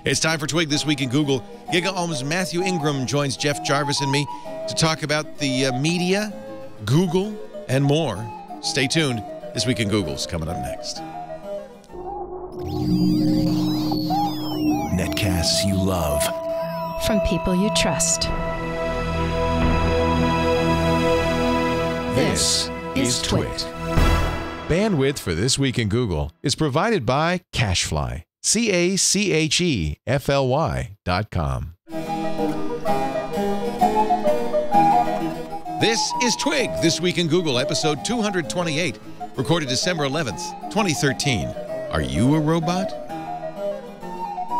It's time for Twig This Week in Google. GigaOM's Matthew Ingram joins Jeff Jarvis and me to talk about the media, Google, and more. Stay tuned. This Week in Google's coming up next. Netcasts you love. From people you trust. This is Twit. Bandwidth for This Week in Google is provided by CacheFly. CacheFly.com. This is Twig, This Week in Google, episode 228, recorded December 11th, 2013. Are you a robot?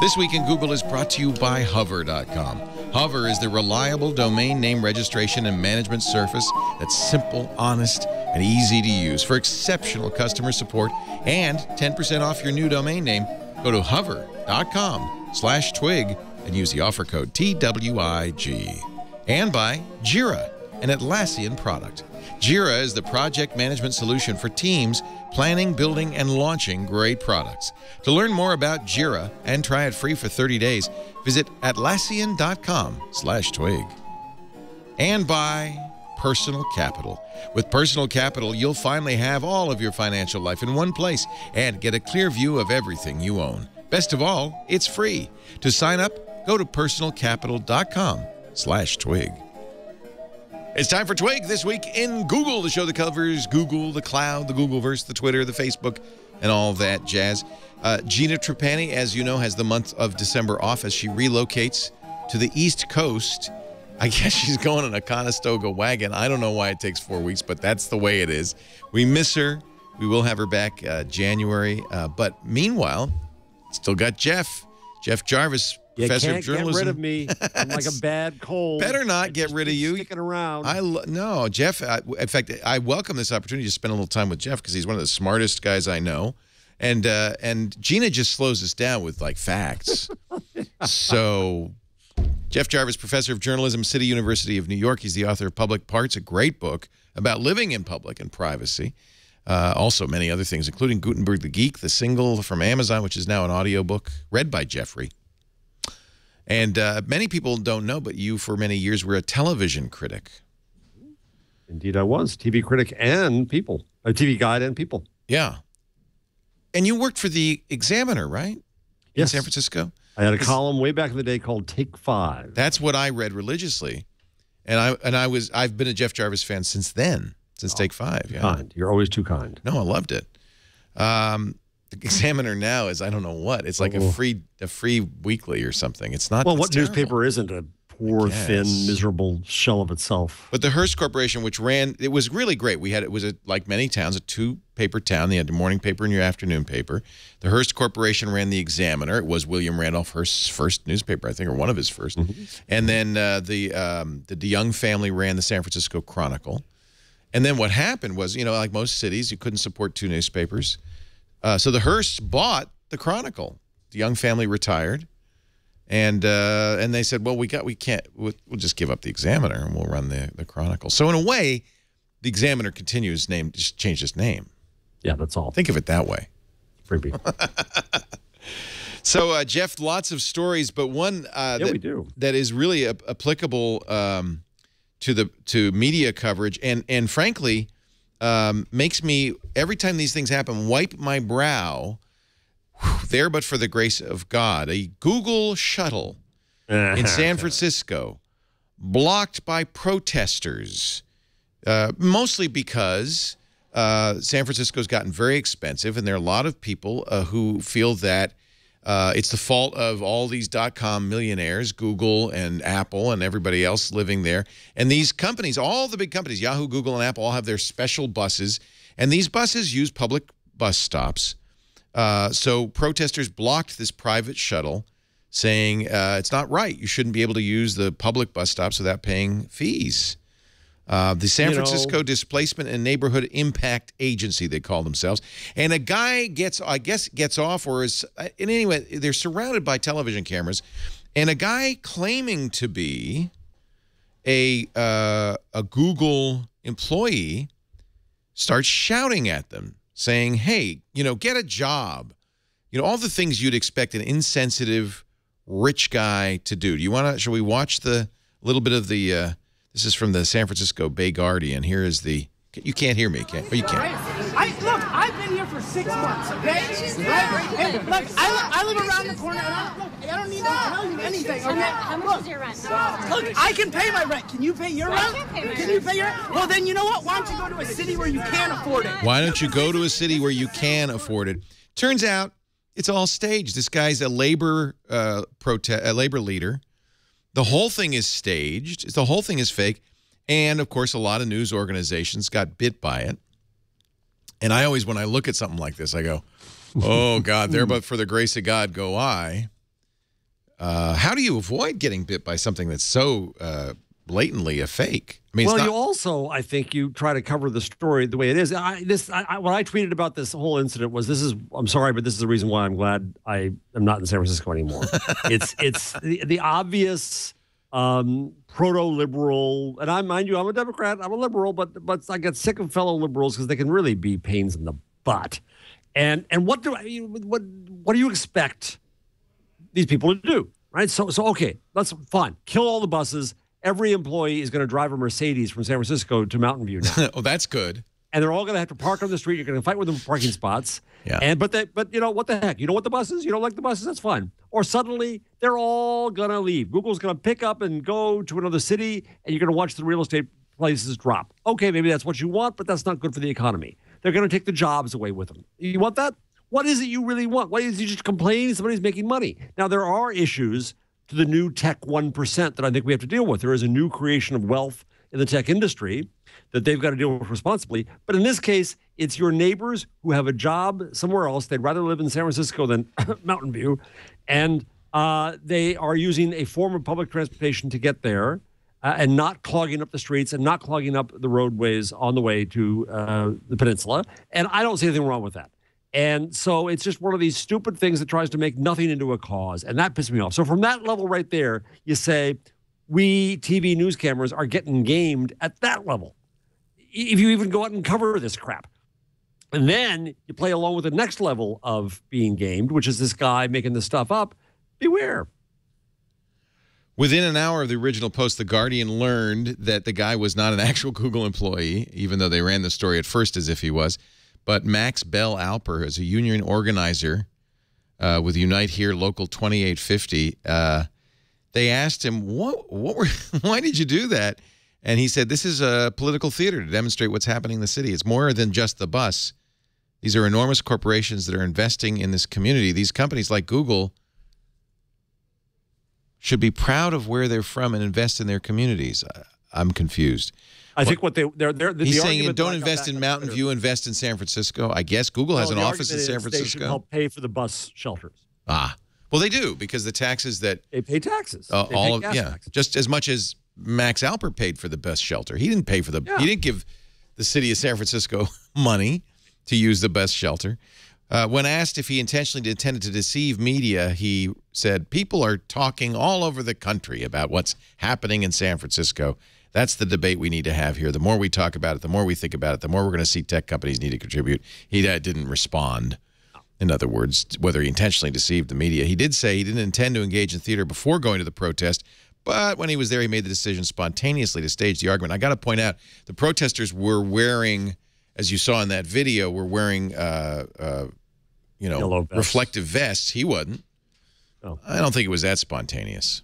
This Week in Google is brought to you by Hover.com. Hover is the reliable domain name registration and management service that's simple, honest, and easy to use for exceptional customer support and 10% off your new domain name. Go to hover.com/twig and use the offer code TWIG. And by Jira, an Atlassian product. Jira is the project management solution for teams planning, building, and launching great products. To learn more about Jira and try it free for 30 days, visit Atlassian.com/twig. And by Personal Capital. With Personal Capital, you'll finally have all of your financial life in one place and get a clear view of everything you own. Best of all, it's free. To sign up, go to personalcapital.com/twig. It's time for Twig This Week in Google, the show that covers Google, the cloud, the Googleverse, the Twitter, the Facebook, and all that jazz. Gina Trapani, as you know, has the month of December off as she relocates to the East Coast. I guess she's going in a Conestoga wagon. I don't know why it takes 4 weeks, but that's the way it is. We miss her. We will have her back January. But meanwhile, still got Jeff Jarvis, professor of journalism. Get rid of me. I'm like a bad cold. Better not get rid of you. Sticking around. No, Jeff. In fact, I welcome this opportunity to spend a little time with Jeff because he's one of the smartest guys I know. And Gina just slows us down with like facts. So Jeff Jarvis, professor of journalism, City University of New York. He's the author of Public Parts, a great book about living in public and privacy. Also many other things, including Gutenberg the Geek, the single from Amazon, which is now an audiobook read by Jeffrey. And many people don't know, but you for many years were a television critic. Indeed, I was. TV critic and People. A TV guide and People. Yeah. And you worked for the Examiner, right? Yes. In San Francisco? I had a column way back in the day called Take 5. That's what I read religiously. And I've been a Jeff Jarvis fan since then, since Take 5. Yeah. Kind. You're always too kind. No, I loved it. The Examiner now is I don't know what. It's like a free weekly or something. It's not. Well, what terrible. newspaper isn't a poor, thin, miserable shell of itself? But the Hearst Corporation, which ran, it was really great. It was like many towns, a two-paper town. They had the morning paper and your afternoon paper. The Hearst Corporation ran the Examiner. It was William Randolph Hearst's first newspaper, I think, or one of his first. And then the DeYoung family ran the San Francisco Chronicle. And then what happened was, like most cities, you couldn't support two newspapers. So the Hearsts bought the Chronicle. The Young family retired, and they said, "Well, we'll just give up the Examiner and we'll run the Chronicle." So in a way, the Examiner just changed its name. Yeah, that's all. Think of it that way. Freebie. So Jeff, lots of stories, but one that is really applicable to media coverage and frankly. Makes me, every time these things happen, wipe my brow. There but for the grace of God. A Google shuttle in San Francisco blocked by protesters, mostly because San Francisco's gotten very expensive, and there are a lot of people who feel that it's the fault of all these .com millionaires, Google and Apple and everybody else living there. And these companies, all the big companies, Yahoo, Google, and Apple, all have their special buses. And these buses use public bus stops. So protesters blocked this private shuttle, saying it's not right. You shouldn't be able to use the public bus stops without paying fees. The San Francisco Displacement and Neighborhood Impact Agency, they call themselves. And a guy gets off, or is, in any way, they're surrounded by television cameras, and a guy claiming to be a Google employee starts shouting at them, saying, hey, get a job. All the things you'd expect an insensitive rich guy to do? Shall we watch the little bit of the, this is from the San Francisco Bay Guardian. Here is the, you can't hear me, can't? Oh, you can't. Look, I've been here for 6 months, okay? Right? And look, I live around the corner, and I don't need to tell you anything, okay? How much is your rent? Look, I can pay my rent. Can you pay your rent? Can you pay your rent? Well, then you know what? Why don't you go to a city where you can afford it? Why don't you go to a city where you can afford it? Turns out it's all staged. This guy's a labor leader. The whole thing is staged. The whole thing is fake. And, of course, a lot of news organizations got bit by it. And I always, when I look at something like this, I go, oh, God, there but for the grace of God go I. How do you avoid getting bit by something that's so blatantly a fake? I mean, well, you also, I think, you try to cover the story the way it is. What I tweeted about this whole incident was, I'm sorry, but this is the reason why I'm glad I am not in San Francisco anymore. It's the obvious proto-liberal, and mind you, I'm a Democrat, I'm a liberal, but I get sick of fellow liberals because they can really be pains in the butt. And what do you expect these people to do, right? So okay, that's fine. Kill all the buses. Every employee is going to drive a Mercedes from San Francisco to Mountain View now. Oh, that's good. And they're all going to have to park on the street. You're going to fight with them for parking spots. Yeah. But you know what the heck? You know what the buses? You don't like the buses? That's fine. Or suddenly they're all going to leave. Google's going to pick up and go to another city, and you're going to watch the real estate prices drop. Okay, maybe that's what you want, but that's not good for the economy. They're going to take the jobs away with them. You want that? What is it you really want? Why is you just complain somebody's making money? Now, there are issues to the new tech 1% that I think we have to deal with. There is a new creation of wealth in the tech industry that they've got to deal with responsibly. But in this case, it's your neighbors who have a job somewhere else. They'd rather live in San Francisco than Mountain View. And they are using a form of public transportation to get there and not clogging up the streets and not clogging up the roadways on the way to the peninsula. And I don't see anything wrong with that. And so it's just one of these stupid things that tries to make nothing into a cause. And that pisses me off. So from that level right there, you say, we TV news cameras are getting gamed at that level. If you even go out and cover this crap. And then you play along with the next level of being gamed, which is this guy making this stuff up. Beware. Within an hour of the original post, The Guardian learned that the guy was not an actual Google employee, even though they ran the story at first as if he was. But Max Bell Alper is a union organizer with Unite Here Local 2850. They asked him, why did you do that? And he said, this is a political theater to demonstrate what's happening in the city. It's more than just the bus. These are enormous corporations that are investing in this community. These companies like Google should be proud of where they're from and invest in their communities. I'm confused. I think what he's saying, don't invest in Mountain View, invest in San Francisco. I guess Google has an office in San Francisco. They should help pay for the bus shelters. Ah, well, they do, because the taxes that they pay taxes. Taxes. Just as much as Max Alper paid for the bus shelter. He didn't pay for he didn't give the city of San Francisco money to use the bus shelter. When asked if he intentionally intended to deceive media, he said, people are talking all over the country about what's happening in San Francisco. That's the debate we need to have here. The more we talk about it, the more we think about it, the more we're going to see tech companies need to contribute. He didn't respond. In other words, whether he intentionally deceived the media. He did say he didn't intend to engage in theater before going to the protest, but when he was there, he made the decision spontaneously to stage the argument. I got to point out, the protesters were wearing, as you saw in that video, were wearing, reflective vests. He wasn't. Oh. I don't think it was that spontaneous.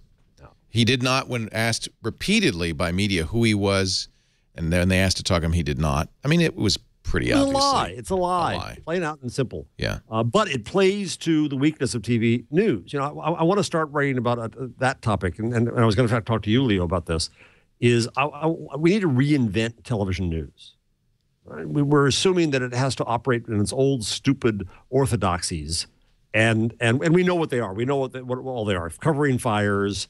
He did not, when asked repeatedly by media who he was, and then they asked to talk to him, he did not. I mean, it was pretty obvious. It's a lie. Plain out and simple. Yeah. But it plays to the weakness of TV news. You know, I want to start writing about that topic, and I was going to talk to you, Leo, about this, is we need to reinvent television news. Right? We're assuming that it has to operate in its old, stupid orthodoxies, and we know what they are. We know what all they are. Covering fires,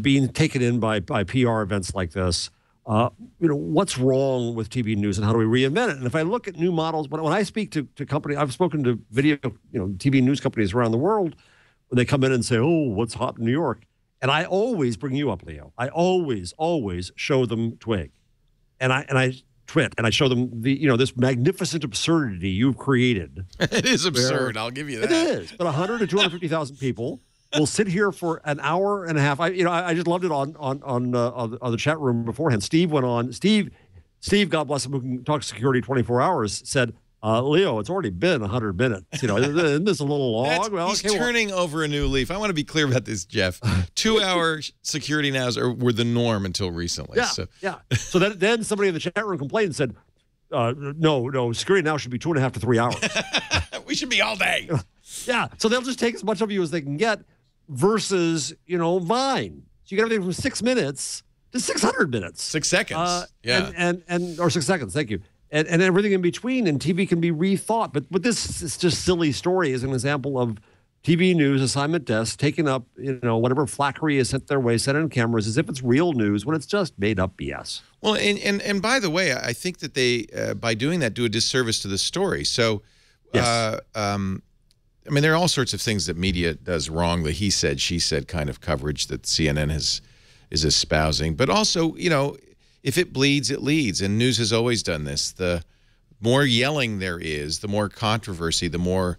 being taken in by PR events like this. What's wrong with TV news and how do we reinvent it? And if I look at new models, when I speak to companies, I've spoken to video, TV news companies around the world, when they come in and say, oh, what's hot in New York? And I always bring you up, Leo. I always show them Twig. And I twit, and I show them this magnificent absurdity you've created. It is absurd. I'll give you that. It is. But 100 to 250,000 people will sit here for an hour and a half. I just loved it on the chat room beforehand. Steve went on. Steve, God bless him, who can talk security 24 hours, said, Leo, it's already been 100 minutes. Isn't this a little long? He's turning over a new leaf. I want to be clear about this, Jeff. 2-hour security nows were the norm until recently. Yeah. So then somebody in the chat room complained and said, no, security now should be 2.5 to 3 hours. We should be all day. Yeah. So they'll just take as much of you as they can get versus, Vine. So you get everything from 6 minutes to 600 minutes. 6 seconds. Or 6 seconds. Thank you. And everything in between, and TV can be rethought. But this is just silly story is an example of TV news assignment desks taking up, whatever flackery is sent their way, sent in cameras as if it's real news when it's just made up BS. Well, and by the way, I think that they, by doing that, do a disservice to the story. So, yes. There are all sorts of things that media does wrong, the he said, she said kind of coverage that CNN is espousing. But also, if it bleeds, it leads. And news has always done this. The more yelling there is, the more controversy, the more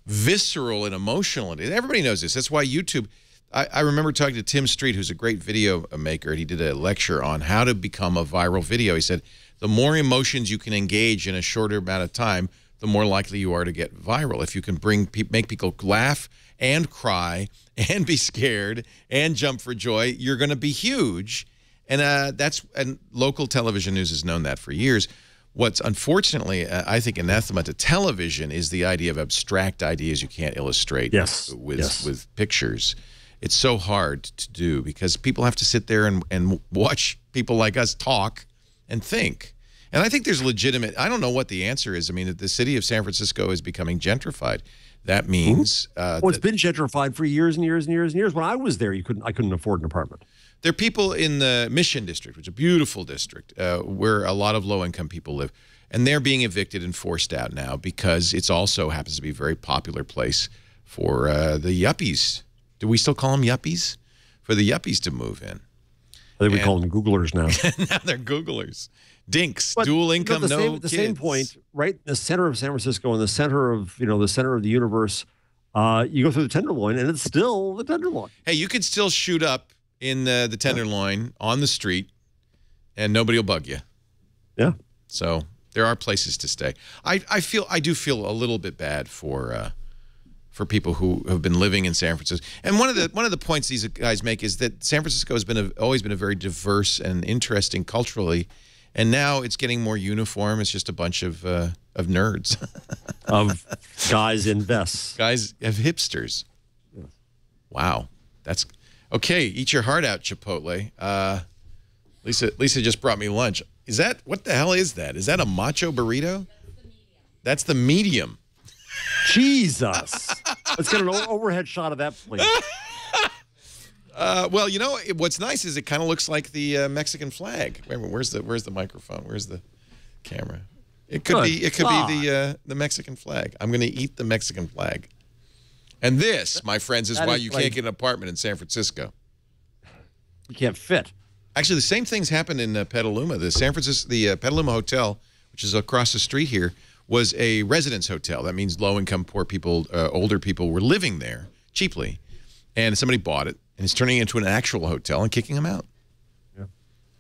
visceral and emotional it is. Everybody knows this. That's why YouTube, I remember talking to Tim Street, who's a great video maker, and he did a lecture on how to become a viral video. He said, the more emotions you can engage in a shorter amount of time, the more likely you are to get viral. If you can make people laugh and cry and be scared and jump for joy, you're going to be huge. And local television news has known that for years. What's unfortunately, I think, anathema to television is the idea of abstract ideas you can't illustrate with pictures. It's so hard to do because people have to sit there and watch people like us talk and think. And I think there's legitimate, I don't know what the answer is. The city of San Francisco is becoming gentrified. That means... it's been gentrified for years and years and years and years. When I was there, I couldn't afford an apartment. There are people in the Mission District, which is a beautiful district, where a lot of low-income people live. And they're being evicted and forced out now because it also happens to be a very popular place for the yuppies. Do we still call them yuppies? For the yuppies to move in. I think we call them Googlers now. Now they're Googlers. Dinks, dual income, no kids. The same point, right in the center of San Francisco, in the center of, the center of the universe, you go through the Tenderloin, and it's still the Tenderloin. Hey, you could still shoot up in the Tenderloin on the street, and nobody will bug you. Yeah. So there are places to stay. I do feel a little bit bad for people who have been living in San Francisco. And one of the points these guys make is that San Francisco has always been a very diverse and interesting culturally, and now it's getting more uniform. It's just a bunch of nerds, of guys in vests, guys of hipsters. Yeah. Wow, that's. Okay, eat your heart out, Chipotle. Lisa just brought me lunch. What the hell is that? Is that a macho burrito? That's the medium. Jesus. Let's get an overhead shot of that, please. Well, what's nice is it kind of looks like the Mexican flag. Wait a minute, where's the microphone? Where's the camera? It could be the Mexican flag. I'm going to eat the Mexican flag. And this, my friends, is why you can't get an apartment in San Francisco. You can't fit. Actually, the same things happened in Petaluma. The Petaluma Hotel, which is across the street here, was a residence hotel. That means low-income, poor people, older people were living there cheaply. And somebody bought it, and it's turning into an actual hotel and kicking them out. Yeah.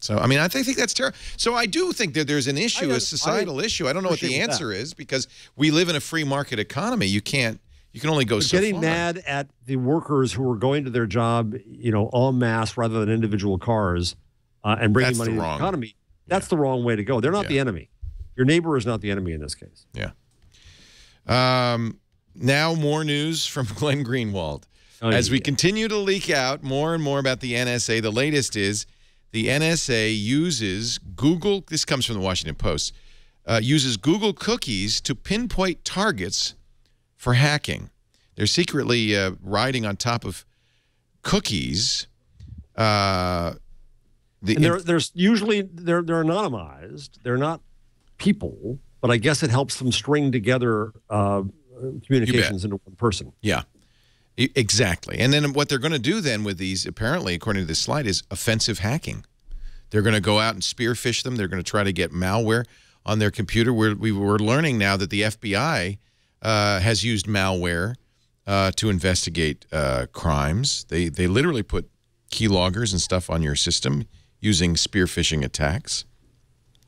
So, I think that's terrible. So I do think that there's an issue, a societal issue. I don't know what the answer is because we live in a free market economy. You can only go so far. Getting mad at the workers who are going to their job, en masse rather than individual cars and bringing money to the economy, that's the wrong way to go. They're not the enemy. Your neighbor is not the enemy in this case. Yeah. Now more news from Glenn Greenwald. As we continue to leak out more and more about the NSA, the latest is the NSA uses Google, this comes from the Washington Post, uses Google cookies to pinpoint targets for hacking. They're secretly riding on top of cookies. There's usually they're anonymized. They're not people, but I guess it helps them string together communications into one person. Yeah, exactly. And then what they're going to do then with these, apparently, according to this slide, is offensive hacking. They're going to go out and spearfish them. They're going to try to get malware on their computer. We're learning now that the FBI has used malware to investigate crimes. They literally put keyloggers and stuff on your system using spear phishing attacks.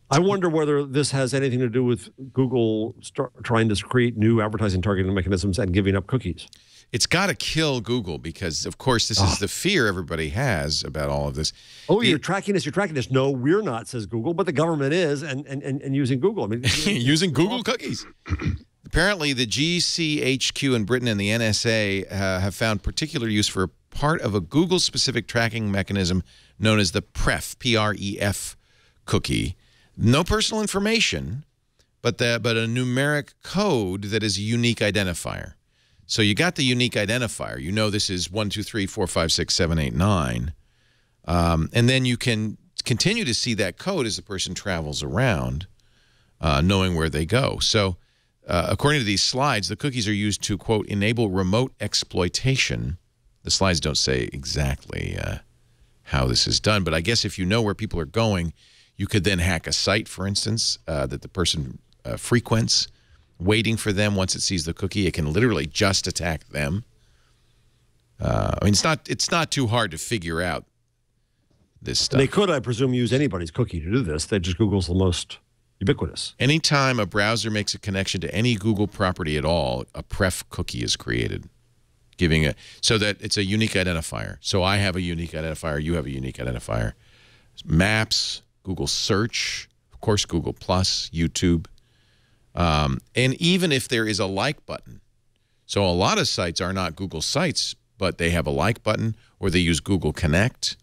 I wonder whether this has anything to do with Google trying to create new advertising targeting mechanisms and giving up cookies. It's got to kill Google because, of course, this is the fear everybody has about all of this. Oh, you're tracking us. You're tracking us. No, we're not, says Google, but the government is and using Google. I mean, using Google cookies. Apparently, the GCHQ in Britain and the NSA have found particular use for part of a Google-specific tracking mechanism known as the PREF, P-R-E-F cookie. No personal information, but a numeric code that is a unique identifier. So you got the unique identifier. You know this is 1, 2, 3, 4, 5, 6, 7, 8, 9. And then you can continue to see that code as the person travels around, knowing where they go. So according to these slides, the cookies are used to, quote, enable remote exploitation. The slides don't say exactly how this is done, but I guess if you know where people are going, you could then hack a site, for instance, that the person frequents, waiting for them. Once it sees the cookie, it can literally just attack them. I mean, it's not too hard to figure out this stuff. They could, I presume, use anybody's cookie to do this. They just Google's the most ubiquitous. Anytime a browser makes a connection to any Google property at all, a PREF cookie is created, so that it's a unique identifier. So I have a unique identifier. You have a unique identifier. Maps, Google Search, of course, Google Plus, YouTube. And even if there is a like button, so a lot of sites are not Google sites, but they have a like button, or they use Google Connect.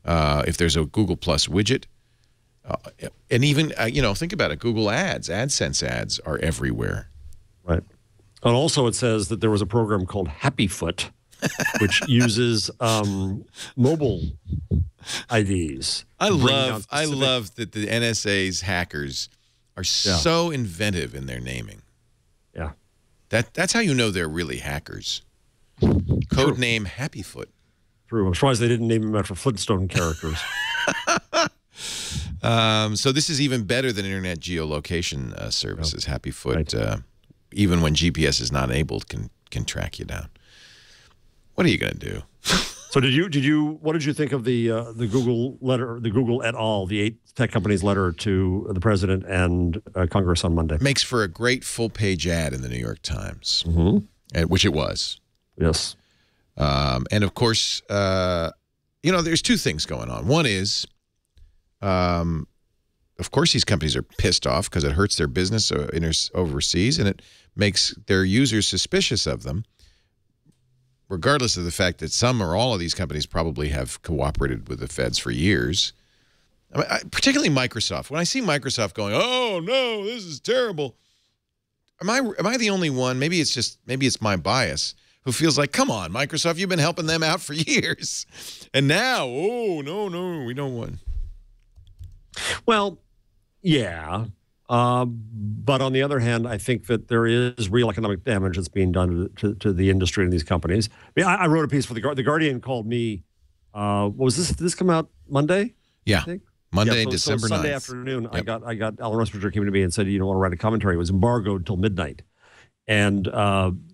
If there's a Google Plus widget, and even think about it, Google Ads, AdSense ads are everywhere. Right. And also, it says that there was a program called Happyfoot, which uses mobile IDs. I love that the NSA's hackers are so inventive in their naming. Yeah. That's how you know they're really hackers. Code name Happyfoot. True. I'm surprised they didn't name him after Flintstone characters. So this is even better than internet geolocation services. Happyfoot, right. Even when GPS is not enabled, can track you down. What are you going to do? So what did you think of the Google letter, the Google et al., the 8 tech companies' letter to the president and Congress on Monday? Makes for a great full-page ad in the New York Times, which it was. Yes. And of course, there's two things going on. One is, of course, these companies are pissed off because it hurts their business overseas, and it makes their users suspicious of them, regardless of the fact that some or all of these companies probably have cooperated with the feds for years. I mean, particularly Microsoft. When I see Microsoft going, "Oh no, this is terrible," am I the only one? Maybe it's my bias who feels like, "Come on, Microsoft, you've been helping them out for years, and now, oh no, we don't want." Well, yeah. But on the other hand, I think that there is real economic damage that's being done to the industry and these companies. I mean, I wrote a piece for the Guardian. Called me. What was this? Did this come out Monday? Yeah, Monday, December 9th. Sunday afternoon. Yep. I got Alan Rusbridger came to me and said, "You don't want to write a commentary." It was embargoed till midnight, and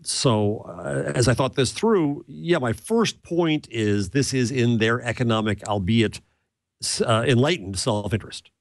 so as I thought this through, my first point is this is in their economic, albeit enlightened, self-interest.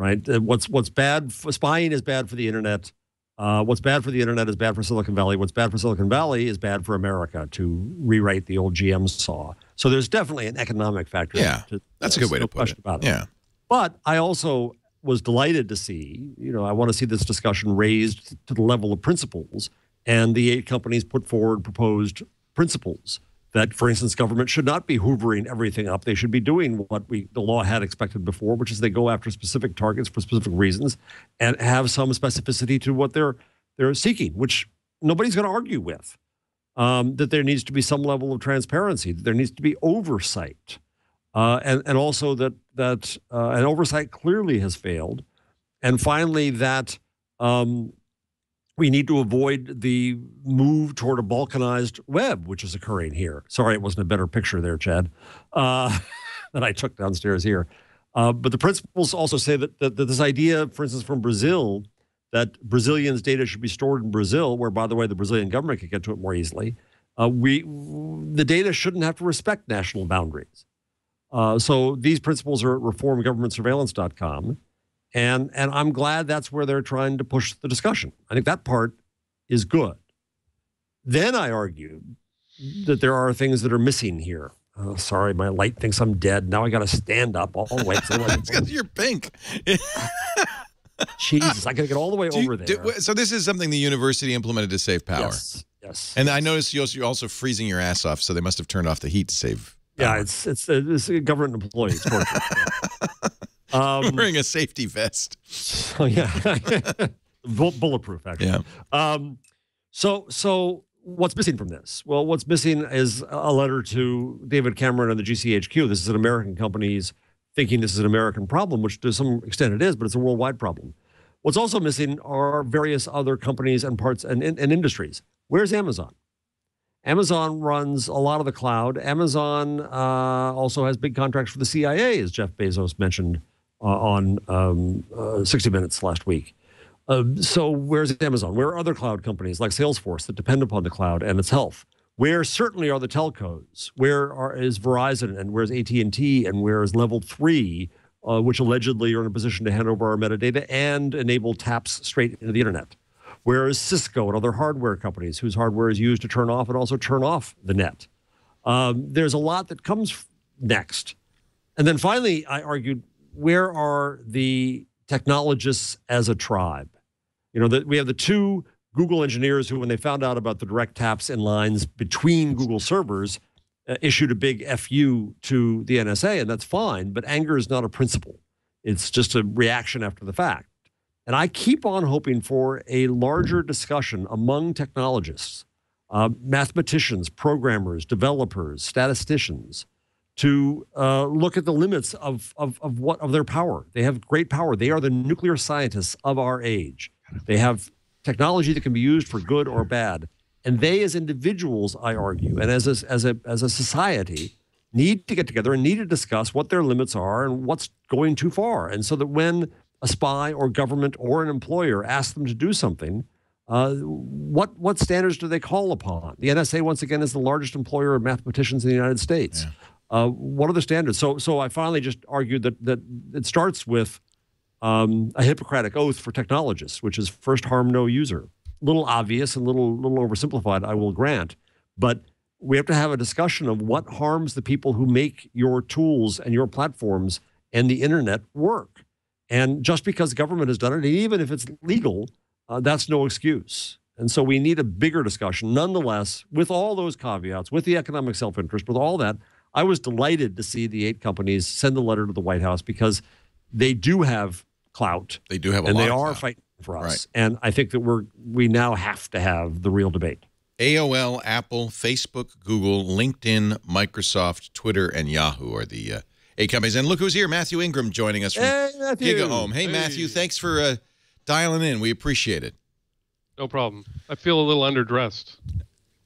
Right. What's bad for spying is bad for the internet. What's bad for the internet is bad for Silicon Valley. What's bad for Silicon Valley is bad for America, to rewrite the old GM saw. So there's definitely an economic factor. Yeah, that's a good way to put it. Yeah. But I also was delighted to see, I want to see this discussion raised to the level of principles, and the 8 companies put forward proposed principles that, for instance, government should not be hoovering everything up. They should be doing what the law had expected before, which is they go after specific targets for specific reasons and have some specificity to what they're seeking, which nobody's going to argue with. That there needs to be some level of transparency, that there needs to be oversight, and also that an oversight clearly has failed. And finally, that we need to avoid the move toward a balkanized web, which is occurring here. Sorry, it wasn't a better picture there, Chad, that I took downstairs here. But the principles also say that this idea, for instance, from Brazil, that Brazilians' data should be stored in Brazil, where, by the way, the Brazilian government could get to it more easily. The data shouldn't have to respect national boundaries. So these principles are at reformgovernmentsurveillance.com. And I'm glad that's where they're trying to push the discussion. I think that part is good. Then I argued that there are things that are missing here. Oh, sorry, my light thinks I'm dead. Now I got to stand up all the way. It's because you're pink. Jesus, I got to get all the way over there. So this is something the university implemented to save power. Yes. And I noticed you're also freezing your ass off, so they must have turned off the heat to save power. Yeah, it's a government employee. It's torture. Wearing a safety vest. Oh, yeah. Bulletproof, actually. Yeah. So what's missing from this? Well, what's missing is a letter to David Cameron and the GCHQ. This is an American company's thinking this is an American problem, which to some extent it is, but it's a worldwide problem. What's also missing are various other companies and parts and industries. Where's Amazon? Amazon runs a lot of the cloud. Amazon also has big contracts for the CIA, as Jeff Bezos mentioned on 60 Minutes last week. So where's Amazon? Where are other cloud companies like Salesforce that depend upon the cloud and its health? Where certainly are the telcos? Where is Verizon and where's AT&T and where is Level 3, which allegedly are in a position to hand over our metadata and enable taps straight into the internet? Where is Cisco and other hardware companies whose hardware is used to turn off and also turn off the net? There's a lot that comes next. And then finally, I argued, where are the technologists as a tribe? You know, we have the two Google engineers who, when they found out about the direct taps in lines between Google servers, issued a big FU to the NSA, and that's fine, but anger is not a principle. It's just a reaction after the fact. And I keep on hoping for a larger discussion among technologists, mathematicians, programmers, developers, statisticians, to look at the limits of their power. They have great power. They are the nuclear scientists of our age. They have technology that can be used for good or bad. And they, as individuals, I argue, and as a society, need to get together and need to discuss what their limits are and what's going too far. And so that when a spy or government or an employer asks them to do something, what standards do they call upon? The NSA, once again, is the largest employer of mathematicians in the United States. Yeah. What are the standards? So I finally just argued that it starts with a Hippocratic oath for technologists, which is first harm no user. A little obvious and a little oversimplified, I will grant. But we have to have a discussion of what harms the people who make your tools and your platforms and the internet work. And just because government has done it, and even if it's legal, that's no excuse. And so we need a bigger discussion. Nonetheless, with all those caveats, with the economic self-interest, with all that, I was delighted to see the 8 companies send a letter to the White House because they do have clout. They do have a lot of clout. And they are fighting for us. Right. And I think that we now have to have the real debate. AOL, Apple, Facebook, Google, LinkedIn, Microsoft, Twitter, and Yahoo are the 8 companies. And look who's here, Matthew Ingram joining us from GigaOM. Hey, Matthew, thanks for dialing in. We appreciate it. No problem. I feel a little underdressed.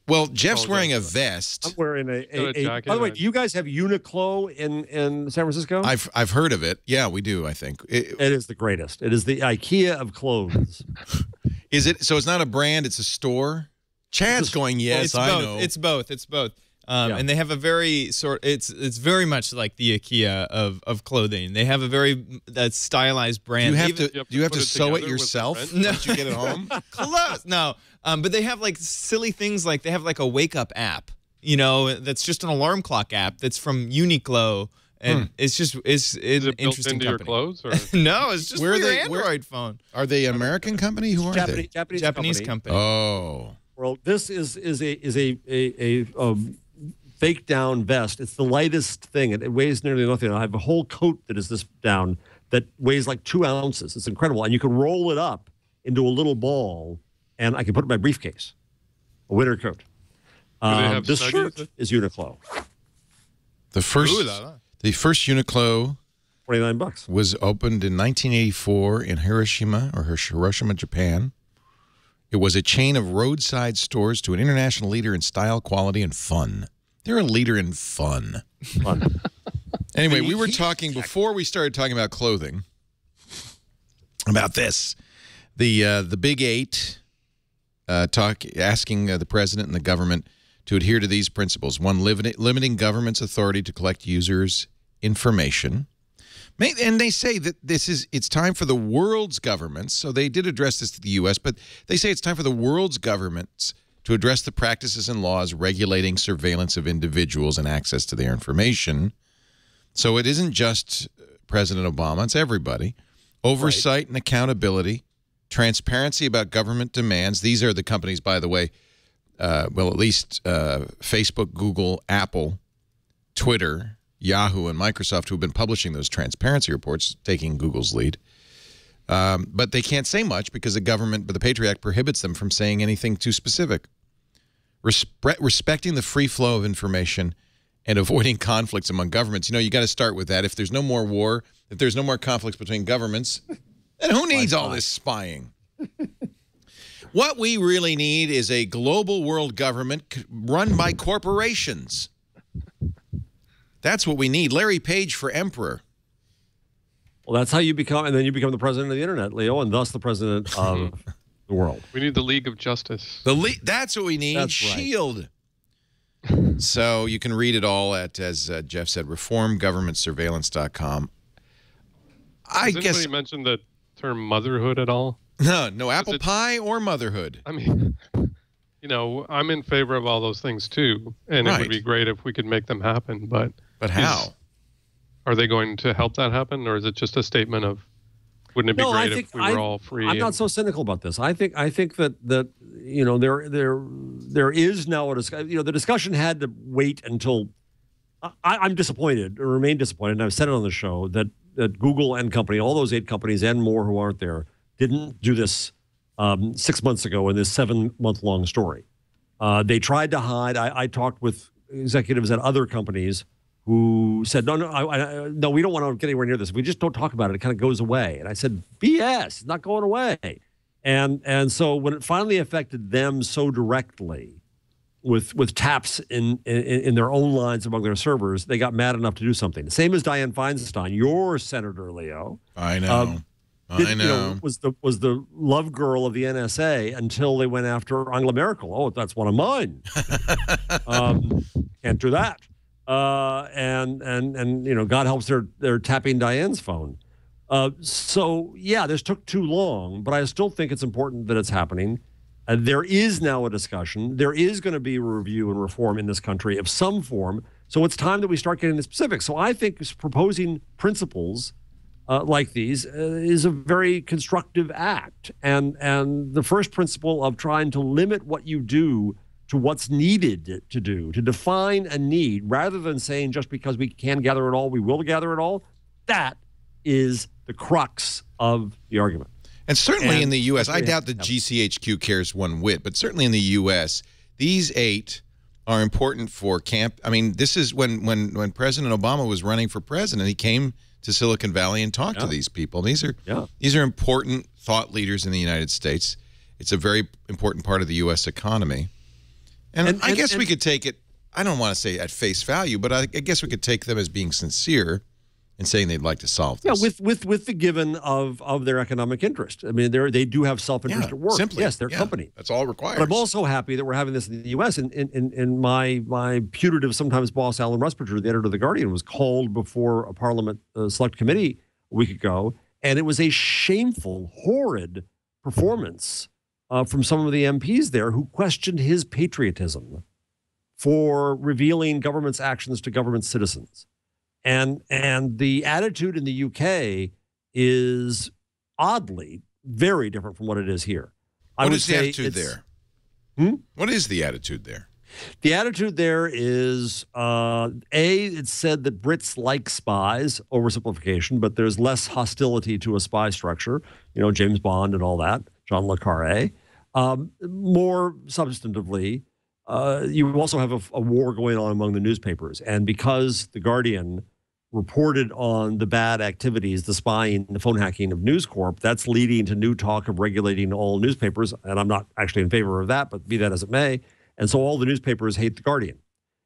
Well, Jeff's wearing a vest. I'm wearing a jacket. By the way, do you guys have Uniqlo in San Francisco? I've heard of it. Yeah, we do, I think. It is the greatest. It is the IKEA of clothes. Is it? So it's not a brand, it's a store? Chad's going, yes, I know. It's both. And they have a very it's very much like the IKEA of clothing. They have a very stylized brand. Do you have to sew it yourself once you get it home? Close. No. But they have like silly things like they have like a wake up app, you know, that's just an alarm clock app that's from Uniqlo. And it's just it's an interesting into company. Your clothes? Or? No, it's just for your Android phone. Are they an American company? Who are they? Japanese company. Oh. Well, this is a fake down vest. It's the lightest thing. It weighs nearly nothing. I have a whole coat that is this down that weighs like 2 ounces. It's incredible. And you can roll it up into a little ball, and I can put it in my briefcase. A winter coat. This shirt is Uniqlo. The first Uniqlo $29 was opened in 1984 in Hiroshima, Japan. It was a chain of roadside stores to an international leader in style, quality, and fun. They're a leader in fun. Anyway, we were talking before we started talking about clothing about this. The Big Eight asking the president and the government to adhere to these principles. One, limiting government's authority to collect users' information. And they say that it's time for the world's governments, so they did address this to the U.S., but they say it's time for the world's governments to address the practices and laws regulating surveillance of individuals and access to their information. So it isn't just President Obama, it's everybody. Oversight and accountability, transparency about government demands. These are the companies, by the way, well, at least Facebook, Google, Apple, Twitter, Yahoo, and Microsoft, who have been publishing those transparency reports, taking Google's lead. But they can't say much because the Patriot Act prohibits them from saying anything too specific. Respecting the free flow of information and avoiding conflicts among governments. You know, you got to start with that. If there's no more war, if there's no more conflicts between governments, then who needs all this spying? What we really need is a global world government run by corporations. That's what we need. Larry Page for emperor. Well, that's how you become, and then you become the president of the internet, Leo, and thus the president of the world. We need the League of Justice. That's what we need. That's SHIELD. Right. So you can read it all at, as Jeff said, reformgovernmentsurveillance.com. Has anybody mentioned the term motherhood at all? No apple pie or motherhood. I mean, you know, I'm in favor of all those things too, and it would be great if we could make them happen. But how? Are they going to help that happen, or is it just a statement of, wouldn't it be great if we were all free? I'm not so cynical about this. I think that you know there is now a discussion. You know, the discussion had to wait until. I'm disappointed, or remain disappointed, and I've said it on the show that Google and company, all those 8 companies and more who aren't there, didn't do this 6 months ago in this 7-month-long story. They tried to hide. I talked with executives at other companies who said, no, we don't want to get anywhere near this. If we just don't talk about it, it kind of goes away. And I said, BS, it's not going away. And so when it finally affected them so directly with taps in their own lines among their servers, they got mad enough to do something. Same as Dianne Feinstein, your senator, Leo. I know. I know. You know, was the love girl of the NSA until they went after Angela Merkel. Oh, that's one of mine. Can't do that. And you know, God helps they're tapping Diane's phone. So yeah, this took too long, but I still think it's important that it's happening. There is now a discussion. There is going to be a review and reform in this country of some form. So it's time that we start getting the specifics. So I think proposing principles like these is a very constructive act. And the first principle of trying to limit what you do to what's needed to do, to define a need, rather than saying just because we can gather it all, we will gather it all, that is the crux of the argument. And certainly in the U.S., I doubt the GCHQ cares one whit, but certainly in the U.S., these 8 are important for camp. I mean, this is when President Obama was running for president, he came to Silicon Valley and talked to these people. These are important thought leaders in the United States. It's a very important part of the U.S. economy. And I guess we could take it, I don't want to say at face value, but I guess we could take them as being sincere and saying they'd like to solve this. Yeah, with the given of their economic interest. I mean, they do have self-interest at work. Simply, yes, their company. That's all it requires. But I'm also happy that we're having this in the U.S. And my putative sometimes boss, Alan Rusbridger, the editor of The Guardian, was called before a Parliament Select Committee a week ago, and it was a shameful, horrid performance from some of the MPs there who questioned his patriotism for revealing government's actions to government citizens. And the attitude in the UK is oddly very different from what it is here. What is the attitude there? What is the attitude there? The attitude there is, it's said that Brits like spies, oversimplification, but there's less hostility to a spy structure, you know, James Bond and all that, Jean Le Carré. More substantively, you also have a war going on among the newspapers. And because The Guardian reported on the bad activities, the spying, the phone hacking of News Corp, that's leading to new talk of regulating all newspapers. And I'm not actually in favor of that, but be that as it may. And so all the newspapers hate The Guardian.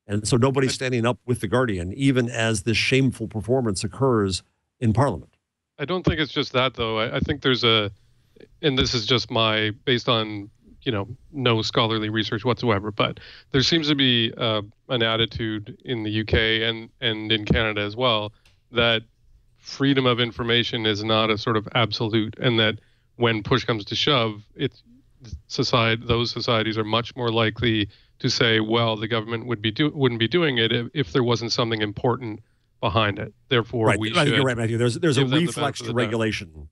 And so nobody's standing up with The Guardian, even as this shameful performance occurs in Parliament. I don't think it's just that, though. I think there's a and this is just based on, no scholarly research whatsoever, but there seems to be an attitude in the UK and in Canada as well that freedom of information is not a sort of absolute, and that when push comes to shove, those societies are much more likely to say, well, the government wouldn't be doing it if there wasn't something important behind it. Therefore, right. we I should. You're right, Matthew. There's a reflex to regulation.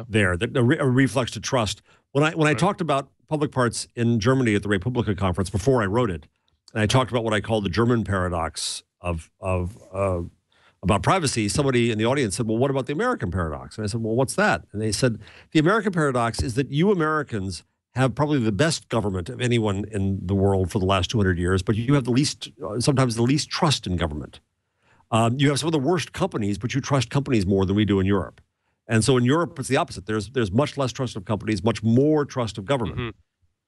There, a reflex to trust. When I talked about public parts in Germany at the Republica conference before I wrote it, and I talked about what I call the German paradox about privacy, somebody in the audience said, well, what about the American paradox? And I said, well, what's that? And they said, the American paradox is that you Americans have probably the best government of anyone in the world for the last 200 years, but you have sometimes the least trust in government. You have some of the worst companies, but you trust companies more than we do in Europe. And so in Europe, it's the opposite. There's much less trust of companies, much more trust of government.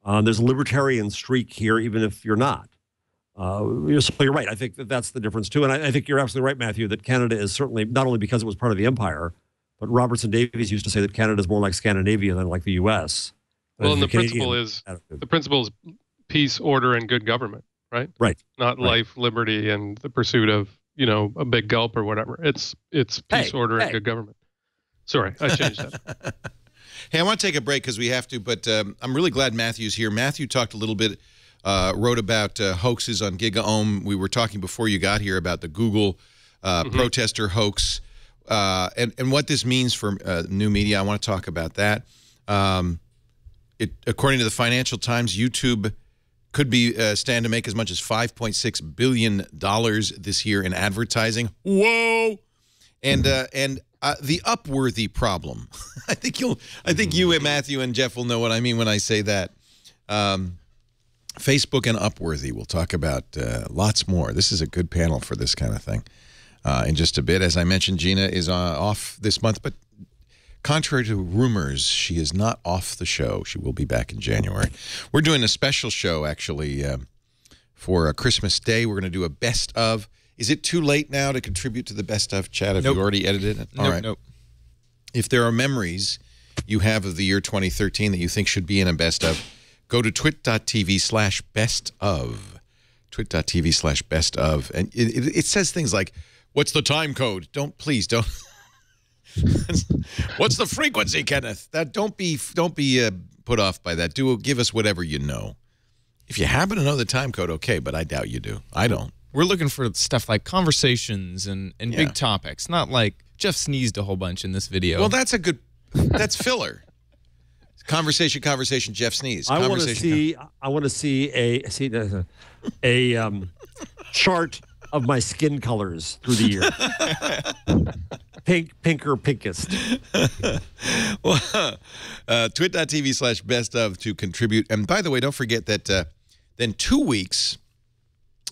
There's a libertarian streak here, even if you're not. So you're right. I think that's the difference, too. And I think you're absolutely right, Matthew, that Canada is certainly, not only because it was part of the empire, but Robertson Davies used to say that Canada is more like Scandinavia than like the U.S. Well, and the principle is peace, order, and good government, right? Right. Not life, liberty, and the pursuit of, a big gulp or whatever. It's peace, order, and good government. Sorry, I changed that. Hey, I want to take a break because we have to, but I'm really glad Matthew's here. Matthew talked a little bit, wrote about hoaxes on GigaOM. We were talking before you got here about the Google protester hoax and what this means for new media. I want to talk about that. According to the Financial Times, YouTube could be stand to make as much as $5.6 billion this year in advertising. Whoa! And the Upworthy problem. I think you, Matthew, and Jeff will know what I mean when I say that. Facebook and Upworthy. We'll talk about lots more. This is a good panel for this kind of thing. In just a bit, as I mentioned, Gina is off this month, but contrary to rumors, she is not off the show. She will be back in January. We're doing a special show, actually, for Christmas Day. We're going to do a best of. Is it too late now to contribute to the best of, Chad? Have you already edited it? All right. Nope. If there are memories you have of the year 2013 that you think should be in a best of, go to twit.tv/best-of. Twit.tv/best-of. And it says things like, what's the time code? Please don't. What's the frequency, Kenneth? Don't be put off by that. Give us whatever you know. If you happen to know the time code, okay, but I doubt you do. I don't. We're looking for stuff like conversations and big topics, not like Jeff sneezed a whole bunch in this video. Well, that's filler. Conversation, Jeff sneezed. I want to see a chart of my skin colors through the year. Pink or pinkest. Well, twit.tv/best-of to contribute. And by the way, don't forget that then 2 weeks,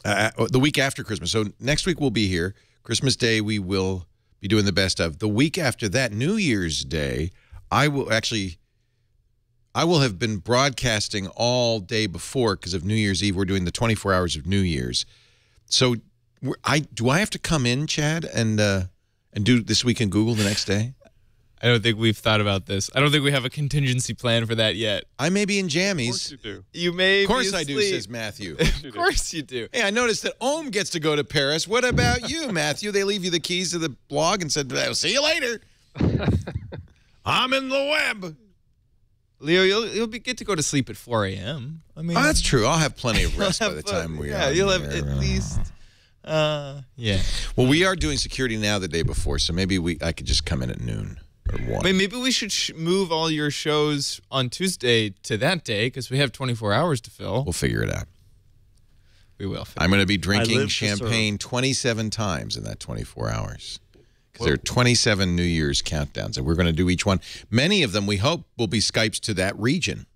the week after Christmas. So next week we'll be here. Christmas Day we will be doing the best of. The week after that, New Year's Day, I will have been broadcasting all day before because of New Year's Eve. We're doing the 24 hours of New Year's. So do I have to come in, Chad, and do This Week in Google the next day? I don't think we've thought about this. I don't think we have a contingency plan for that yet. I may be in jammies. Of course you do. You may. Of course I do, says Matthew. Of course you do. Hey, I noticed that Ohm gets to go to Paris. What about you, Matthew? They leave you the keys to the blog and said, "I'll see you later." I'm in the web. Leo, you'll get to go to sleep at 4 a.m. I mean, that's true. I'll have plenty of rest by the time we are. Yeah, you'll have at least. Yeah. Well, we are doing security now the day before, so maybe I could just come in at noon or 1. Maybe we should move all your shows on Tuesday to that day because we have 24 hours to fill. We'll figure it out. We will. I'm going to be drinking champagne 27 times in that 24 hours. Because there are 27 New Year's countdowns, and we're going to do each one. Many of them, we hope, will be Skypes to that region.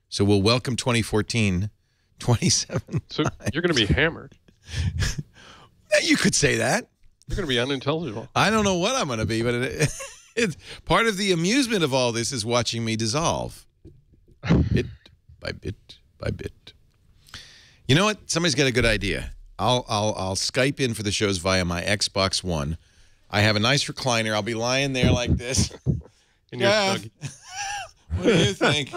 So we'll welcome 2014 27 So times. You're going to be hammered. You could say that. You're going to be unintelligible. I don't know what I'm going to be, but it's part of the amusement of all this is watching me dissolve. Bit by bit by bit. You know what? Somebody's got a good idea. I'll Skype in for the shows via my Xbox One. I have a nice recliner. I'll be lying there like this. In your snuggie. What do you think?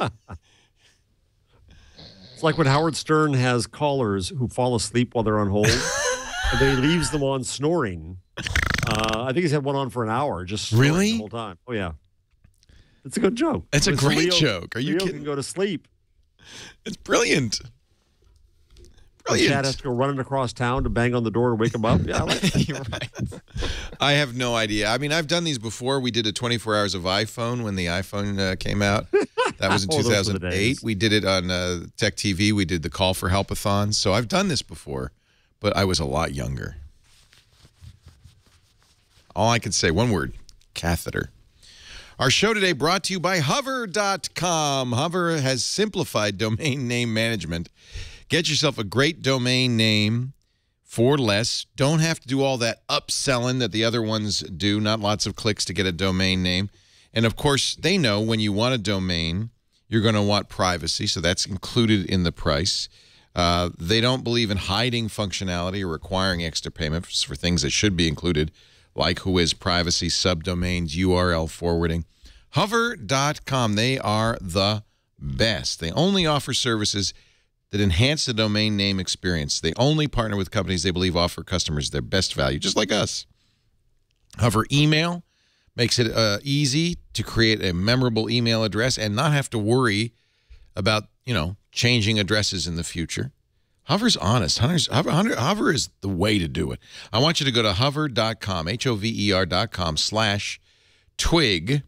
It's like when Howard Stern has callers who fall asleep while they're on hold, and then he leaves them on snoring. I think he's had one on for an hour, just snoring the whole time. Oh, yeah. It's a good joke. It's a great joke. Are you Leo kidding? Can go to sleep. It's brilliant. Brilliant. Chad has to go running across town to bang on the door to wake him up. Yeah, I like that. You're right. I have no idea. I mean, I've done these before. We did a 24 hours of iPhone when the iPhone came out. That was in 2008. We did it on Tech TV. We did the Call for Help-a-thon. So I've done this before, but I was a lot younger. All I can say, one word, catheter. Our show today brought to you by Hover.com. Hover has simplified domain name management. Get yourself a great domain name for less. Don't have to do all that upselling that the other ones do. Not lots of clicks to get a domain name. And, of course, they know when you want a domain, you're going to want privacy, so that's included in the price. They don't believe in hiding functionality or requiring extra payments for things that should be included, like Whois privacy, subdomains, URL forwarding. Hover.com, they are the best. They only offer services that enhance the domain name experience. They only partner with companies they believe offer customers their best value, just like us. Hover Email makes it easy to create a memorable email address and not have to worry about, changing addresses in the future. Hover's honest. Hover is the way to do it. I want you to go to hover.com, hover.com/twig,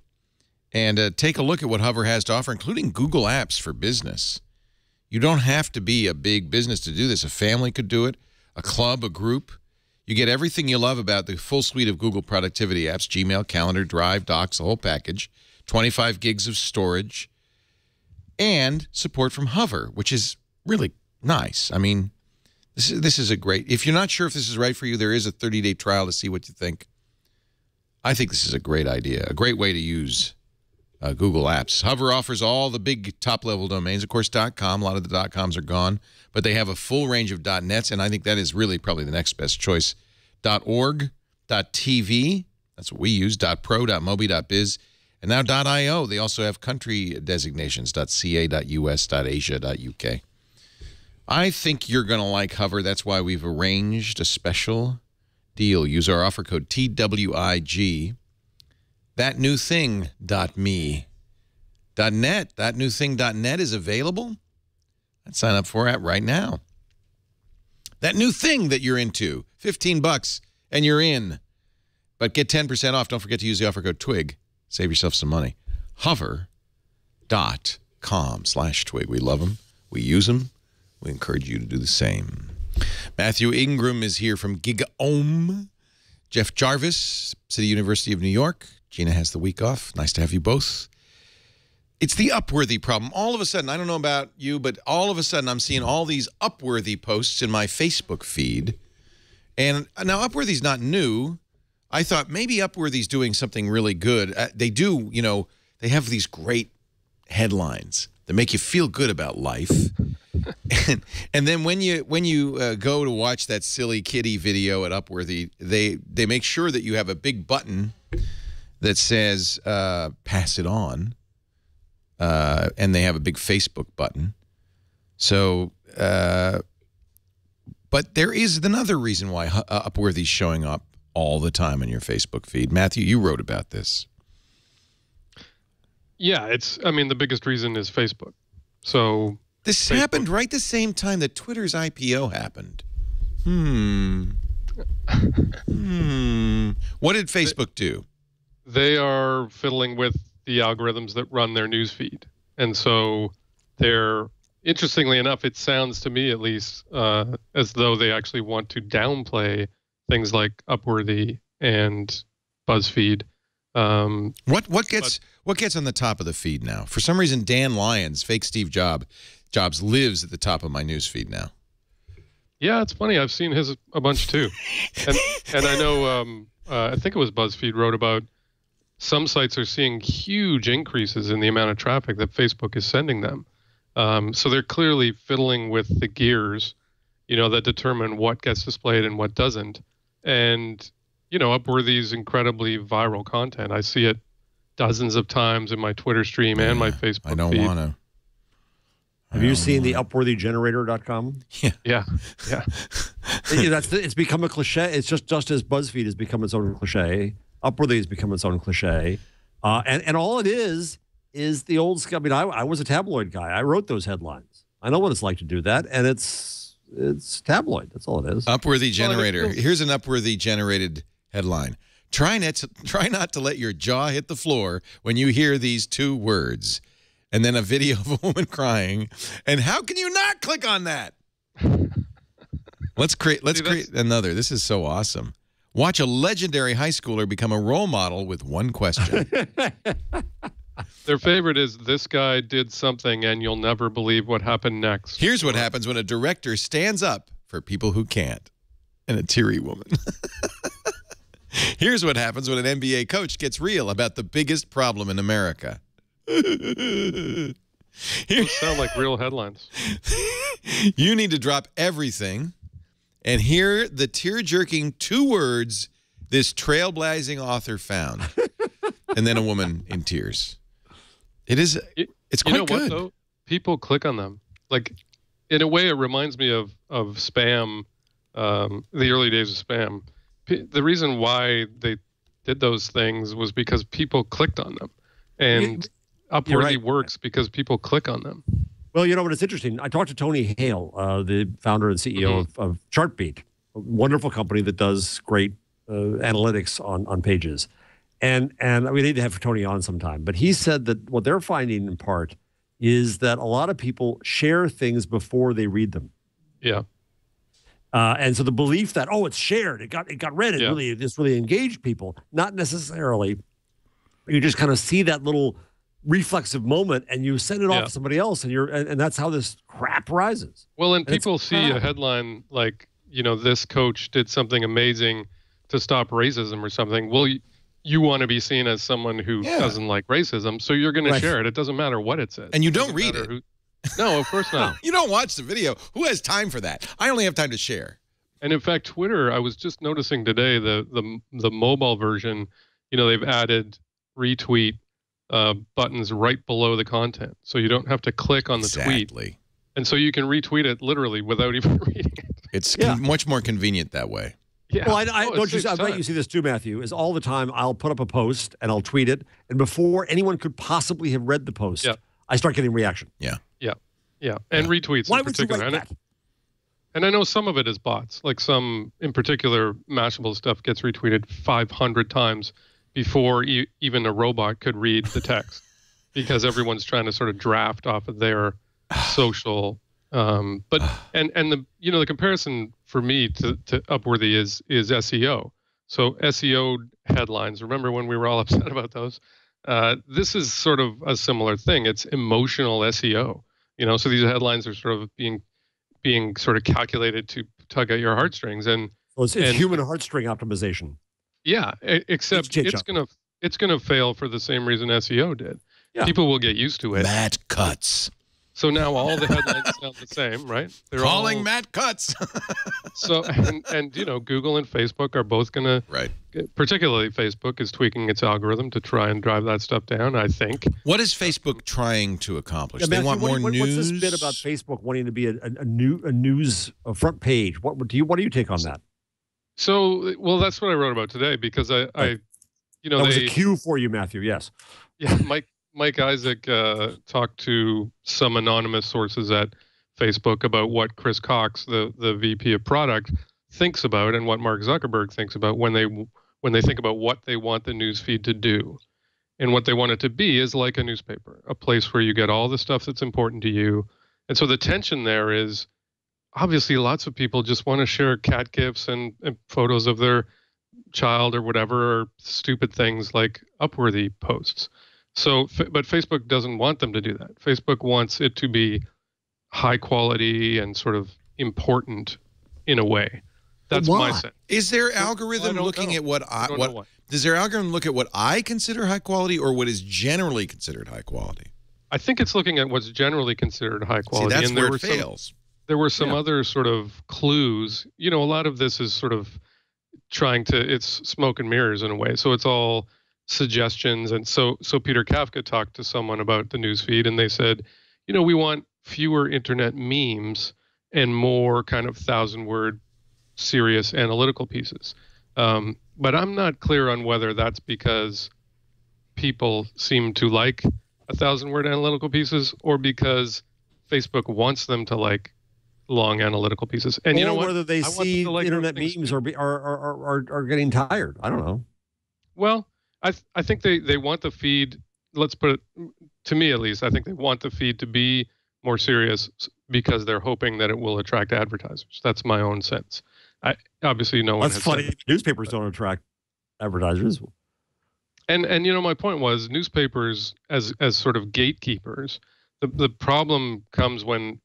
and take a look at what Hover has to offer, including Google Apps for Business. You don't have to be a big business to do this. A family could do it, a club, a group. You get everything you love about the full suite of Google productivity apps, Gmail, Calendar, Drive, Docs, the whole package, 25 gigs of storage, and support from Hover, which is really nice. I mean, this is a great... If you're not sure if this is right for you, there is a 30-day trial to see what you think. I think this is a great idea, a great way to use Google Apps. Hover offers all the big top-level domains. Of course, .com, a lot of the .coms are gone, but they have a full range of .nets, and I think that is really probably the next best choice. .org, .tv, that's what we use, .pro, .mobi, .biz, and now .io. They also have country designations, .ca, .us, .asia, .uk. I think you're going to like Hover. That's why we've arranged a special deal. Use our offer code TWIG. ThatNewThing.me. .net, ThatNewThing.net is available. I'd sign up for it right now. That new thing that you're into, $15 and you're in. But get 10% off. Don't forget to use the offer code TWIG. Save yourself some money. Hover.com/twig. We love them. We use them. We encourage you to do the same. Matthew Ingram is here from GigaOM. Jeff Jarvis, City University of New York. Gina has the week off. Nice to have you both. It's the Upworthy problem. All of a sudden, I don't know about you, but all of a sudden I'm seeing all these Upworthy posts in my Facebook feed. And now Upworthy's not new. I thought maybe Upworthy's doing something really good. They do, they have these great headlines that make you feel good about life. And then when you go to watch that silly kitty video at Upworthy, they make sure that you have a big button that says pass it on, and they have a big Facebook button. So, but there is another reason why Upworthy's showing up all the time on your Facebook feed. Matthew, you wrote about this. Yeah, the biggest reason is Facebook. So this happened right the same time that Twitter's IPO happened. What did Facebook do? They are fiddling with the algorithms that run their news feed. And so they're, interestingly enough, it sounds to me at least as though they actually want to downplay things like Upworthy and BuzzFeed. What gets on the top of the feed now? For some reason, Dan Lyons, fake Steve Jobs, lives at the top of my news feed now. Yeah, it's funny. I've seen his a bunch too, and I know I think it was BuzzFeed wrote about some sites are seeing huge increases in the amount of traffic that Facebook is sending them. So they're clearly fiddling with the gears, that determine what gets displayed and what doesn't. And Upworthy's incredibly viral content. I see it dozens of times in my Twitter stream and my Facebook I don't feed. want to. Have you seen the upworthygenerator.com? Yeah. It's become a cliche. It's just as BuzzFeed has become its own cliche. Upworthy has become its own cliche. And all it is the old school. I mean, I was a tabloid guy. I wrote those headlines. I know what it's like to do that, and it's tabloid. That's all it is. Upworthy generator. Here's an Upworthy generated headline. Try not to let your jaw hit the floor when you hear these two words. And then a video of a woman crying. And how can you not click on that? Let's create another. This is so awesome. Watch a legendary high schooler become a role model with one question. Their favorite is, this guy did something and you'll never believe what happened next. Here's what happens when a director stands up for people who can't. And a teary woman. Here's what happens when an NBA coach gets real about the biggest problem in America. Those sound like real headlines. You need to drop everything and hear the tear-jerking two words this trailblazing author found. And then a woman in tears. It's quite good. What, though? People click on them. Like, in a way, it reminds me of spam, the early days of spam. The reason why they did those things was because people clicked on them. And Upworthy works because people click on them. Well, you know what? It's interesting. I talked to Tony Hale, the founder and CEO of Chartbeat, a wonderful company that does great analytics on pages. And we need to have Tony on sometime. But he said that what they're finding in part is that a lot of people share things before they read them. Yeah. And so the belief that, it's shared, it got read, this really engaged people, not necessarily. You just kind of see that little reflexive moment and you send it off to somebody else, and that's how this crap rises. Well, and people see a headline like, this coach did something amazing to stop racism or something. Well, you want to be seen as someone who doesn't like racism, so you're going to share it. It doesn't matter what it says. And you don't read it. No, of course not. You don't watch the video. Who has time for that? I only have time to share. And in fact, Twitter, I was just noticing today, the mobile version, they've added retweet buttons right below the content, so you don't have to click on the tweet, and so you can retweet it literally without even reading it. It's much more convenient that way. Yeah. Well, I bet you see this too, Matthew. Is all the time I'll put up a post and I'll tweet it, and before anyone could possibly have read the post, I start getting reaction. Yeah, and retweets. Why would you write that? And I know some of it is bots. Like some, in particular, Mashable stuff gets retweeted 500 times before even a robot could read the text, because everyone's trying to sort of draft off of their social. But the comparison for me to Upworthy is SEO. So SEO headlines. Remember when we were all upset about those? This is sort of a similar thing. It's emotional SEO. So these headlines are sort of being sort of calculated to tug at your heartstrings, and it's human heartstring optimization. Yeah, except it's gonna fail for the same reason SEO did. Yeah. People will get used to it. Matt Cutts. So now all the headlines sound the same, right? They're calling Matt Cutts. So and Google and Facebook are both gonna, particularly Facebook is tweaking its algorithm to try and drive that stuff down, I think. What is Facebook trying to accomplish? They want more news. What's this bit about Facebook wanting to be a news front page? What do you take on that? So, well, that's what I wrote about today, because I that was a cue for you, Matthew. Yes. Yeah, Mike Isaac talked to some anonymous sources at Facebook about what Chris Cox, the VP of product, thinks about, and what Mark Zuckerberg thinks about when they think about what they want the news feed to do. And what they want it to be is like a newspaper, a place where you get all the stuff that's important to you. And so the tension there is, obviously lots of people just want to share cat gifs and photos of their child or whatever, or stupid things like Upworthy posts. So, but Facebook doesn't want them to do that. Facebook wants it to be high quality and sort of important in a way. That's my sense. Is their algorithm looking at does their algorithm look at what I consider high quality, or what is generally considered high quality? I think it's looking at what's generally considered high quality. See, that's where it fails. There were some other sort of clues. A lot of this is sort of it's smoke and mirrors in a way. So it's all suggestions. And so Peter Kafka talked to someone about the newsfeed, and they said, we want fewer internet memes and more kind of 1,000-word serious analytical pieces. But I'm not clear on whether that's because people seem to like 1,000-word analytical pieces or because Facebook wants them to like long analytical pieces. And or whether they see internet memes are getting tired. I don't know. Well, I think they want the feed, let's put it, to me at least, I think they want the feed to be more serious because they're hoping that it will attract advertisers. That's my own sense. Obviously no one. That's funny. Newspapers don't attract advertisers. And my point was newspapers as sort of gatekeepers. The problem comes when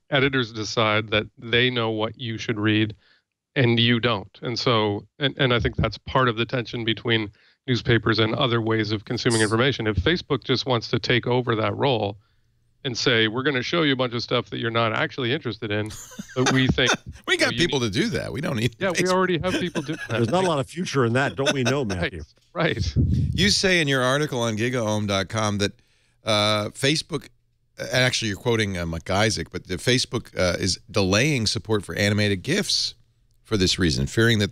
editors decide that they know what you should read and you don't. And so and I think that's part of the tension between newspapers and other ways of consuming information. If Facebook just wants to take over that role and say, we're going to show you a bunch of stuff that you're not actually interested in, but we think... we got people to do that. We don't need... Yeah, Facebook. We already have people do that. There's not a lot of future in that, don't we know, Matthew? Right. You say in your article on gigaohm.com that Facebook... Actually, you're quoting McIsaac, but the Facebook is delaying support for animated GIFs for this reason, fearing that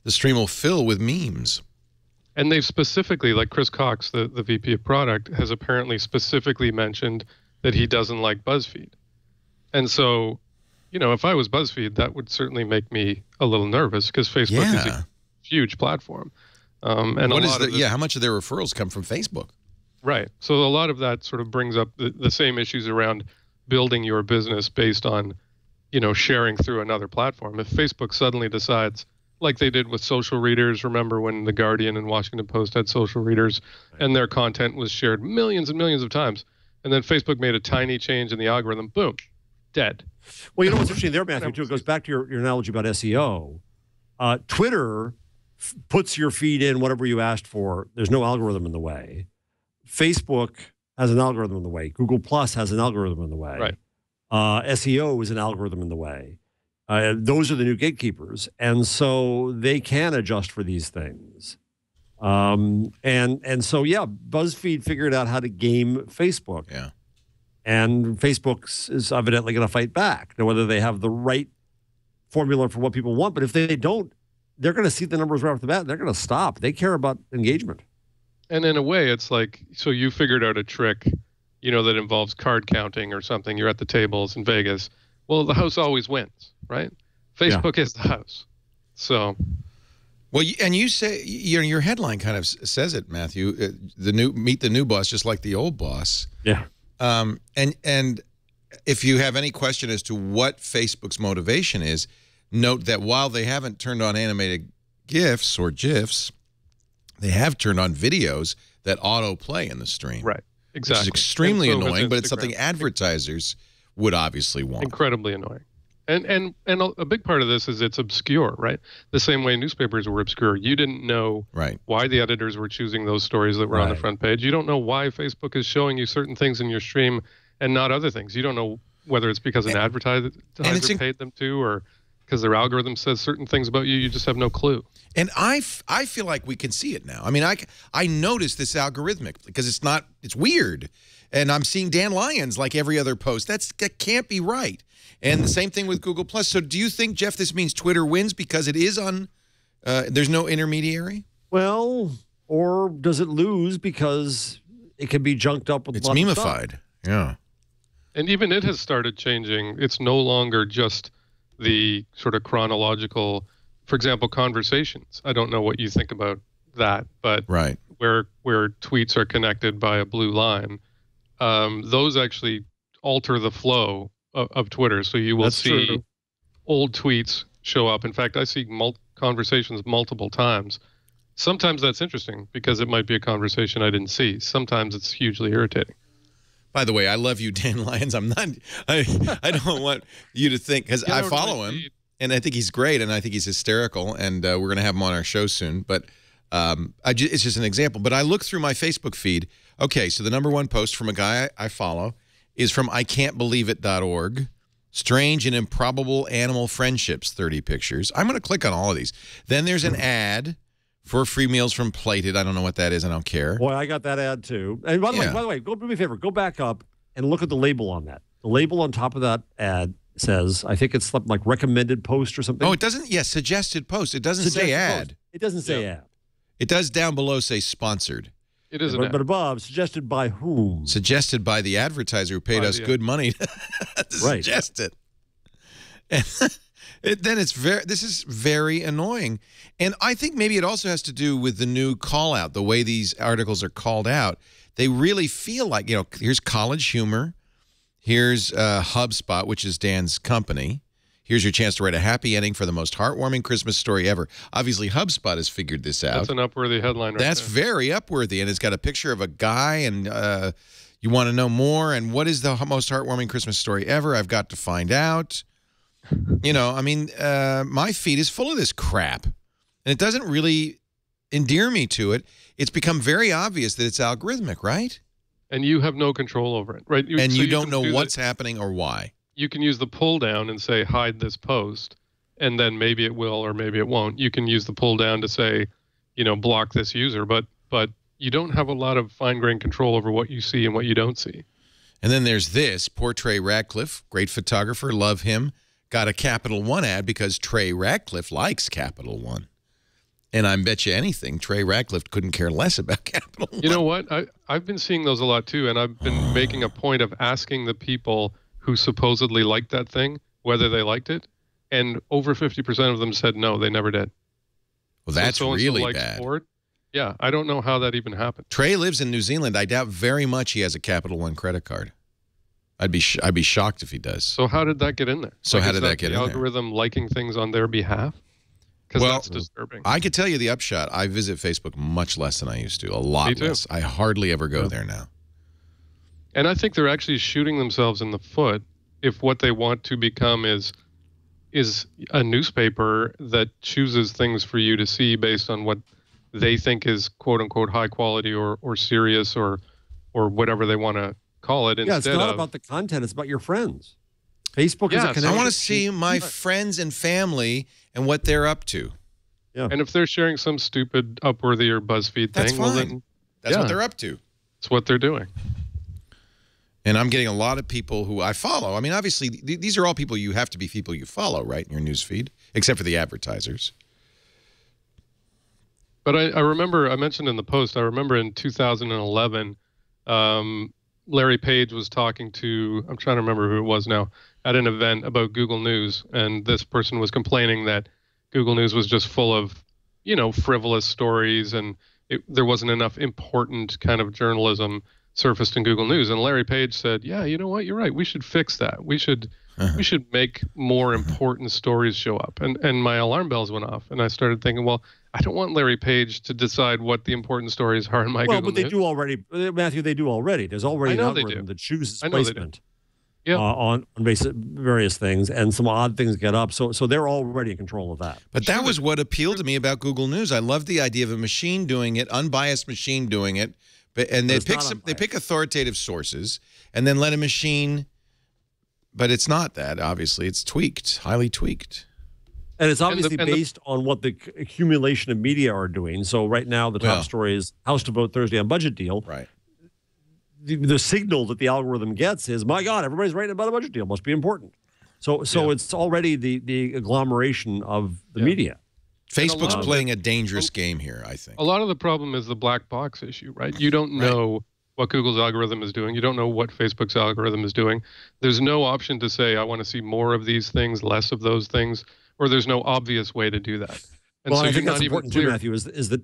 the stream will fill with memes. And they've specifically, like Chris Cox, the VP of product, has apparently specifically mentioned that he doesn't like BuzzFeed. And so, if I was BuzzFeed, that would certainly make me a little nervous because Facebook is a huge platform. And how much of their referrals come from Facebook? Right. So a lot of that sort of brings up the same issues around building your business based on, sharing through another platform. If Facebook suddenly decides, like they did with social readers, remember when The Guardian and Washington Post had social readers and their content was shared millions and millions of times, and then Facebook made a tiny change in the algorithm, boom, dead. Well, what's interesting there, Matthew, too, it goes back to your analogy about SEO. Twitter puts your feed in whatever you asked for. There's no algorithm in the way. Facebook has an algorithm in the way. Google Plus has an algorithm in the way. Right. SEO is an algorithm in the way. Those are the new gatekeepers, and so they can adjust for these things. And so BuzzFeed figured out how to game Facebook. Yeah. And Facebook is evidently going to fight back. Now, whether they have the right formula for what people want, but if they don't, they're going to see the numbers right off the bat. And they're going to stop. They care about engagement. And in a way, it's like, so you figured out a trick, that involves card counting or something. You're at the tables in Vegas. Well, the house always wins, right? Facebook is the house. So. Well, and you say, your headline kind of says it, Matthew. Meet the new boss, just like the old boss. Yeah. And if you have any question as to what Facebook's motivation is, note that while they haven't turned on animated GIFs or GIFs, they have turned on videos that autoplay in the stream. Right, exactly. Which is extremely annoying, but it's something advertisers would obviously want. Incredibly annoying. And a big part of this is it's obscure, right? The same way newspapers were obscure. You didn't know why the editors were choosing those stories that were on the front page. You don't know why Facebook is showing you certain things in your stream and not other things. You don't know whether it's because an advertiser paid them to or because their algorithm says certain things about you. You just have no clue. And I feel like we can see it now. I mean, I noticed this algorithmic because it's weird. And I'm seeing Dan Lyons like every other post. That can't be right. And the same thing with Google Plus. So do you think, Jeff, this means Twitter wins because it is on, there's no intermediary? Well, or does it lose because it can be junked up with it's memified. Yeah. And even it has started changing. It's no longer just the sort of chronological, for example, conversations. I don't know what you think about that, but where tweets are connected by a blue line, those actually alter the flow of Twitter. So you will see old tweets show up. In fact, I see conversations multiple times. Sometimes that's interesting because it might be a conversation I didn't see. Sometimes it's hugely irritating. By the way, I love you, Dan Lyons. I don't want you to think, because I follow him, and I think he's great, and I think he's hysterical, and we're going to have him on our show soon. But it's just an example. But I look through my Facebook feed. Okay, so the #1 post from a guy I follow is from ican'tbelieveit.org. Strange and improbable animal friendships, 30 pictures. I'm going to click on all of these. Then there's an ad For free meals from Plated. I don't know what that is. I don't care. Boy, I got that ad too. And by the way, do me a favor. Go back up and look at the label on that. The label on top of that ad says, I think it's something like recommended post or something. Oh, it doesn't? Yes, suggested post. It doesn't say ad. Post. It doesn't say ad. It does down below say sponsored. It is but above, suggested by whom? Suggested by the advertiser who paid us good money to suggest it. And this is very annoying. And I think maybe it also has to do with the new call out, the way these articles are called out. They really feel like, here's College Humor. Here's HubSpot, which is Dan's company. Here's your chance to write a happy ending for the most heartwarming Christmas story ever. Obviously, HubSpot has figured this out. That's an Upworthy headline right That's there. very Upworthy, and it's got a picture of a guy, and you want to know more, and what is the most heartwarming Christmas story ever? I've got to find out. My feed is full of this crap, and it doesn't really endear me to it. It's become very obvious that it's algorithmic, right? And you have no control over it, right? And you don't know what's happening or why. You can use the pull down and say, hide this post, and then maybe it will or maybe it won't. You can use the pull down to say, block this user, but you don't have a lot of fine-grained control over what you see and what you don't see. And then there's this, poor Trey Ratcliffe, great photographer, love him, got a Capital One ad because Trey Ratcliffe likes Capital One. And I bet you anything, Trey Ratcliffe couldn't care less about Capital One. You know what? I've been seeing those a lot too, and I've been making a point of asking the people who supposedly liked that thing whether they liked it, and over 50% of them said no, they never did. Well, that's really bad. Sport. Yeah, I don't know how that even happened. Trey lives in New Zealand. I doubt very much he has a Capital One credit card. I'd be shocked if he does. So how did that get in there? So how did that get in there? The algorithm liking things on their behalf? Because that's disturbing. I could tell you the upshot. I visit Facebook much less than I used to. A lot less. I hardly ever go there now. And I think they're actually shooting themselves in the foot if what they want to become is a newspaper that chooses things for you to see based on what they think is quote unquote high quality or serious or whatever they want to call it. Yeah, it's not about the content, it's about your friends. Facebook is a connection. I want to see my friends and family and what they're up to. Yeah. And if they're sharing some stupid Upworthy or BuzzFeed thing, well then that's what they're up to. It's what they're doing. And I'm getting a lot of people who I follow. I mean, obviously, these are all people you have to be people you follow, right, in your news feed, except for the advertisers. But I remember, I mentioned in the post, I remember in 2011, Larry Page was talking to, I'm trying to remember who it was now, at an event about Google News. And this person was complaining that Google News was just full of, frivolous stories and there wasn't enough important kind of journalism surfaced in Google News. And Larry Page said, yeah, you know what, you're right. We should fix that. We should make more important stories show up. And my alarm bells went off. And I started thinking, well, I don't want Larry Page to decide what the important stories are in my Google News. Well, but they do already. Matthew, they do already. There's already an algorithm that chooses placement on various things, and some odd things get up. So they're already in control of that. But that was what appealed to me about Google News. I love the idea of a machine doing it, unbiased machine doing it. And they pick authoritative sources and then let a machine, but it's not that, obviously. It's tweaked, highly tweaked. And it's obviously based on what the accumulation of media are doing. So right now the top story is House to vote Thursday on budget deal. Right. The signal that the algorithm gets is, my God, everybody's writing about a budget deal. Must be important. So it's already the agglomeration of the media. Facebook's playing a dangerous game here, I think. A lot of the problem is the black box issue, right? You don't know what Google's algorithm is doing. You don't know what Facebook's algorithm is doing. There's no option to say, I want to see more of these things, less of those things, or there's no obvious way to do that. And well, I think that's important too, Matthew, is that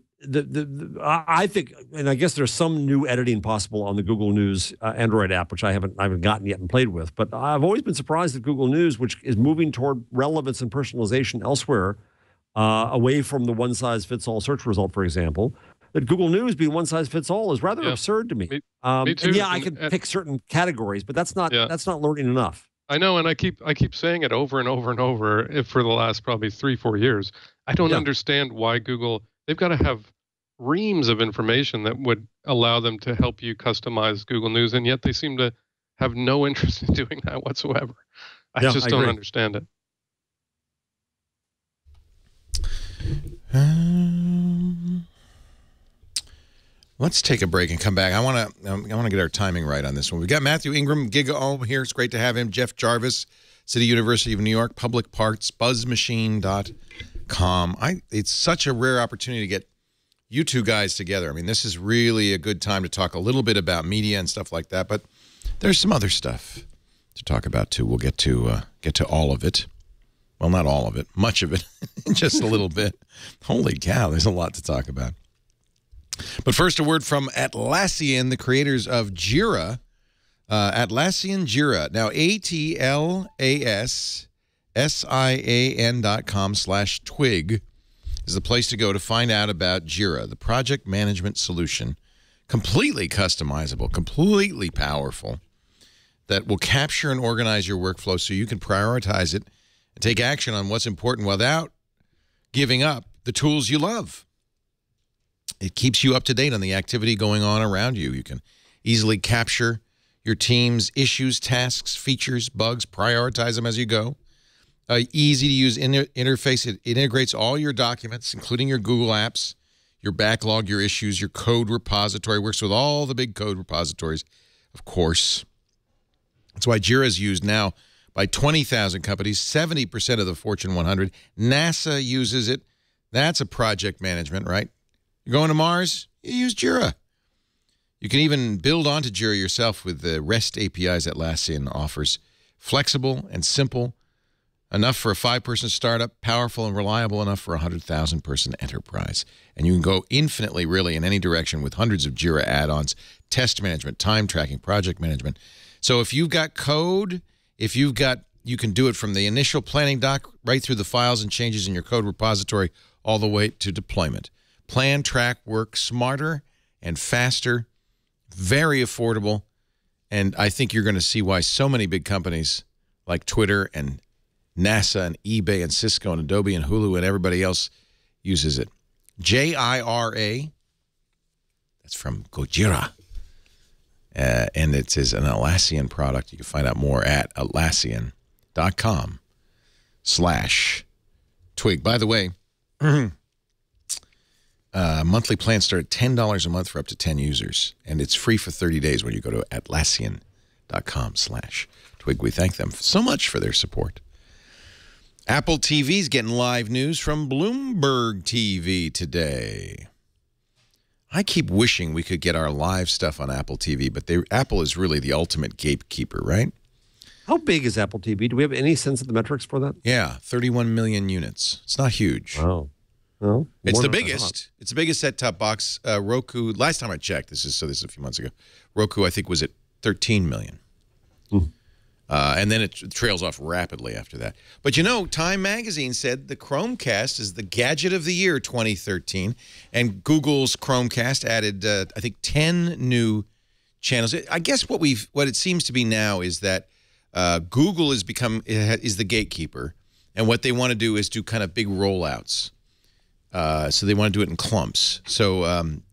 I think, and I guess there's some new editing possible on the Google News Android app, which I haven't gotten yet and played with. But I've always been surprised that Google News, which is moving toward relevance and personalization elsewhere, away from the one-size-fits-all search result, for example, that Google News being one-size-fits-all is rather absurd to me. Me too. And yeah, I can pick certain categories, but that's not learning enough. I know, and I keep saying it over and over and over for the last probably 3-4 years. I don't understand why Google, they've got to have reams of information that would allow them to help you customize Google News, and yet they seem to have no interest in doing that whatsoever. I just don't understand it. Let's take a break and come back. I want to get our timing right on this one. We've got Matthew Ingram, Giga here. It's great to have him. Jeff Jarvis, City University of New York, Public Parts, buzzmachine.com. It's such a rare opportunity to get you two guys together. I mean, this is really a good time to talk a little bit about media and stuff like that, but there's some other stuff to talk about too. We'll get to all of it. Well, not all of it, much of it, just a little bit. Holy cow, there's a lot to talk about. But first, a word from Atlassian, the creators of Jira. Atlassian Jira. Now, ATLASSIAN.com/twig is the place to go to find out about Jira, the project management solution, completely customizable, completely powerful, that will capture and organize your workflow so you can prioritize it and take action on what's important without giving up the tools you love. It keeps you up to date on the activity going on around you. You can easily capture your team's issues, tasks, features, bugs, prioritize them as you go. Easy-to-use interface. It integrates all your documents, including your Google Apps, your backlog, your issues, your code repository. Works with all the big code repositories, of course. That's why Jira is used now by 20,000 companies, 70% of the Fortune 100. NASA uses it. That's a project management, right? You're going to Mars? You use Jira. You can even build onto Jira yourself with the REST APIs that Atlassian offers. Flexible and simple, enough for a 5-person startup, powerful and reliable enough for a 100,000-person enterprise. And you can go infinitely, really, in any direction with hundreds of Jira add-ons, test management, time tracking, project management. So if you've got code, you can do it from the initial planning doc right through the files and changes in your code repository all the way to deployment. Plan, track, work smarter and faster, very affordable, and I think you're going to see why so many big companies like Twitter and NASA and eBay and Cisco and Adobe and Hulu and everybody else uses it. Jira, that's from Gojira, and it is an Atlassian product. You can find out more at Atlassian.com/twig. By the way, monthly plans start at $10 a month for up to 10 users, and it's free for 30 days when you go to Atlassian.com/twig. We thank them so much for their support. Apple TV's getting live news from Bloomberg TV today. I keep wishing we could get our live stuff on Apple TV, but Apple is really the ultimate gatekeeper, right? How big is Apple TV? Do we have any sense of the metrics for that? Yeah, 31 million units. It's not huge. Oh. Well, it's the biggest. It's the biggest set-top box. Roku, last time I checked, this is a few months ago, Roku, I think, was at 13 million. And then it trails off rapidly after that. But you know, Time Magazine said the Chromecast is the gadget of the year 2013. And Google's Chromecast added, I think, 10 new channels. I guess what it seems to be now is that Google is the gatekeeper. And what they want to do is do kind of big rollouts. So they want to do it in clumps. So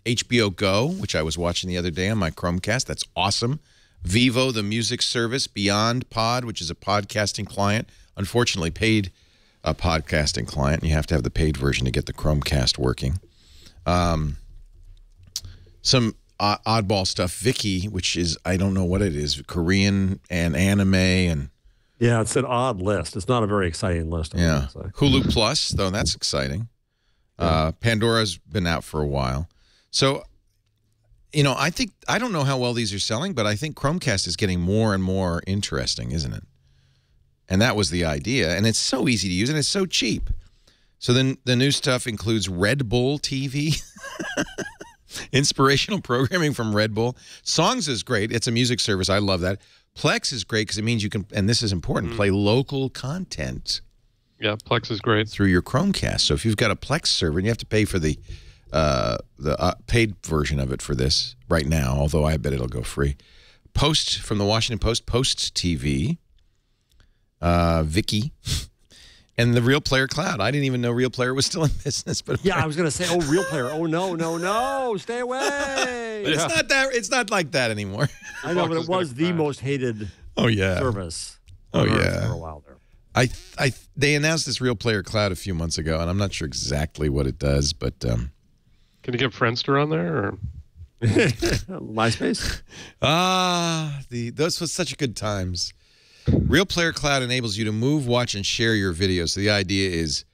HBO Go, which I was watching the other day on my Chromecast, that's awesome. Vivo, the music service, Beyond Pod, which is a podcasting client, unfortunately paid a podcasting client. You have to have the paid version to get the Chromecast working. Some oddball stuff. Viki, which is, I don't know what it is, Korean and anime. And yeah, it's an odd list. It's not a very exciting list. Yeah. Hulu Plus, though, that's exciting. Pandora's been out for a while. So, you know, I don't know how well these are selling, but I think Chromecast is getting more and more interesting, isn't it? And that was the idea. And it's so easy to use, and it's so cheap. So then the new stuff includes Red Bull TV, inspirational programming from Red Bull. Songs is great. It's a music service. I love that. Plex is great because it means you can, and this is important, play local content. Yeah, Plex is great. Through your Chromecast. So if you've got a Plex server, and you have to pay for the paid version of it for this right now, although I bet it'll go free. Post from the Washington Post, Post TV, Viki, and the Real Player Cloud. I didn't even know Real Player was still in business. But yeah, I was going to say, oh, Real Player. Oh, no, stay away. But it's not like that anymore. I know, but it was the most hated service. Oh, yeah. For a while there. They announced this Real Player Cloud a few months ago, and I'm not sure exactly what it does, but can you get Friendster on there? Or? MySpace. Those was such good times. Real Player Cloud enables you to move, watch, and share your videos. So the idea is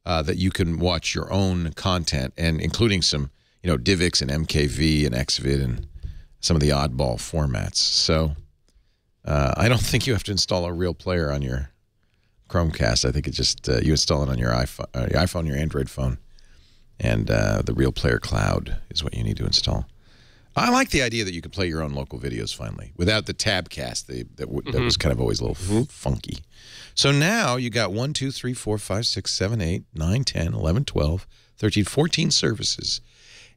that you can watch your own content, and including some, DivX and MKV and XVID and some of the oddball formats. So I don't think you have to install a Real Player on your Chromecast. I think it just you install it on your iPhone, your Android phone, and the Real Player Cloud is what you need to install. I like the idea that you could play your own local videos finally without the tabcast that was kind of always a little funky. So now you got 1, 2, 3, 4, 5, 6, 7, 8, 9, 10, 11, 12, 13, 14 services.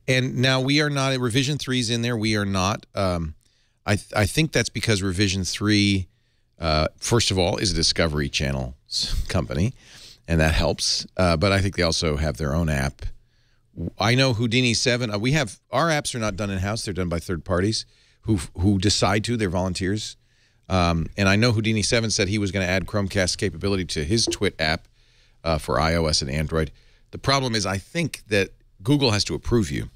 And now we are not, Revision 3 is in there. We are not. I think that's because Revision 3, first of all, is a Discovery Channel company, and that helps. But I think they also have their own app. I know Houdini 7. Our apps are not done in-house. They're done by third parties who decide to. They're volunteers. And I know Houdini 7 said he was going to add Chromecast capability to his Twit app for iOS and Android. The problem is I think that Google has to approve you.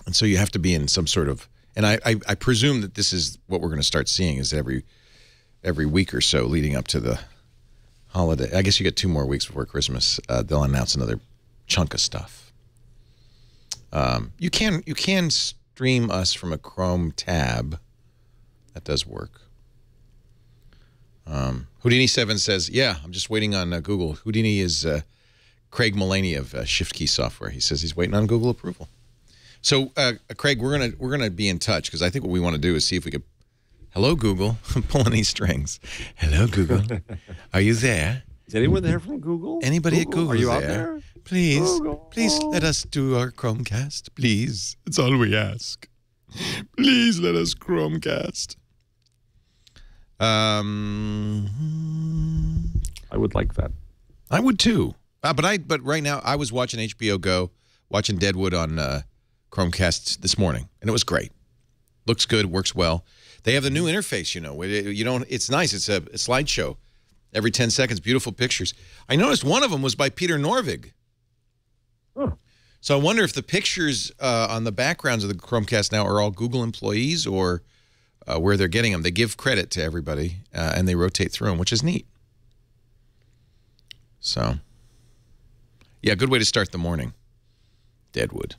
And so you have to be in some sort of, and I presume that this is what we're going to start seeing is every week or so leading up to the holiday. I guess you get 2 more weeks before Christmas. They'll announce another chunk of stuff. You can stream us from a Chrome tab. That does work. Houdini 7 says, yeah, I'm just waiting on Google. Houdini is Craig Mullaney of Shift Key Software. He says he's waiting on Google approval. So, Craig, we're gonna be in touch because I think what we want to do is see if we could. Hello, Google. Pull any strings. Hello, Google. Are you there? Is anyone there from Google? Anybody at Google? Are you out there? Please, Google. please let us do our Chromecast. Please, that's all we ask. Please let us Chromecast. I would like that. I would too. But right now I was watching HBO Go, watching Deadwood on Chromecast this morning, and it was great. Looks good, works well. They have the new interface, It's nice. It's a slideshow every 10 seconds. Beautiful pictures. I noticed one of them was by Peter Norvig. Huh. So I wonder if the pictures on the backgrounds of the Chromecast now are all Google employees or where they're getting them. They give credit to everybody, and they rotate through them, which is neat. So, yeah, good way to start the morning. Deadwood.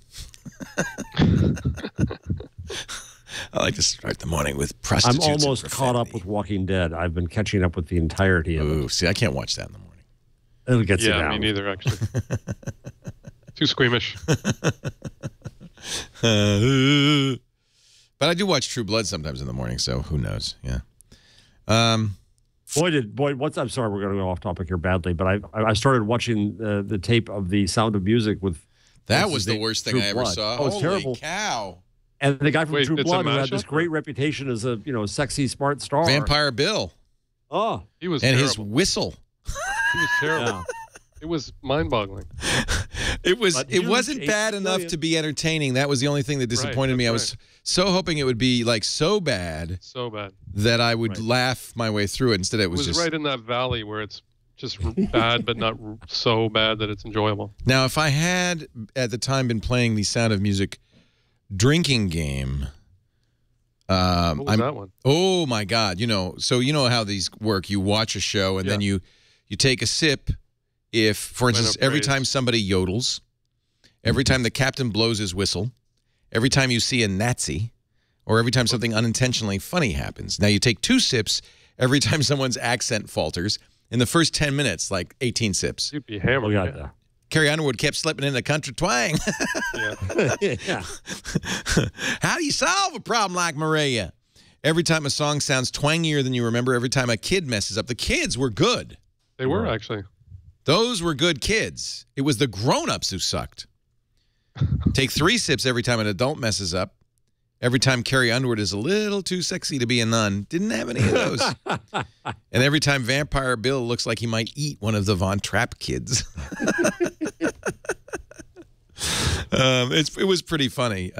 I like to start the morning with prostitutes. I'm almost caught up with Walking Dead. I've been catching up with the entirety of it. See, I can't watch that in the morning. It'll get you down. Yeah, me neither, actually. Too squeamish. But I do watch True Blood sometimes in the morning, so who knows? Yeah. I'm sorry, we're going to go off topic here badly, but I started watching the tape of The Sound of Music with. That was the worst thing I ever saw. Oh, it's Holy terrible. Cow. And the guy from True Blood who had this great reputation as a sexy, smart star. Vampire Bill. Oh, he was and terrible. His whistle. He was terrible. Yeah. It was mind-boggling. It wasn't bad enough to be entertaining. That was the only thing that disappointed me. I was so hoping it would be like so bad that I would laugh my way through it. Instead, it was just right in that valley where it's just bad, but not so bad that it's enjoyable. Now, if I had at the time been playing the Sound of Music drinking game, what was that one? Oh my God! So you know how these work. You watch a show and then you take a sip. If, for instance, every time somebody yodels, every time the captain blows his whistle, every time you see a Nazi, or every time something unintentionally funny happens. Now you take 2 sips every time someone's accent falters. In the first 10 minutes, like 18 sips. You'd be hammered. Yeah. Carrie Underwood kept slipping in a country twang. Yeah. How do you solve a problem like Maria? Every time a song sounds twangier than you remember, every time a kid messes up. The kids were good. They were, actually. Those were good kids. It was the grown-ups who sucked. Take 3 sips every time an adult messes up. Every time Carrie Underwood is a little too sexy to be a nun. Didn't have any of those. And every time Vampire Bill looks like he might eat one of the Von Trapp kids. It was pretty funny.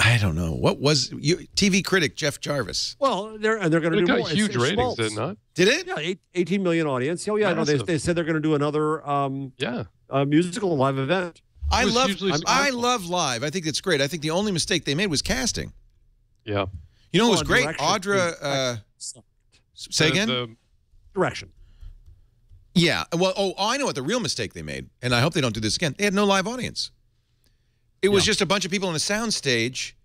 I don't know. What was TV critic Jeff Jarvis? Well, they're going to do more. Huge ratings, did it not? Did it? Yeah, 18 million audience. Oh yeah, no, they said they're going to do another musical live event. I love live. I think it's great. I think the only mistake they made was casting. Yeah. You know, it was great. Audra, say again? The direction. Yeah. Well, I know what the real mistake they made, and I hope they don't do this again. They had no live audience. It was just a bunch of people on a sound stage,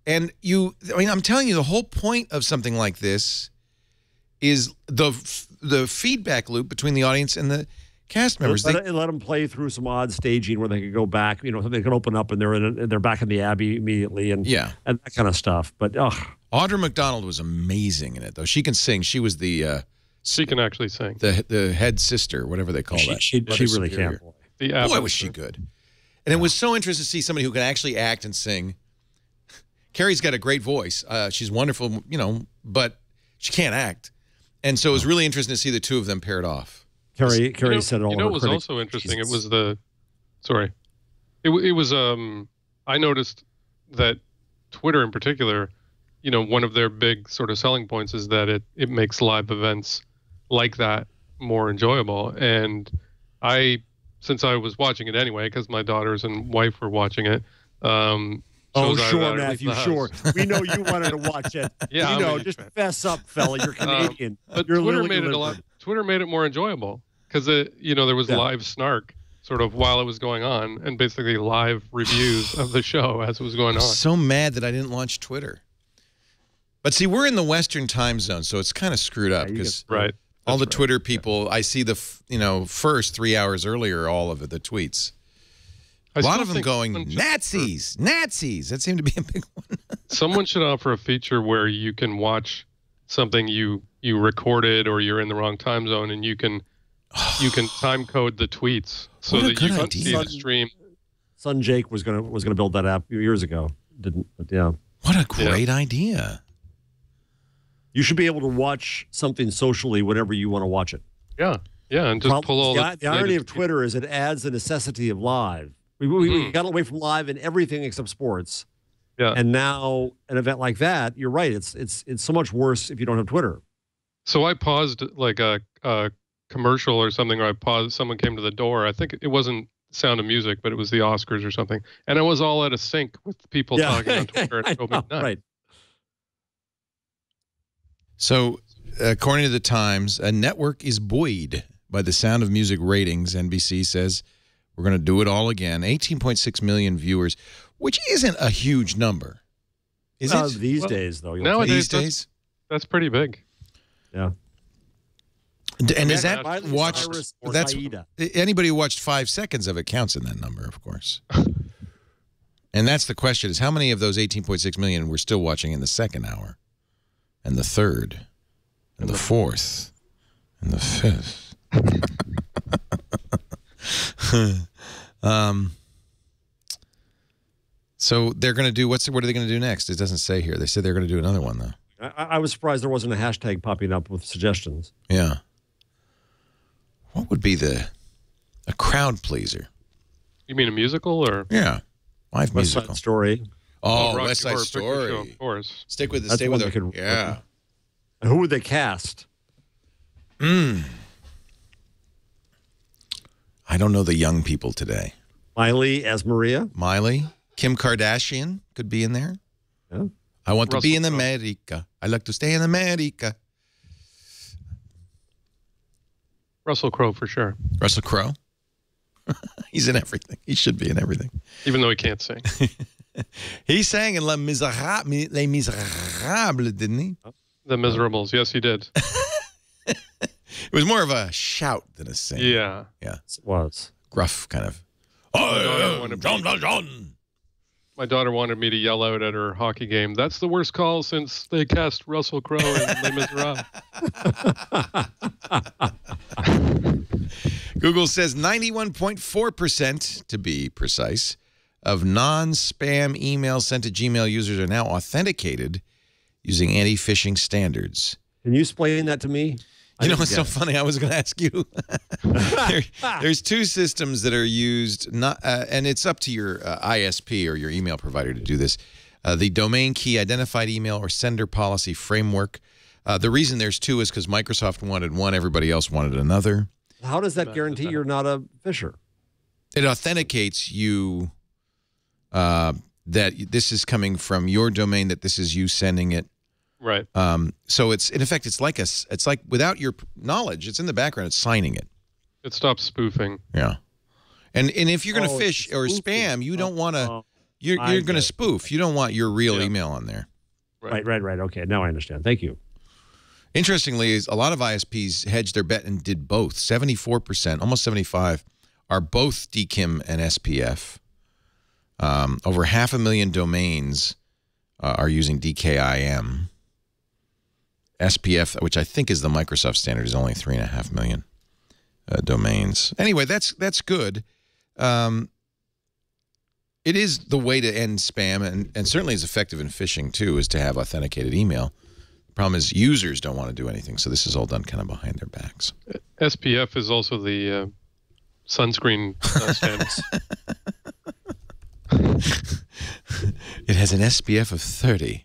and I mean, I'm telling you, the whole point of something like this is the feedback loop between the audience and the cast members. Let them play through some odd staging where they could go back. You know, they could open up and they're back in the Abbey immediately, and that kind of stuff. But Audra McDonald was amazing in it, though. She can sing. She was the she can actually sing. The head sister, whatever they call that. She really can. Boy, was she good. And it was so interesting to see somebody who can actually act and sing. Carrie's got a great voice. She's wonderful, you know, but she can't act. And so it was really interesting to see the two of them paired off. Carrie said it all. You know, it was also interesting. Jesus. It was the, sorry, it was. I noticed that Twitter in particular, you know, one of their big sort of selling points is that it makes live events like that more enjoyable. And since I was watching it anyway, because my daughters and wife were watching it. Oh, sure, Matthew, sure. We know you wanted to watch it. Yeah, you know, just fess up, fella. You're Canadian. But Twitter made it Twitter made it more enjoyable because you know, there was live snark sort of while it was going on, and basically live reviews of the show as it was going on. I'm so mad that I didn't launch Twitter. But see, we're in the Western time zone, so it's kind of screwed up because all the Twitter people, I see the first 3 hours earlier, all of the tweets. A lot of them going, Nazis, Nazis. That seemed to be a big one. Someone should offer a feature where you can watch something you recorded or you're in the wrong time zone, and you can time code the tweets so that you can see the stream. Son Jake was gonna build that app years ago. Didn't, but yeah. What a great idea. You should be able to watch something socially whenever you want to watch it. Yeah, yeah, and just pull all the irony of Twitter is it adds the necessity of live. We got away from live in everything except sports. Yeah. And now an event like that, you're right. It's so much worse if you don't have Twitter. So I paused like a commercial or something, or I paused. Someone came to the door. I think it wasn't Sound of Music, but it was the Oscars or something. And it was all out of sync with people talking on Twitter. And it drove me nuts. Right. So, according to the Times, a network is buoyed by the Sound of Music ratings. NBC says we're going to do it all again. 18.6 million viewers, which isn't a huge number. Is it? These days, though. Nowadays, that's pretty big. Yeah. And is that watched? That's anybody who watched 5 seconds of it counts in that number, of course. And that's the question: is how many of those 18.6 million we're still watching in the second hour, and the third, and the fourth, and the fifth? So they're going to do what are they going to do next? It doesn't say here. They said they're going to do another one though. I was surprised there wasn't a hashtag popping up with suggestions. Yeah. What would be a crowd pleaser? You mean a musical or? Yeah, live West musical. Side Story. Oh, West Side Story. Show, of course. Stay with it. Yeah. And who would they cast? I don't know the young people today. Miley as Maria. Miley. Kim Kardashian could be in there. Yeah. I want to be in America. I like to stay in America. Russell Crowe for sure. Russell Crowe? He's in everything. He should be in everything. Even though he can't sing. He sang in Les Miserables, didn't he? The Miserables. Yes, he did. It was more of a shout than a sing. Yeah. Yeah. It was. Gruff kind of. John. My daughter wanted me to yell out at her hockey game, "That's the worst call since they cast Russell Crowe in Les Miserables." Google says 91.4%, to be precise, of non-spam emails sent to Gmail users are now authenticated using anti-phishing standards. Can you explain that to me? You know, it's so funny. I was going to ask you. There's two systems that are used, and it's up to your ISP or your email provider to do this. The Domain Key Identified Email or Sender Policy Framework. The reason there's two is because Microsoft wanted one, everybody else wanted another. How does that guarantee you're not a phisher? It authenticates you that this is coming from your domain, that this is you sending it. Right. So it's in effect, it's like without your knowledge, it's in the background, it's signing it. It stops spoofing. Yeah. And if you're going to fish or spam, you don't want to. You're going to spoof. You don't want your real email on there. Right. Okay, now I understand. Thank you. Interestingly, a lot of ISPs hedged their bet and did both. 74%, almost 75%, are both DKIM and SPF. Over 500,000 domains are using DKIM. SPF, which I think is the Microsoft standard, is only 3.5 million domains. Anyway, that's good. It is the way to end spam, and certainly is effective in phishing too, is to have authenticated email. The problem is users don't want to do anything, so this is all done kind of behind their backs. SPF is also the sunscreen standard. It has an SPF of 30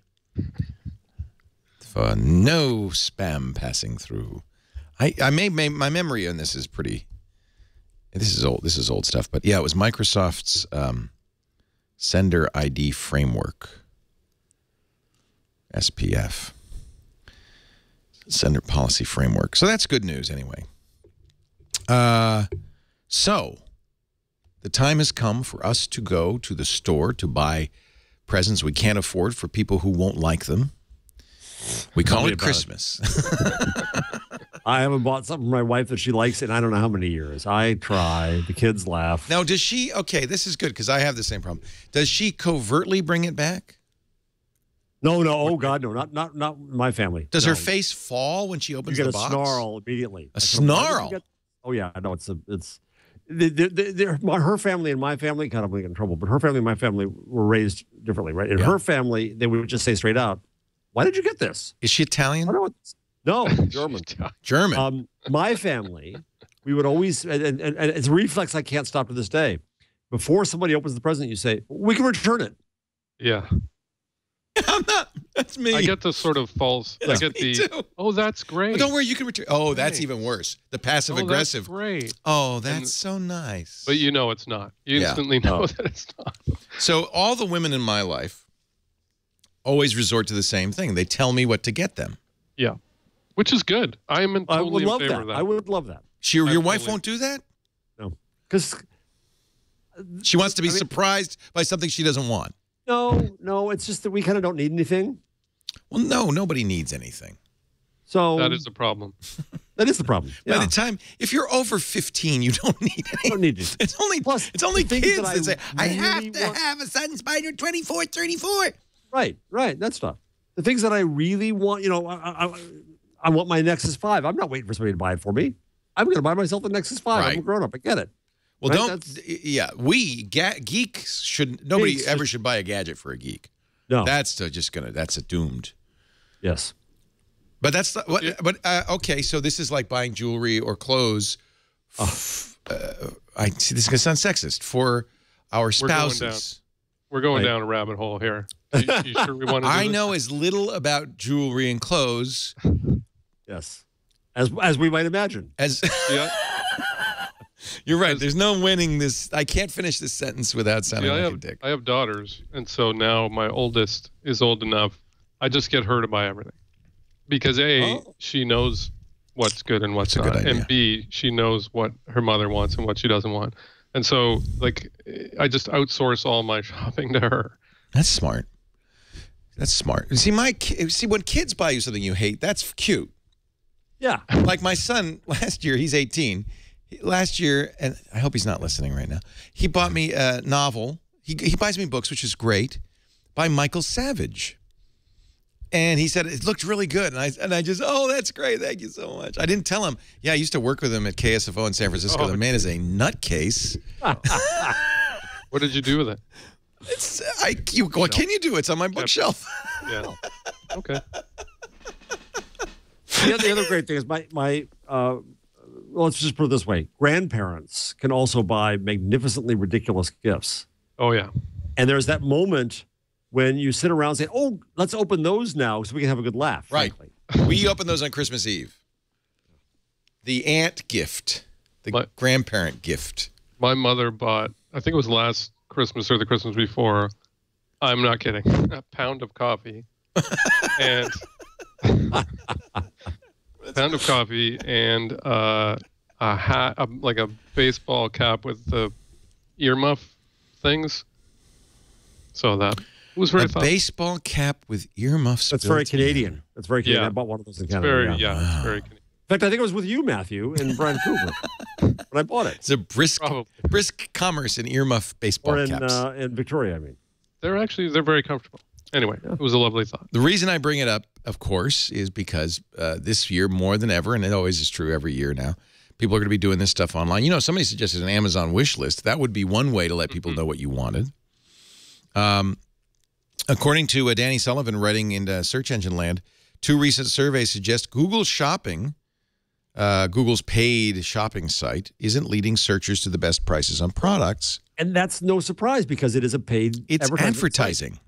for no spam passing through. My memory on this is pretty. This is old. This is old stuff, but yeah, it was Microsoft's Sender ID framework. SPF. Sender policy framework. So that's good news anyway. So the time has come for us to go to the store to buy presents we can't afford for people who won't like them. We call it Christmas. I haven't bought something for my wife that she likes in I don't know how many years. I try. The kids laugh. Now, does she? Okay, this is good because I have the same problem. Does she covertly bring it back? No. Oh God, no. Not my family. Does her face fall when she opens the box? You get a snarl immediately. A snarl. Oh yeah, I know. Her family and my family kind of get in trouble, but her family and my family were raised differently, right? In her family, they would just say straight out, "Why did you get this?" Is she Italian? No, German. German. My family, we would always, and it's a reflex I can't stop to this day. Before somebody opens the present, you say, "We can return it." Yeah. I'm not. That's me. I get the sort of false. I get the. Too. Oh, that's great. But don't worry, you can return. Oh, that's even worse. The passive aggressive. That's great. Oh, that's so nice. But you know it's not. You instantly know that it's not. So all the women in my life always resort to the same thing. They tell me what to get them. Yeah. Which is good. I am totally in favor of that. I would love that. Your wife won't do that? No. Because she wants to be surprised by something she doesn't want. No, it's just that we kind of don't need anything. Well, no, nobody needs anything. So that is the problem. That is the problem. By the time, if you're over 15, you don't need anything. You don't need it. It's only kids that say, I have to have a Sun Spider 2434. Right, that stuff. The things that I really want, I want my Nexus 5. I'm not waiting for somebody to buy it for me. I'm going to buy myself the Nexus 5. Right. I'm a grown-up. I get it. Well, geeks nobody ever should buy a gadget for a geek. No. That's a doomed. Yes. But that's, okay, so this is like buying jewelry or clothes. I see this is going to sound sexist, for our spouses. We're going down a rabbit hole here. You sure we want to do I know as little about jewelry and clothes. Yes. As we might imagine. Yeah. You're right. There's no winning this. I can't finish this sentence without sounding like a dick. I have daughters, and so now my oldest is old enough. I just get her to buy everything. Because A, she knows what's good and what's not. And B, she knows what her mother wants and what she doesn't want. And so, I just outsource all my shopping to her. That's smart. That's smart. See, when kids buy you something you hate, that's cute. Yeah. Like my son last year, he's 18. Last year, and I hope he's not listening right now, he bought me a novel. He buys me books, which is great, by Michael Savage. And he said, it looked really good. And I just, oh, that's great. Thank you so much. I didn't tell him. Yeah, I used to work with him at KSFO in San Francisco. The man is a nutcase. What did you do with it? What can you do? It's on my bookshelf. Yeah. Okay. The other great thing is let's just put it this way. Grandparents can also buy magnificently ridiculous gifts. Oh, yeah. And there's that moment when you sit around and say, oh, let's open those now so we can have a good laugh. Right. Frankly. We open those on Christmas Eve. The aunt gift. The grandparent gift. My mother bought, I think it was last Christmas or the Christmas before, I'm not kidding, a pound of coffee. And pound of coffee and a hat, like a baseball cap with the earmuff things. So that was very fun. A baseball cap with earmuffs. That's very Canadian. That's very Canadian. I bought one of those in Canada. Wow. It's very Canadian. In fact, I think it was with you, Matthew, and Brian Cooper when I bought it. It's a brisk commerce in earmuff baseball caps. In Victoria, I mean. They're very comfortable. Anyway, It was a lovely thought. The reason I bring it up, of course, is because this year more than ever, and it always is true every year now, people are going to be doing this stuff online. You know, somebody suggested an Amazon wish list. That would be one way to let people know what you wanted. According to Danny Sullivan writing in Search Engine Land, 2 recent surveys suggest Google Shopping, Google's paid shopping site, isn't leading searchers to the best prices on products. And that's no surprise because it is a paid advertising.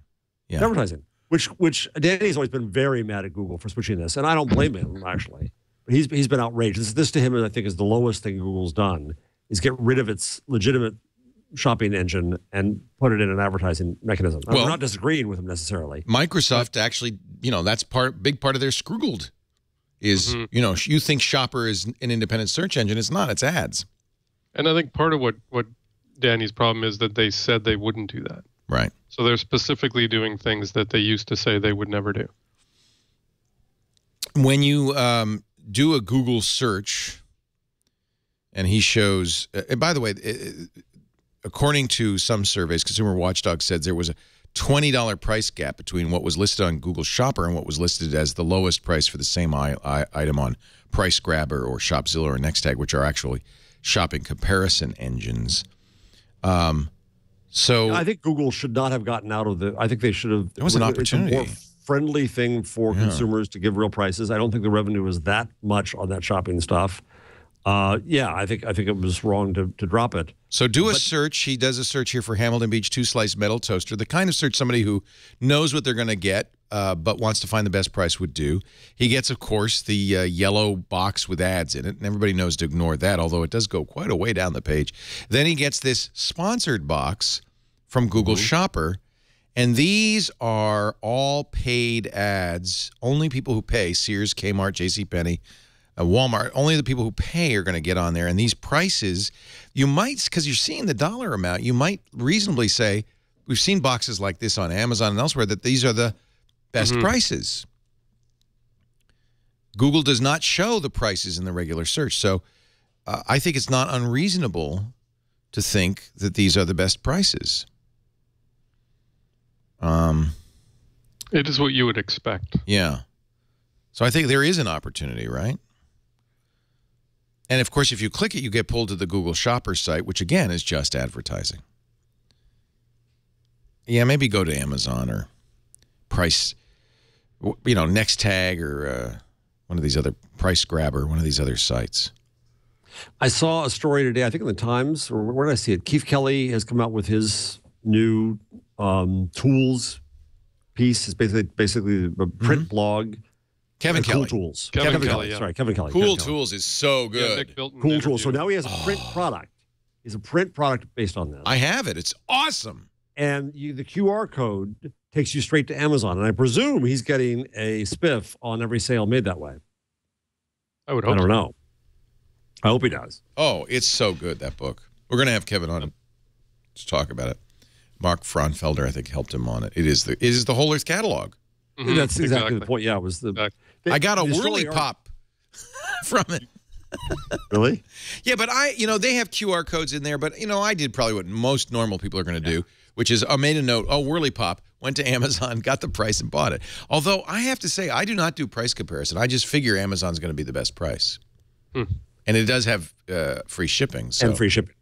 Yeah. Advertising, which Danny's always been very mad at Google for switching this, and I don't blame him actually. But he's been outraged. This to him, I think, is the lowest thing Google's done is get rid of its legitimate shopping engine and put it in an advertising mechanism. Well, I'm not disagreeing with him necessarily. Microsoft actually, you know, that's big part of their Scroogled is, you know, you think Shopper is an independent search engine. It's not. It's ads. And I think part of what Danny's problem is that they said they wouldn't do that. Right. So they're specifically doing things that they used to say they would never do. When you do a Google search, and he shows, and by the way, according to some surveys, Consumer Watchdog said there was a $20 price gap between what was listed on Google Shopper and what was listed as the lowest price for the same item on Price Grabber or Shopzilla or Nextag, which are actually shopping comparison engines. So I think Google should not have gotten out of the. I think they should have. It was an opportunity. It's a more friendly thing for consumers to give real prices. I don't think the revenue is that much on that shopping stuff. Yeah, I think it was wrong to drop it. So do a search. He does a search here for Hamilton Beach 2-slice metal toaster. The kind of search somebody who knows what they're going to get, but wants to find the best price would do. He gets, of course, the yellow box with ads in it, and everybody knows to ignore that, although it does go quite a way down the page. Then he gets this sponsored box from Google Shopper, and these are all paid ads. Only people who pay, Sears, Kmart, JCPenney, Walmart, only the people who pay are going to get on there. And these prices, you might, because you're seeing the dollar amount, you might reasonably say, we've seen boxes like this on Amazon and elsewhere, that these are the best prices. Google does not show the prices in the regular search. So I think it's not unreasonable to think that these are the best prices. It is what you would expect. Yeah. So I think there is an opportunity, right? And, of course, if you click it, you get pulled to the Google Shopper site, which, again, is just advertising. Yeah, maybe go to Amazon or Price, you know, Nextag or one of these other Price Grabber, one of these other sites. I saw a story today, I think in the Times, or where did I see it? Keith Kelly has come out with his new tools piece. It's basically a print blog. Kevin Kelly. Cool Tools. Kevin Kelly, yeah. Sorry, Kevin Kelly. Cool Tools is so good. Cool Tools. So now he has a print product. He's a print product based on this. I have it. It's awesome. And the QR code takes you straight to Amazon. And I presume he's getting a spiff on every sale made that way. I would hope. I don't know. I hope he does. Oh, it's so good, that book. We're going to have Kevin on to talk about it. Mark Fraunfelder, I think, helped him on it. It is the Whole Earth catalog. That's exactly the point. Yeah, it was the. I got a whirly pop from it. Really? Yeah, but they have QR codes in there, but, I did probably what most normal people are going to do, which is I made a note, whirly pop, went to Amazon, got the price, and bought it. Although I have to say, I do not do price comparison. I just figure Amazon's going to be the best price. And it does have free shipping. So. And free shipping.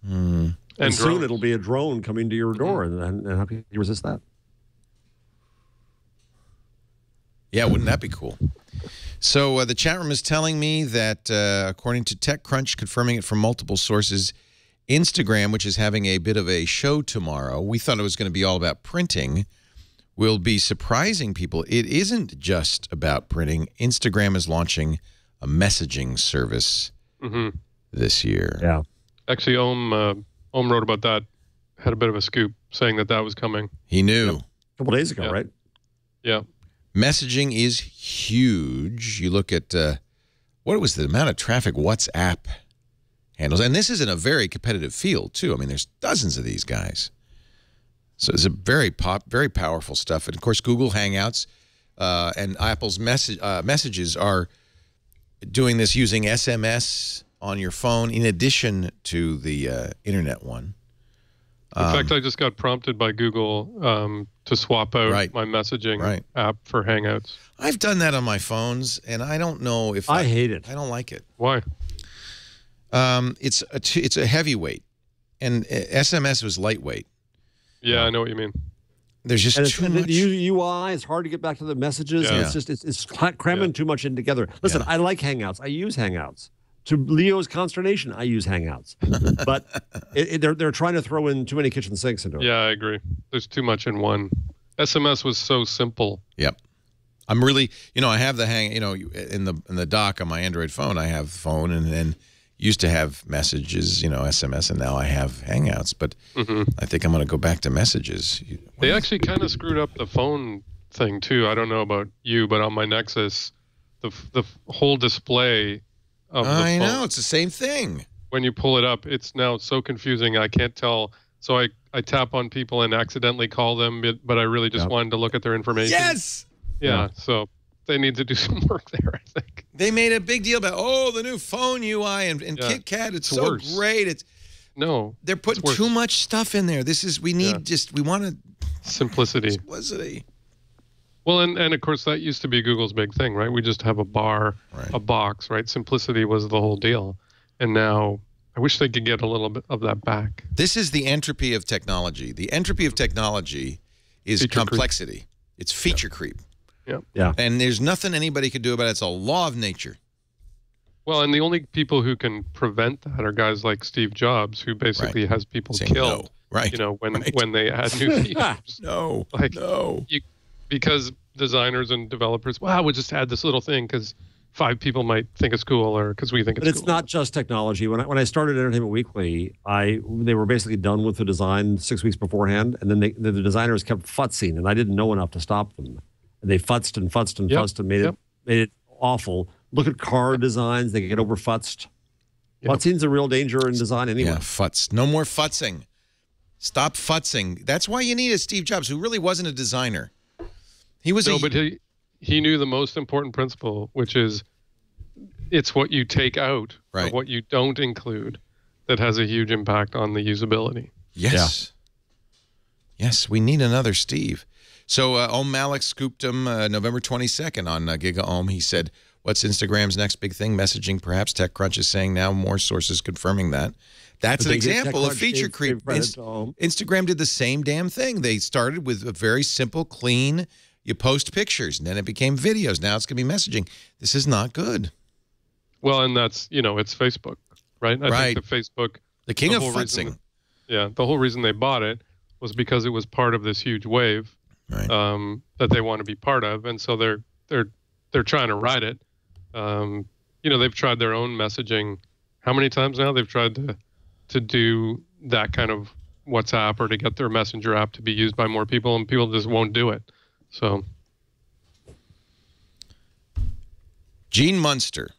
And soon it'll be a drone coming to your door, and how can you resist that? Yeah, wouldn't that be cool? So the chat room is telling me that according to TechCrunch, confirming it from multiple sources, Instagram, which is having a bit of a show tomorrow, we thought it was going to be all about printing, will be surprising people. It isn't just about printing. Instagram is launching a messaging service this year. Yeah. Actually, Ohm wrote about that, had a bit of a scoop saying that was coming. He knew. A couple days ago, right? Yeah. Messaging is huge. You look at what was the amount of traffic WhatsApp handles, and this is in a very competitive field too. I mean, there's dozens of these guys. So it's a very powerful stuff. And of course, Google Hangouts and Apple's messages are doing this using SMS on your phone in addition to the internet one. In fact, I just got prompted by Google to swap out my messaging app for Hangouts. I've done that on my phones, and I don't know if I hate it. I don't like it. Why? It's a heavyweight, and SMS was lightweight. Yeah, I know what you mean. There's just too much. The UI, it's hard to get back to the messages. Yeah. And it's cramming too much in together. Listen, I like Hangouts. I use Hangouts. To Leo's consternation, I use Hangouts. But they're trying to throw in too many kitchen sinks into it. Yeah, I agree. There's too much in one. SMS was so simple. Yep. I'm really, I have the in the dock on my Android phone, I have phone and used to have messages, SMS, and now I have Hangouts. But I think I'm going to go back to messages. They actually kind of screwed up the phone thing too. I don't know about you, but on my Nexus, the whole display of the phone, I know, it's the same thing. When you pull it up, it's now so confusing. I can't tell. So I tap on people and accidentally call them, but I really just wanted to look at their information. Yes. Yeah. So they need to do some work there, I think. They made a big deal about the new phone UI and KitKat. It's so worse. great. They're putting too much stuff in there. We want simplicity. Well, and of course that used to be Google's big thing, right? We just have a bar, a box, right? Simplicity was the whole deal. And now I wish they could get a little bit of that back. This is the entropy of technology. The entropy of technology is feature complexity. Creep. It's feature creep. Yeah. And there's nothing anybody could do about it. It's a law of nature. Well, and the only people who can prevent that are guys like Steve Jobs, who basically has people killed. Right. When they add new features. No. Because designers and developers, we'll just add this little thing because 5 people might think it's cool or because we think it's cool. But it's not just technology. When I started Entertainment Weekly, they were basically done with the design 6 weeks beforehand, and then the designers kept futzing, and I didn't know enough to stop them. And they futzed and futzed and futzed and made it awful. Look at car designs; they get over futzed. Futzing's a real danger in design anyway. Yeah, futz. No more futzing. Stop futzing. That's why you need a Steve Jobs, who really wasn't a designer. He was but he knew the most important principle, which is it's what you take out, or what you don't include, that has a huge impact on the usability. Yes. Yeah. Yes, we need another Steve. So Om Malik scooped him November 22nd on Giga Om. He said, what's Instagram's next big thing? Messaging, perhaps. TechCrunch is saying now, more sources confirming that. That's an example of feature creep. Instagram did the same damn thing. They started with a very simple, clean, you post pictures, and then it became videos. Now it's going to be messaging. This is not good. Well, and that's, it's Facebook, right? I think the king of futzing. The whole reason they bought it was because it was part of this huge wave that they want to be part of, and so they're trying to ride it. They've tried their own messaging. How many times now they've tried to do that kind of WhatsApp or to get their messenger app to be used by more people, and people just won't do it. So, Gene Munster,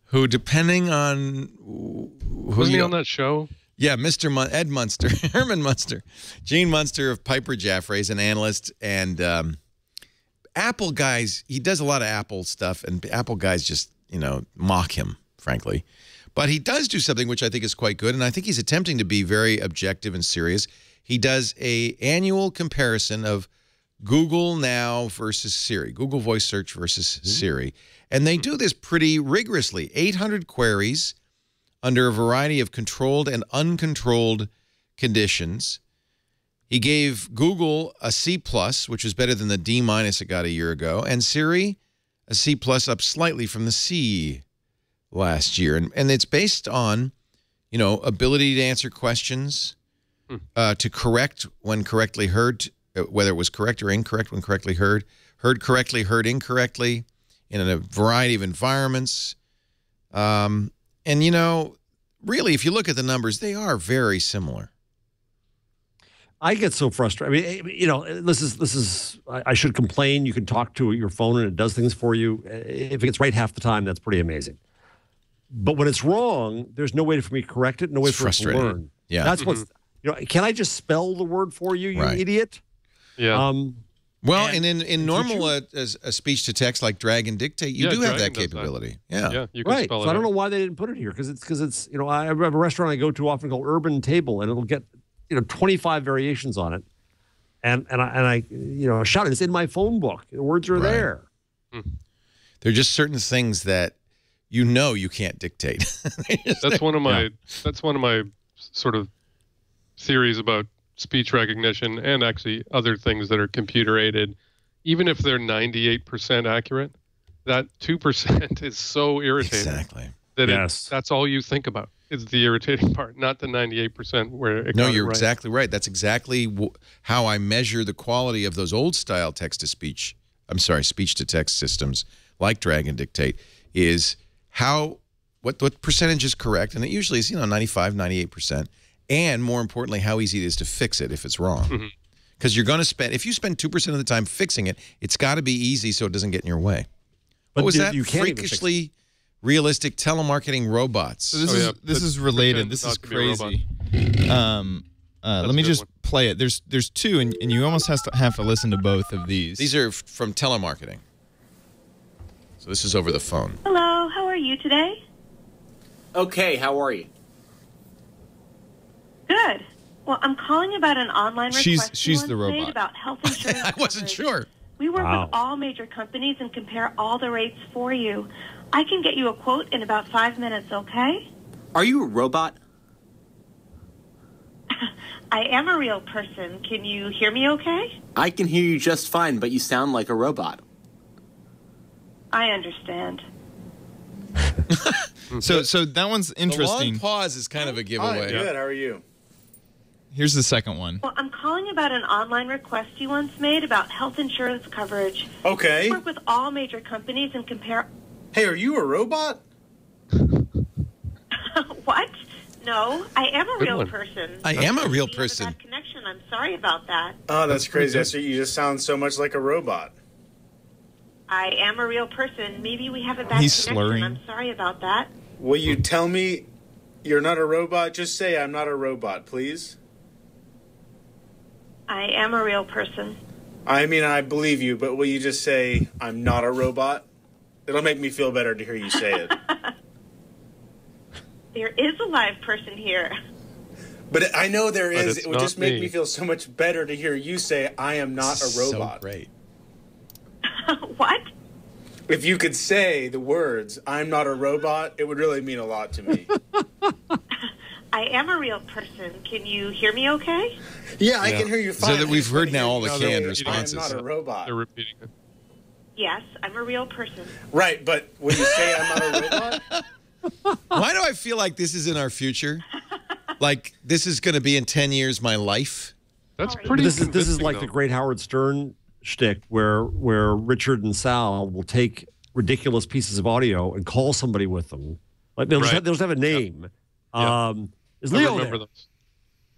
who, depending on wasn't he on that show? Yeah, Ed Munster, Herman Munster, Gene Munster of Piper Jaffray is an analyst, and Apple guys. He does a lot of Apple stuff, and Apple guys just mock him, frankly. But he does do something which I think is quite good, and I think he's attempting to be very objective and serious. He does an annual comparison of Google Now versus Siri, Google Voice Search versus Siri. And they do this pretty rigorously. 800 queries under a variety of controlled and uncontrolled conditions. He gave Google a C+, which was better than the D- it got a year ago, and Siri a C+, up slightly from the C last year. And it's based on, ability to answer questions, to correct when correctly heard, whether it was correct or incorrect when correctly heard correctly, heard incorrectly, in a variety of environments. And, really, if you look at the numbers, they are very similar. I get so frustrated. I mean, you know, this is. I should complain. You can talk to your phone and it does things for you. If it gets right half the time, that's pretty amazing. But when it's wrong, there's no way for me to correct it. No way for us to learn. Yeah, that's what's. You know, can I just spell the word for you, you idiot? Yeah. Well, and in normal a speech to text like drag and dictate, you do have that capability. Yeah, you can spell it. So I don't know why they didn't put it here because it's you know, I have a restaurant I go to often called Urban Table, and it'll get 25 variations on it, and I you know, shout it. It's in my phone book. The words are there. There are just certain things that you can't dictate. That's one of my sort of theories about speech recognition and actually other things that are computer aided. Even if they're 98% accurate, that 2% is so irritating. Exactly. That that's all you think about. It's the irritating part, not the 98% where it No, you're exactly right. That's exactly how I measure the quality of those old style speech to text systems like drag and dictate is what percentage is correct, and it usually is 95, 98%, and more importantly, how easy it is to fix it if it's wrong. Because you're going to spend, if you spend 2% of the time fixing it, it's got to be easy so it doesn't get in your way. What was that? Freakishly realistic telemarketing robots. So this is related. This is crazy. Let me just play it. There's two, and you almost have to listen to both of these. These are from telemarketing. So this is over the phone. Hello, how are you today? Okay, how are you? Good. Well, I'm calling about an online request she's the robot. made about health insurance. I wasn't sure. We work with all major companies and compare all the rates for you. I can get you a quote in about 5 minutes, okay? Are you a robot? I am a real person. Can you hear me okay? I can hear you just fine, but you sound like a robot. I understand. So that one's interesting. The long pause is kind of a giveaway. Hi, good. How are you? Here's the second one. Well, I'm calling about an online request you once made about health insurance coverage. Okay. We work with all major companies and compare... Hey, are you a robot? What? No, I am a real person. I am a real person. Bad connection. I'm sorry about that. Oh, that's crazy. You just sound so much like a robot. I am a real person. Maybe we have a bad He's connection. slurring. I'm sorry about that. Will you tell me you're not a robot? Just say I'm not a robot, please. I am a real person. I mean, I believe you, but will you just say I'm not a robot? It'll make me feel better to hear you say it. There is a live person here. But I know there is. It would just make me feel so much better to hear you say I am not a robot. So great. What? If you could say the words I'm not a robot, it would really mean a lot to me. I am a real person. Can you hear me okay? Yeah, I can hear you fine. So that we've heard now all the canned responses. I'm not a robot. They're repeating it. Yes, I'm a real person. Right, but when you say I'm not a robot... Why do I feel like this is in our future? Like this is going to be in 10 years my life? That's pretty This is like the great Howard Stern shtick where Richard and Sal will take ridiculous pieces of audio and call somebody with them. Like they'll just have a name. Yep. Is Leo I remember there? those.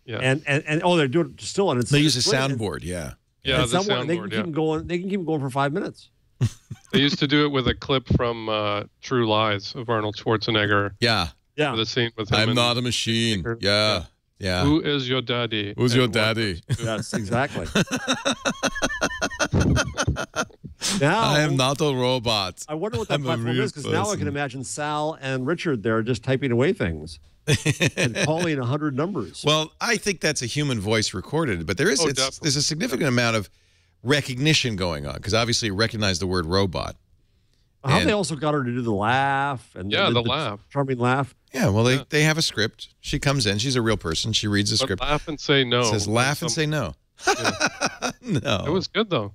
Yeah. And they're doing it still, and They use a soundboard, Yeah, the soundboard. They can soundboard, keep them going. They can keep them going for 5 minutes. They used to do it with a clip from True Lies of Arnold Schwarzenegger. Yeah. Yeah. The scene with him. I'm not a machine. Yeah. Yeah. Who is your daddy? Who's your daddy? Yes, exactly. Now I am not a robot. I wonder what that I'm a platform real is, because now I can person. imagine Sal and Richard there just typing away things and calling 100 numbers. Well, I think that's a human voice recorded, but there is there's a significant amount of recognition going on because obviously you recognize the word robot. How they also got her to do the laugh and the laugh, charming laugh. Yeah, well, they have a script. She comes in. She's a real person. She reads the script. Laugh and say no. It says laugh and say no. Yeah. No. It was good though.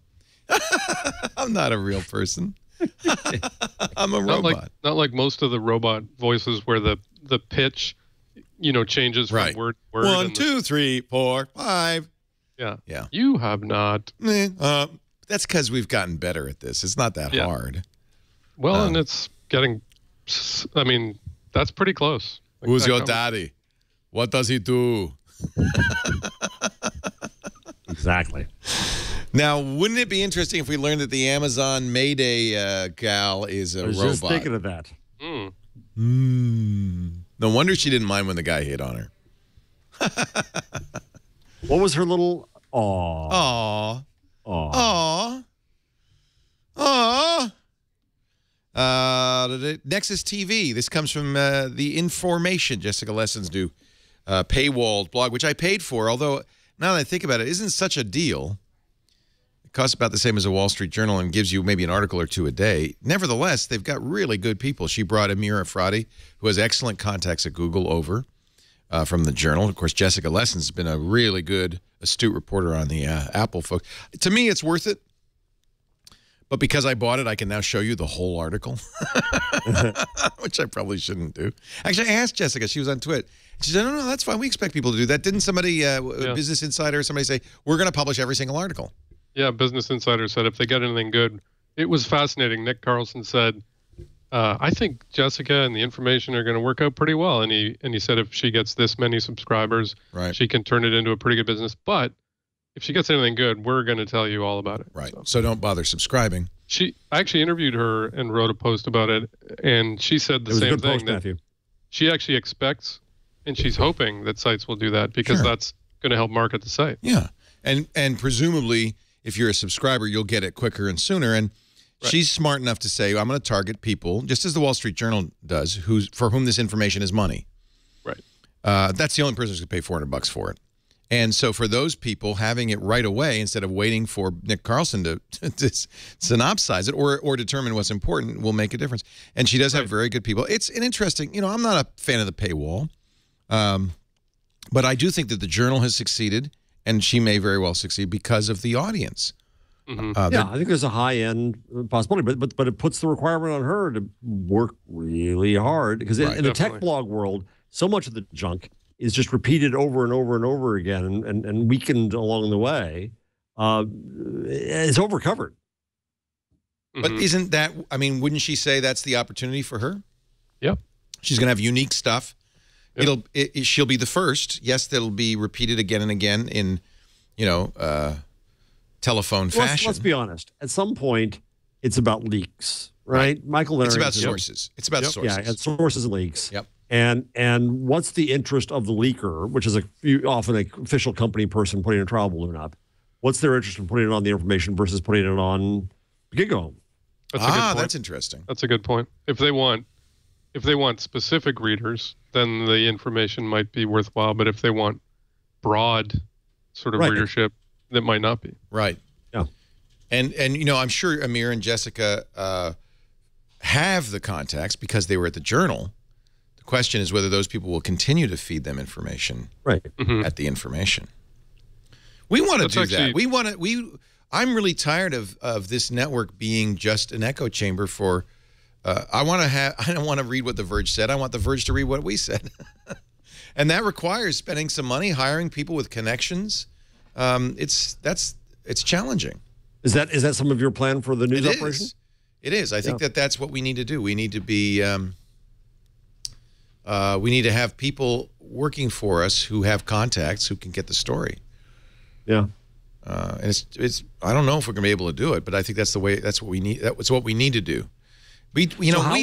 I'm not a real person. I'm a robot. Not like most of the robot voices where the pitch, changes from word to word. 1, 2, 3, 4, 5. Yeah. Yeah. You have not. That's because we've gotten better at this. It's not that hard. Well, and it's getting. I mean, that's pretty close. Who's your daddy? What does he do? Exactly. Now, wouldn't it be interesting if we learned that the Amazon Mayday gal is a robot? I was just thinking of that. No wonder she didn't mind when the guy hit on her. What was her little aw? Aw. Aw. Aw. Nexus TV. This comes from The Information, Jessica Lesson's new paywalled blog, which I paid for, although now that I think about it, isn't such a deal. It costs about the same as a Wall Street Journal and gives you maybe an article or two a day. Nevertheless, they've got really good people. She brought Amira Fradi, who has excellent contacts at Google, over from the Journal. Of course, Jessica Lesson's been a really good, astute reporter on the Apple folks. To me, it's worth it. But because I bought it, I can now show you the whole article, which I probably shouldn't do. Actually, I asked Jessica. She was on Twitter. She said, no, that's fine. We expect people to do that. Didn't somebody, Business Insider or somebody say, we're going to publish every single article? Yeah, Business Insider said if they get anything good. It was fascinating. Nick Carlson said, I think Jessica and the Information are going to work out pretty well. And he said if she gets this many subscribers, she can turn it into a pretty good business. But if she gets anything good, we're going to tell you all about it. Right. So don't bother subscribing. I actually interviewed her and wrote a post about it, and she said the same thing. Matthew. She actually expects, and she's hoping that sites will do that because that's going to help market the site. Yeah. And presumably, if you're a subscriber, you'll get it quicker and sooner. And she's smart enough to say, I'm going to target people, just as the Wall Street Journal does, for whom this information is money. Right. That's the only person who's going to pay $400 for it. And so for those people, having it right away instead of waiting for Nick Carlson to synopsize it or determine what's important will make a difference. And she does have very good people. It's an interesting, I'm not a fan of the paywall, but I do think that the Journal has succeeded, and she may very well succeed because of the audience. Yeah, I think there's a high-end possibility, but it puts the requirement on her to work really hard because in the tech blog world, so much of the junk is just repeated over and over and over again and weakened along the way. It's overcovered. But isn't that, wouldn't she say that's the opportunity for her? Yep. She's going to have unique stuff. Yep. She'll be the first. Yes, that'll be repeated again and again in, telephone fashion. Let's be honest. At some point, it's about leaks, right? Michael Leonard. It's about sources. It's about sources. Yeah, it's sources and leaks. Yep. And what's the interest of the leaker, which is often an official company person putting a trial balloon up? What's their interest in putting it on the Information versus putting it on Giggle? That's interesting. That's a good point. If they want specific readers, then the Information might be worthwhile. But if they want broad sort of readership, that might not be. Right. Yeah. And I'm sure Amir and Jessica have the contacts because they were at the Journal. The question is whether those people will continue to feed them information at the Information. We want to do that. I'm really tired of this network being just an echo chamber for. I don't want to read what The Verge said. I want The Verge to read what we said, and that requires spending some money, hiring people with connections. It's challenging. Is that some of your plan for the news operation? It is. I think that's what we need to do. We need to be. We need to have people working for us who have contacts who can get the story. Yeah. And it's. I don't know if we're going to be able to do it, but I think that's the way. That's what we need. That's what we need to do. We've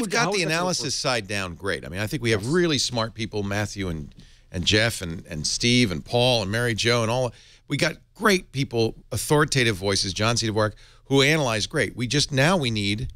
got the analysis side down great. I think we have really smart people, Matthew and Jeff and Steve and Paul and Mary Jo and all. We got great people, authoritative voices, John C. Dvorak, who analyze great. We need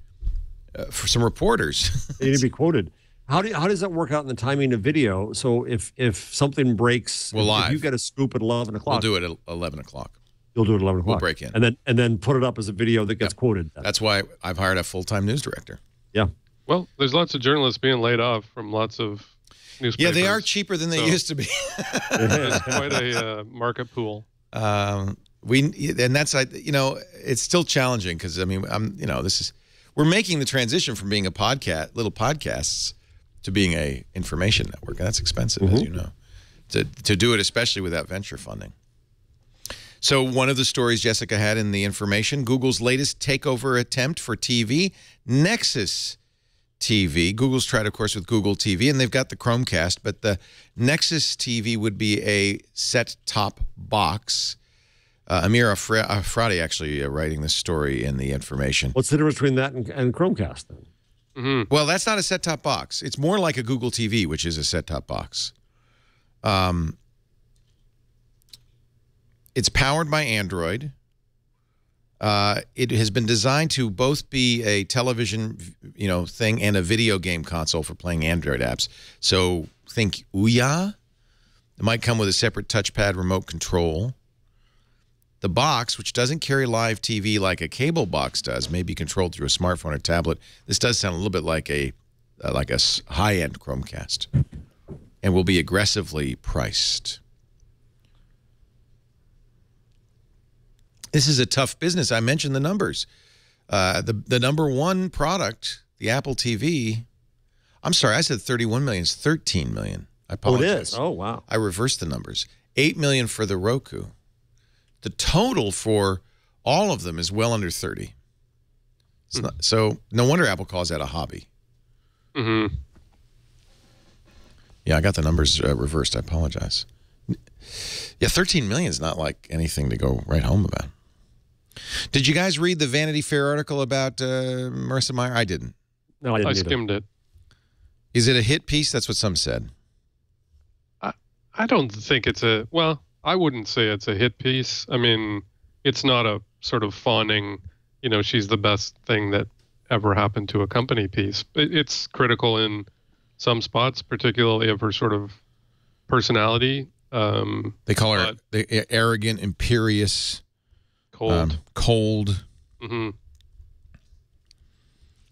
for some reporters. They need to be quoted. How does that work out in the timing of video? So if something breaks, if you get a scoop at 11 o'clock. We'll do it at 11 o'clock. You'll do it at 11 o'clock. We'll break in. And then put it up as a video that gets quoted. That's why I've hired a full-time news director. Yeah. Well, there's lots of journalists being laid off from lots of newspapers. Yeah, they are cheaper than they used to be. There's quite a market pool. It's still challenging because we're making the transition from being little podcasts to being a information network, and that's expensive, as you know, to do it, especially without venture funding. So one of the stories Jessica had in the Information, Google's latest takeover attempt for TV, Nexus TV. Google's tried, of course, with Google TV, and they've got the Chromecast, but the Nexus TV would be a set-top box. Amir Afradi actually writing this story in the information. What's the difference between that and Chromecast, then? Mm-hmm. Well, that's not a set-top box. It's more like a Google TV, which is a set-top box. It's powered by Android. It has been designed to both be a television, thing and a video game console for playing Android apps. So think Ouya. It might come with a separate touchpad remote control. The box, which doesn't carry live TV like a cable box does, may be controlled through a smartphone or tablet. This does sound a little bit like a high-end Chromecast, and will be aggressively priced. This is a tough business. I mentioned the numbers. The number one product, the Apple TV. I'm sorry, I said 31 million. It's 13 million. I apologize. Oh, it is. Oh, wow. I reversed the numbers. 8 million for the Roku. The total for all of them is well under 30. It's not, so no wonder Apple calls that a hobby. Mm-hmm. Yeah, I got the numbers reversed. I apologize. Yeah, 13 million is not like anything to go right home about. Did you guys read the Vanity Fair article about Marissa Mayer? I didn't. No, I didn't. I skimmed it. Is it a hit piece? That's what some said. I don't think it's a... Well, I wouldn't say it's a hit piece. I mean, it's not a sort of fawning, she's the best thing that ever happened to a company piece. It's critical in some spots, particularly of her sort of personality. They call her arrogant, imperious, cold. Mm-hmm.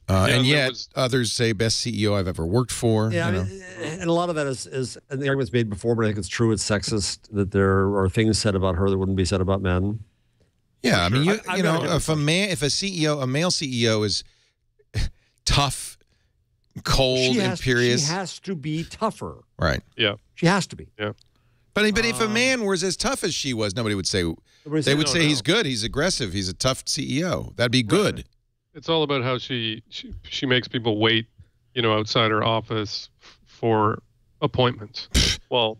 And yet others say best CEO I've ever worked for. Yeah, and a lot of that is and the argument's made before, but I think it's true. It's sexist that there are things said about her that wouldn't be said about men. Yeah, sure. I mean, if a male CEO is tough, cold, imperious, she has to be tougher. Right. Yeah. She has to be. Yeah. But if a man was as tough as she was, nobody would say. They would say he's good. He's aggressive. He's a tough CEO. That'd be good. Right. It's all about how she makes people wait, outside her office for appointments. Well,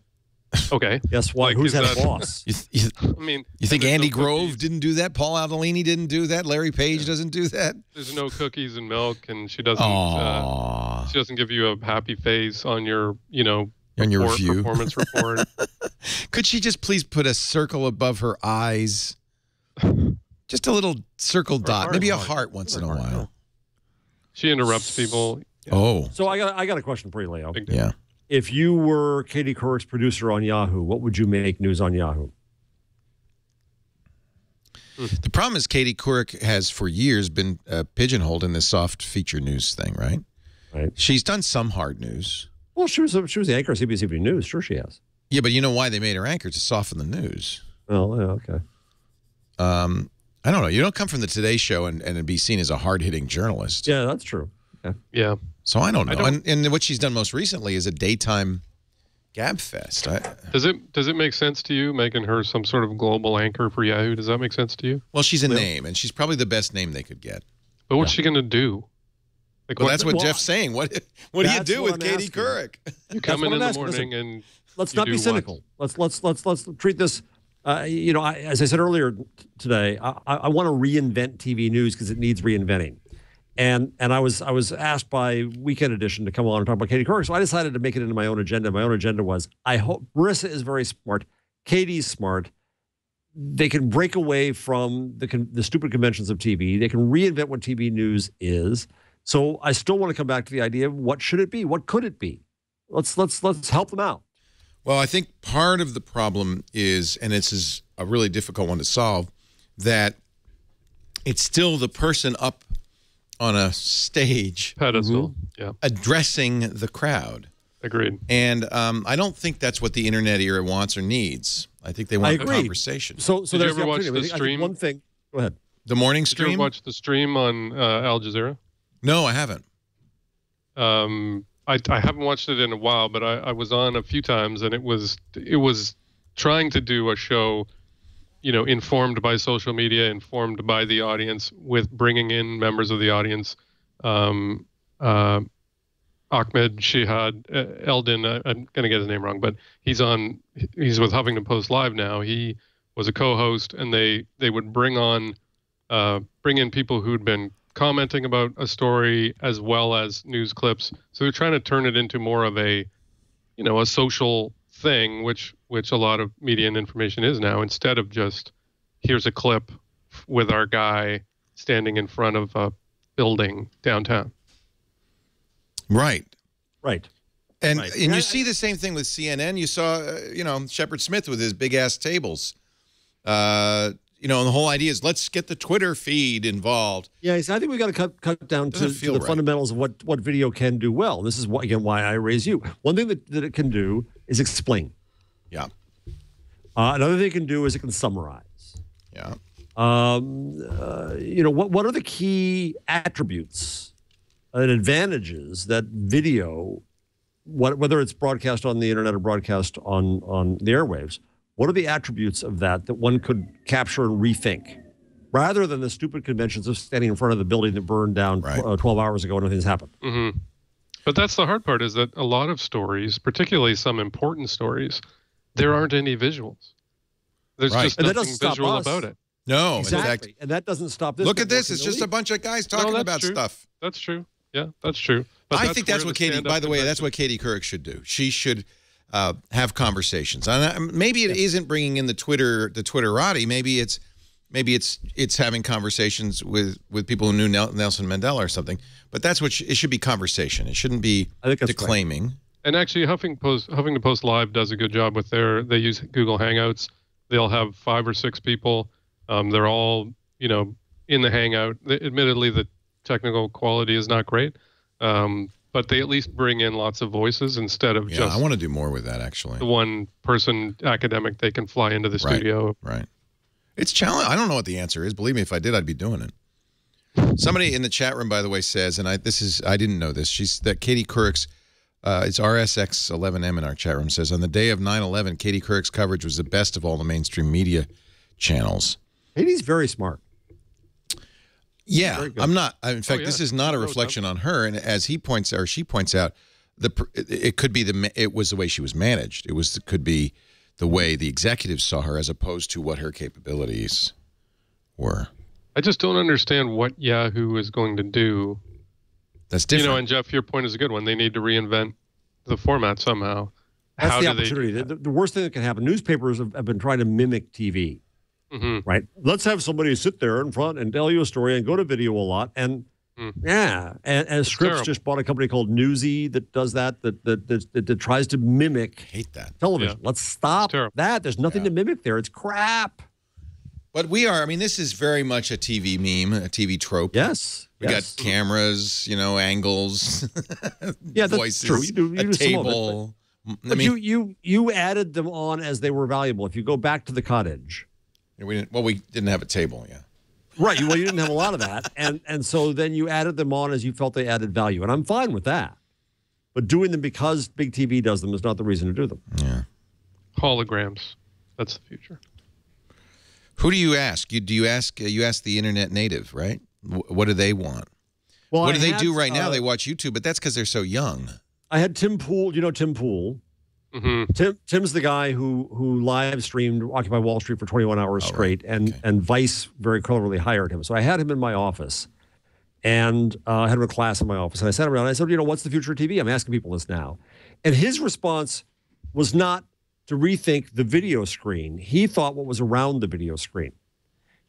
okay. Guess what? Who's that boss? You think Andy Grove didn't do that? Paul Aldolini didn't do that? Larry Page doesn't do that? There's no cookies and milk, and she doesn't. She doesn't give you a happy face on your, on your review performance report. Could she just please put a circle above her eyes? Just a little circle dot, maybe a heart once in a while. She interrupts people. Oh. So I got a question for you, Leo. Yeah. If you were Katie Couric's producer on Yahoo, what would you make news on Yahoo? The problem is Katie Couric has for years been pigeonholed in this soft feature news thing, right? Right. She's done some hard news. Well, she was the anchor of CBS News. Sure, she has. Yeah, but you know why they made her anchor? To soften the news. Oh, yeah, okay. I don't know. You don't come from the Today Show and be seen as a hard-hitting journalist. Yeah, that's true. Yeah. So I don't know. And what she's done most recently is a daytime gab fest. Does it make sense to you, making her some sort of global anchor for Yahoo? Does that make sense to you? Well, she's a name, and she's probably the best name they could get. But what's she going to do? Like, well, that's what Jeff's saying. What do you do with Katie Couric? You come in the morning and let's not be cynical. Let's treat this. As I said earlier today, I want to reinvent TV news because it needs reinventing. And I was asked by Weekend Edition to come on and talk about Katie Couric, so I decided to make it into my own agenda. My own agenda was, I hope Marissa is very smart, Katie's smart. They can break away from the stupid conventions of TV. They can reinvent what TV news is. So I still want to come back to the idea of what should it be? What could it be? Let's help them out. Well, I think part of the problem is, and this is a really difficult one to solve, that it's still the person up on a stage pedestal, yeah, addressing the crowd. Agreed. And I don't think that's what the internet era wants or needs. I think they want a conversation. So did you ever watch the stream? One thing. Go ahead. The morning stream. Did you ever watch the stream on Al Jazeera? No, I haven't. I haven't watched it in a while, but I was on a few times, and it was trying to do a show, informed by social media, informed by the audience, with bringing in members of the audience, Ahmed Shihad Eldin. I'm going to get his name wrong, but he's with Huffington Post Live now. He was a co-host, and they would bring in people who'd been commenting about a story as well as news clips. So they're trying to turn it into more of a social thing, which a lot of media and information is now, instead of just here's a clip with our guy standing in front of a building downtown. Right. And Right. and you see the same thing with CNN. You saw, Shepard Smith with his big-ass tables. And the whole idea is let's get the Twitter feed involved. Yeah, I think we got to cut down to the fundamentals of what video can do well. This is, why I raise you. One thing that it can do is explain. Yeah. Another thing it can do is it can summarize. Yeah. What are the key attributes and advantages that video, whether it's broadcast on the internet or broadcast on the airwaves, what are the attributes of that one could capture and rethink, rather than the stupid conventions of standing in front of the building that burned down 12 hours ago and nothing's happened? Mm-hmm. But that's the hard part, is that a lot of stories, particularly some important stories, there aren't any visuals. There's just nothing visual about it. No, exactly. And that doesn't stop this. Look at this. It's just a bunch of guys talking about stuff. That's true. Yeah, that's true. But I think that's what Katie, by the way, that's what Katie Couric should do. She should have conversations. And maybe it isn't bringing in the Twitterati. Maybe it's having conversations with people who knew Nelson Mandela or something. But that's what it should be, conversation. It shouldn't be declaiming. Right. And actually, Huffington Post Live does a good job with they use Google Hangouts. They'll have 5 or 6 people. They're all, in the Hangout. Admittedly, the technical quality is not great, but they at least bring in lots of voices instead of just... I want to do more with that, actually. The one-person academic they can fly into the studio. Right. It's challenging. I don't know what the answer is. Believe me, if I did, I'd be doing it. Somebody in the chat room, by the way, says, and I didn't know this, that Katie Couric's, it's RSX11M in our chat room, says, on the day of 9/11, Katie Couric's coverage was the best of all the mainstream media channels. Katie's very smart. Yeah, I'm not. In fact, this is not a reflection on her. And as she points out, it could be it was the way she was managed. It could be the way the executives saw her, as opposed to what her capabilities were. I just don't understand what Yahoo is going to do. That's different. And Jeff, your point is a good one. They need to reinvent the format somehow. That's the opportunity. The worst thing that can happen. Newspapers have been trying to mimic TV. Mm-hmm. Right. Let's have somebody sit there in front and tell you a story and go to video a lot. And and Scripps just bought a company called Newsy that does that tries to mimic television. Yeah. Let's stop that. There's nothing to mimic there. It's crap. But this is very much a TV meme, a TV trope. Yes. We got cameras, angles, that's voices, true. You do a table. But you added them on as they were valuable. If you go back to the cottage. We didn't have a table, Right. Well, you didn't have a lot of that. And so then you added them on as you felt they added value. And I'm fine with that. But doing them because big TV does them is not the reason to do them. Yeah. Holograms. That's the future. Who do you ask? You ask the internet native, right? What do they want? Well, what do they do right now? They watch YouTube, but that's because they're so young. I had Tim Pool. You know Tim Pool? Mm-hmm. Tim's the guy who live streamed Occupy Wall Street for 21 hours straight, and Vice very cleverly hired him. So I had him in my office, and I had him in class in my office, and I sat around and I said, what's the future of TV? I'm asking people this now. And his response was not to rethink the video screen. He thought what was around the video screen.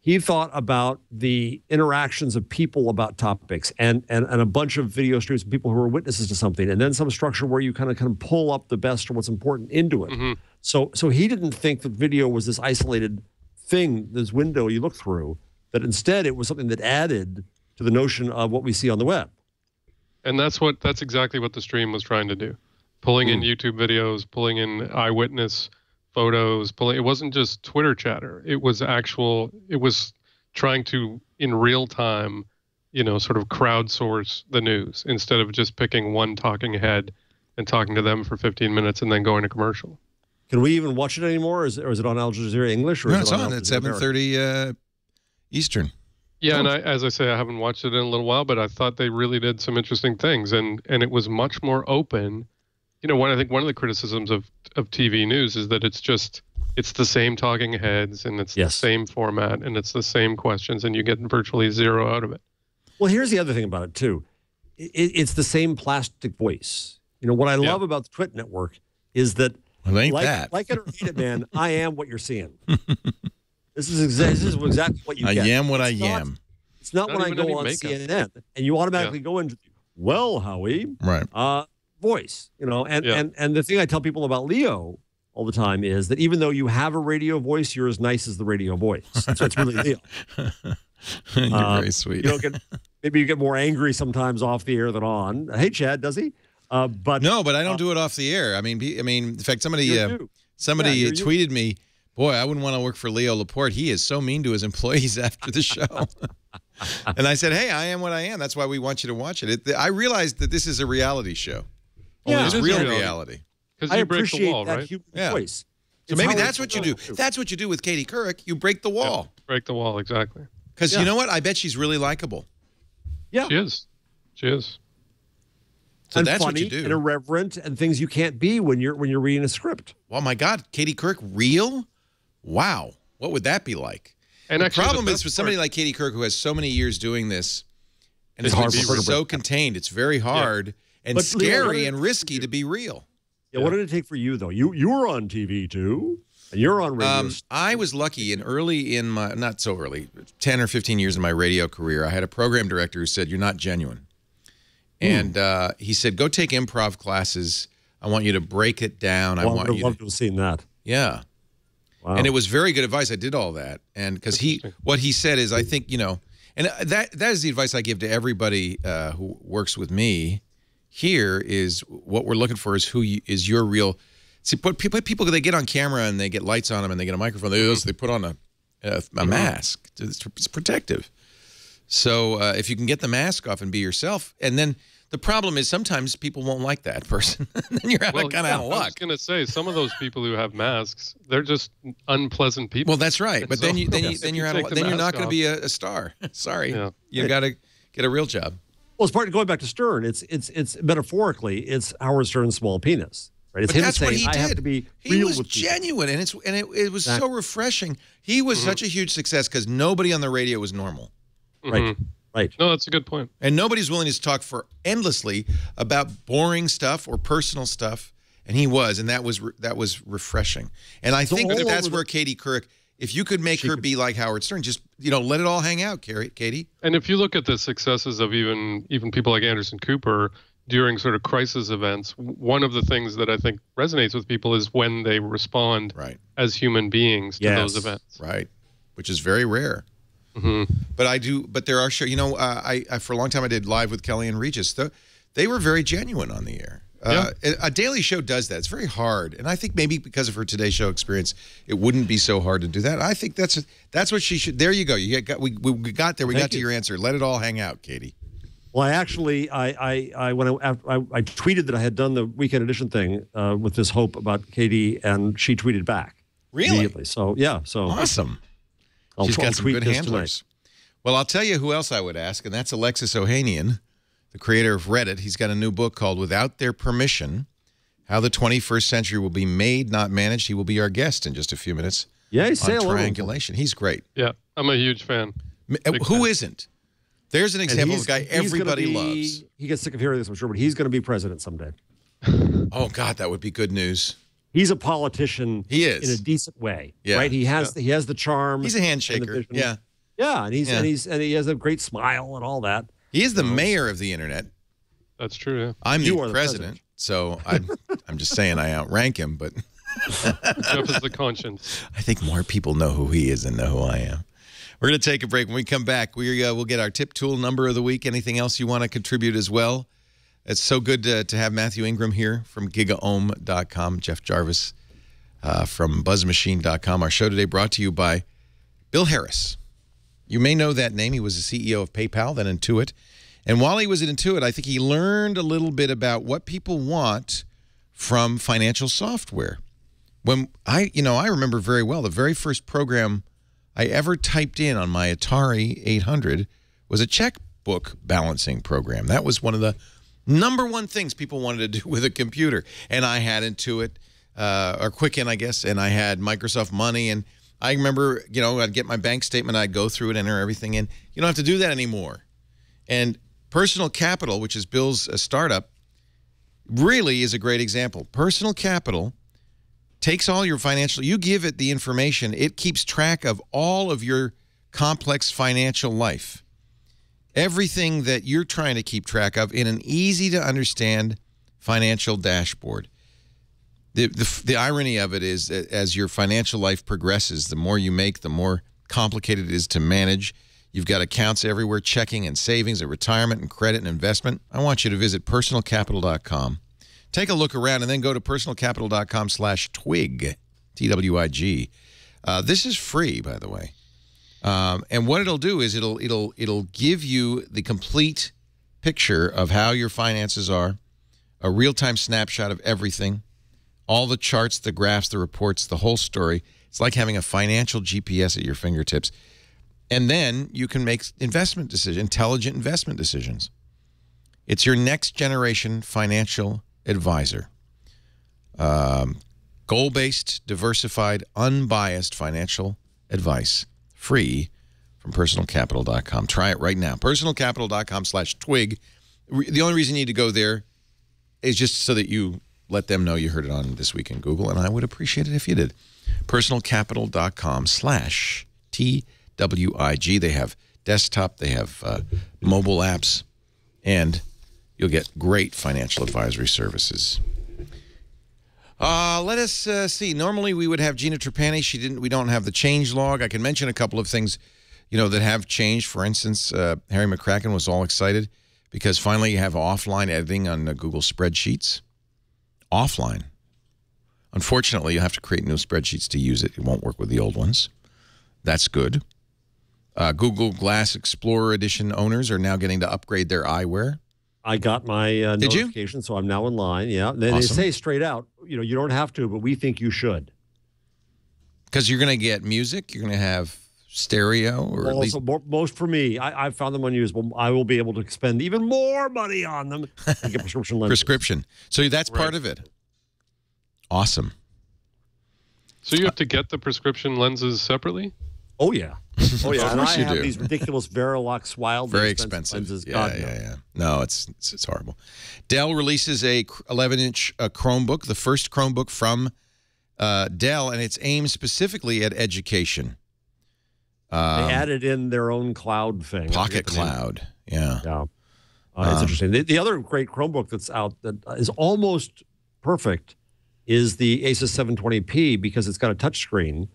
He thought about the interactions of people about topics and a bunch of video streams of people who were witnesses to something, and then some structure where you kind of pull up the best or what's important into it. Mm-hmm. So he didn't think that video was this isolated thing, this window you look through, that instead it was something that added to the notion of what we see on the web. And that's exactly what the stream was trying to do. Pulling in YouTube videos, pulling in eyewitness photos, it wasn't just Twitter chatter. It was trying to, in real time, sort of crowdsource the news instead of just picking one talking head and talking to them for 15 minutes and then going to commercial. Can we even watch it anymore? Or is it on Al Jazeera English? Or no, it's on. It's 7:30 Eastern. Yeah, and as I say, I haven't watched it in a little while, but I thought they really did some interesting things, and it was much more open. You know, I think one of the criticisms of TV news is that it's the same talking heads, and it's the same format, and it's the same questions, and you get virtually zero out of it. Well, here's the other thing about it too. It's the same plastic voice. You know what I love about the Twit Network is that, like it or hate it, man, I am what you're seeing. This is exactly what you get. I am what I am. It's not when I go on CNN and you automatically go into, well, Howie, voice, you know, and the thing I tell people about Leo all the time is that even though you have a radio voice, you're as nice as the radio voice. So it's really Leo. You're very sweet. Maybe you get more angry sometimes off the air than on. Hey, Chad, does he? But no, but I don't do it off the air. I mean, in fact, somebody tweeted me, boy, I wouldn't want to work for Leo Laporte. He is so mean to his employees after the show. And I said, hey, I am what I am. That's why we want you to watch it. I realized that this is a reality show. Yeah, it's real reality. Because you break the wall, right? Voice. So maybe that's what you do. That's what you do with Katie Couric. You break the wall. Yeah, break the wall, exactly. Because you know what? I bet she's really likable. Yeah. She is. She is. So and that's funny what you do. And irreverent and things you can't be when you're reading a script. Oh my God, Katie Couric, real? Wow. What would that be like? And the problem is for somebody like Katie Couric who has so many years doing this, and it's so contained, it's very hard and scary and risky to be real. Yeah, what did it take for you though? You were on TV too, and you're on radio. I was lucky, and early in my, not so early, 10 or 15 years in my radio career, I had a program director who said, "You're not genuine." And he said, go take improv classes. I want you to break it down. I want you to... love to have seen that. Yeah. Wow. And it was very good advice. I did all that. And because what he said is, I think, you know, and that is the advice I give to everybody who works with me here is what we're looking for is is your real... See, people, they get on camera and they get lights on them and they get a microphone. They put on a mask. It's protective. So if you can get the mask off and be yourself, and then the problem is sometimes people won't like that person. Then you're kind of out of luck. I was going to say some of those people who have masks, they're just unpleasant people. Well, that's right. But then you're out of luck. Then you're not going to be a star. Sorry, you got to get a real job. Well, it's part of going back to Stern. It's metaphorically, it's Howard Stern's small penis. Right? It's but him that's saying, what he did. I have to be he real was with genuine, and it was so refreshing. He was such a huge success because nobody on the radio was normal. Right. Right. No, that's a good point. And nobody's willing to talk for endlessly about boring stuff or personal stuff, and he was, and that was refreshing. And I think that's where Katie Couric, if you could make her be like Howard Stern, just let it all hang out, Katie. And if you look at the successes of even people like Anderson Cooper during sort of crisis events, one of the things that I think resonates with people is when they respond as human beings to those events. Right, which is very rare. But there are shows, I for a long time I did Live with Kelly and Regis. They were very genuine on the air. A daily show does that. It's very hard. And I think maybe because of her Today Show experience, it wouldn't be so hard to do that. I think that's what she should. There you go. We got there. We got to your answer. Let it all hang out, Katie. Well, I actually, I tweeted that I had done the Weekend Edition thing with this hope about Katie, and she tweeted back. Really? Immediately. So, yeah. So awesome. She's got some good handlers. Tonight. Well, I'll tell you who else I would ask, and that's Alexis Ohanian, the creator of Reddit. He's got a new book called Without Their Permission, How the 21st Century Will Be Made, Not Managed. He will be our guest in just a few minutes. Yeah, say on Triangulation. He's great. Yeah, I'm a huge fan. Who isn't? There's an example of a guy everybody loves. He gets sick of hearing this, I'm sure, but he's going to be president someday. Oh, God, that would be good news. He's a politician. He is in a decent way, yeah. right? He has the charm. He's a handshaker. Yeah, yeah, and he has a great smile and all that. He is the mayor of the internet. That's true. Yeah. I'm the president, so I'm just saying I outrank him. But Jeff is the conscience. I think more people know who he is than know who I am. We're going to take a break. When we come back, we'll get our tip tool number of the week. Anything else you want to contribute as well? It's so good to have Matthew Ingram here from gigaohm.com, Jeff Jarvis from buzzmachine.com. Our show today brought to you by Bill Harris. You may know that name. He was the CEO of PayPal, then Intuit. And while he was at Intuit, I think he learned a little bit about what people want from financial software. When I remember very well the very first program I ever typed in on my Atari 800 was a checkbook balancing program. That was one of the #1 things people wanted to do with a computer. And I had Intuit, or Quicken, I guess, and I had Microsoft Money. And I remember, you know, I'd get my bank statement, I'd go through it, enter everything in. You don't have to do that anymore. And Personal Capital, which is Bill's startup, really is a great example. Personal Capital takes all your financial, you give it the information, it keeps track of all of your complex financial life. Everything that you're trying to keep track of in an easy-to-understand financial dashboard. The irony of it is that as your financial life progresses, the more you make, the more complicated it is to manage. You've got accounts everywhere, checking and savings and retirement and credit and investment. I want you to visit personalcapital.com. Take a look around and then go to personalcapital.com/twig, T-W-I-G. This is free, by the way. And what it'll do is it'll give you the complete picture of how your finances are, a real-time snapshot of everything, all the charts, the graphs, the reports, the whole story. It's like having a financial GPS at your fingertips. And then you can make investment decisions, intelligent investment decisions. It's your next generation financial advisor. Goal-based, diversified, unbiased financial advice. Free from personalcapital.com. Try it right now. Personalcapital.com/twig. The only reason you need to go there is just so that you let them know you heard it on This Week in Google, and I would appreciate it if you did. Personalcapital.com/TWIG. They have desktop, they have mobile apps, and you'll get great financial advisory services. Let us see. Normally we would have Gina Trapani. We don't have the change log. I can mention a couple of things, you know, that have changed. For instance, Harry McCracken was all excited because finally you have offline editing on Google spreadsheets. Offline. Unfortunately, you have to create new spreadsheets to use it. It won't work with the old ones. That's good. Google Glass Explorer Edition owners are now getting to upgrade their eyewear. I got my notification, so I'm now in line. Yeah, they say straight out, you know, you don't have to, but we think you should. Because you're going to get music, you're going to have stereo, or at least most for me. I found them unusable. I will be able to spend even more money on them and get prescription lenses. Prescription. So that's part of it. Awesome. So you have to get the prescription lenses separately? Oh yeah. Oh yeah. Of course you do. I have these ridiculous Verilux wildly very expensive lenses. Yeah. No, it's horrible. Dell releases a 11-inch Chromebook, the first Chromebook from Dell, and it's aimed specifically at education. They added in their own cloud thing. Pocket Cloud. Yeah. Yeah. It's interesting. The other great Chromebook that's out that is almost perfect is the Asus 720p because it's got a touch screen.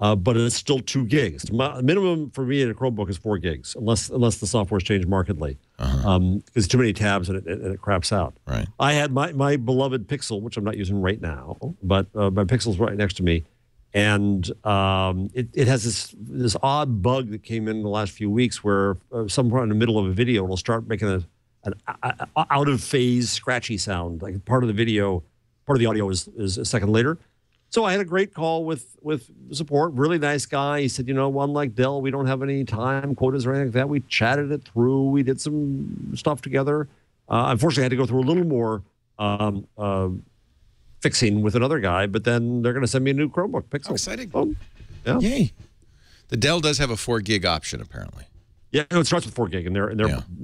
But it's still 2 gigs. Minimum for me in a Chromebook is 4 gigs, unless the software's changed markedly. Because too many tabs and it craps out. Right. I had my beloved Pixel, which I'm not using right now, but my Pixel's right next to me, and it has this odd bug that came in the last few weeks where somewhere in the middle of a video it'll start making an out of phase scratchy sound, like part of the audio is a second later. So I had a great call with support. Really nice guy. He said, you know, unlike Dell, we don't have any time quotas or anything like that. We chatted it through. We did some stuff together. Unfortunately, I had to go through a little more fixing with another guy, but then they're going to send me a new Chromebook Pixel. Oh, exciting. Yeah. Yay. The Dell does have a 4 gig option, apparently. Yeah, it starts with 4 gig in their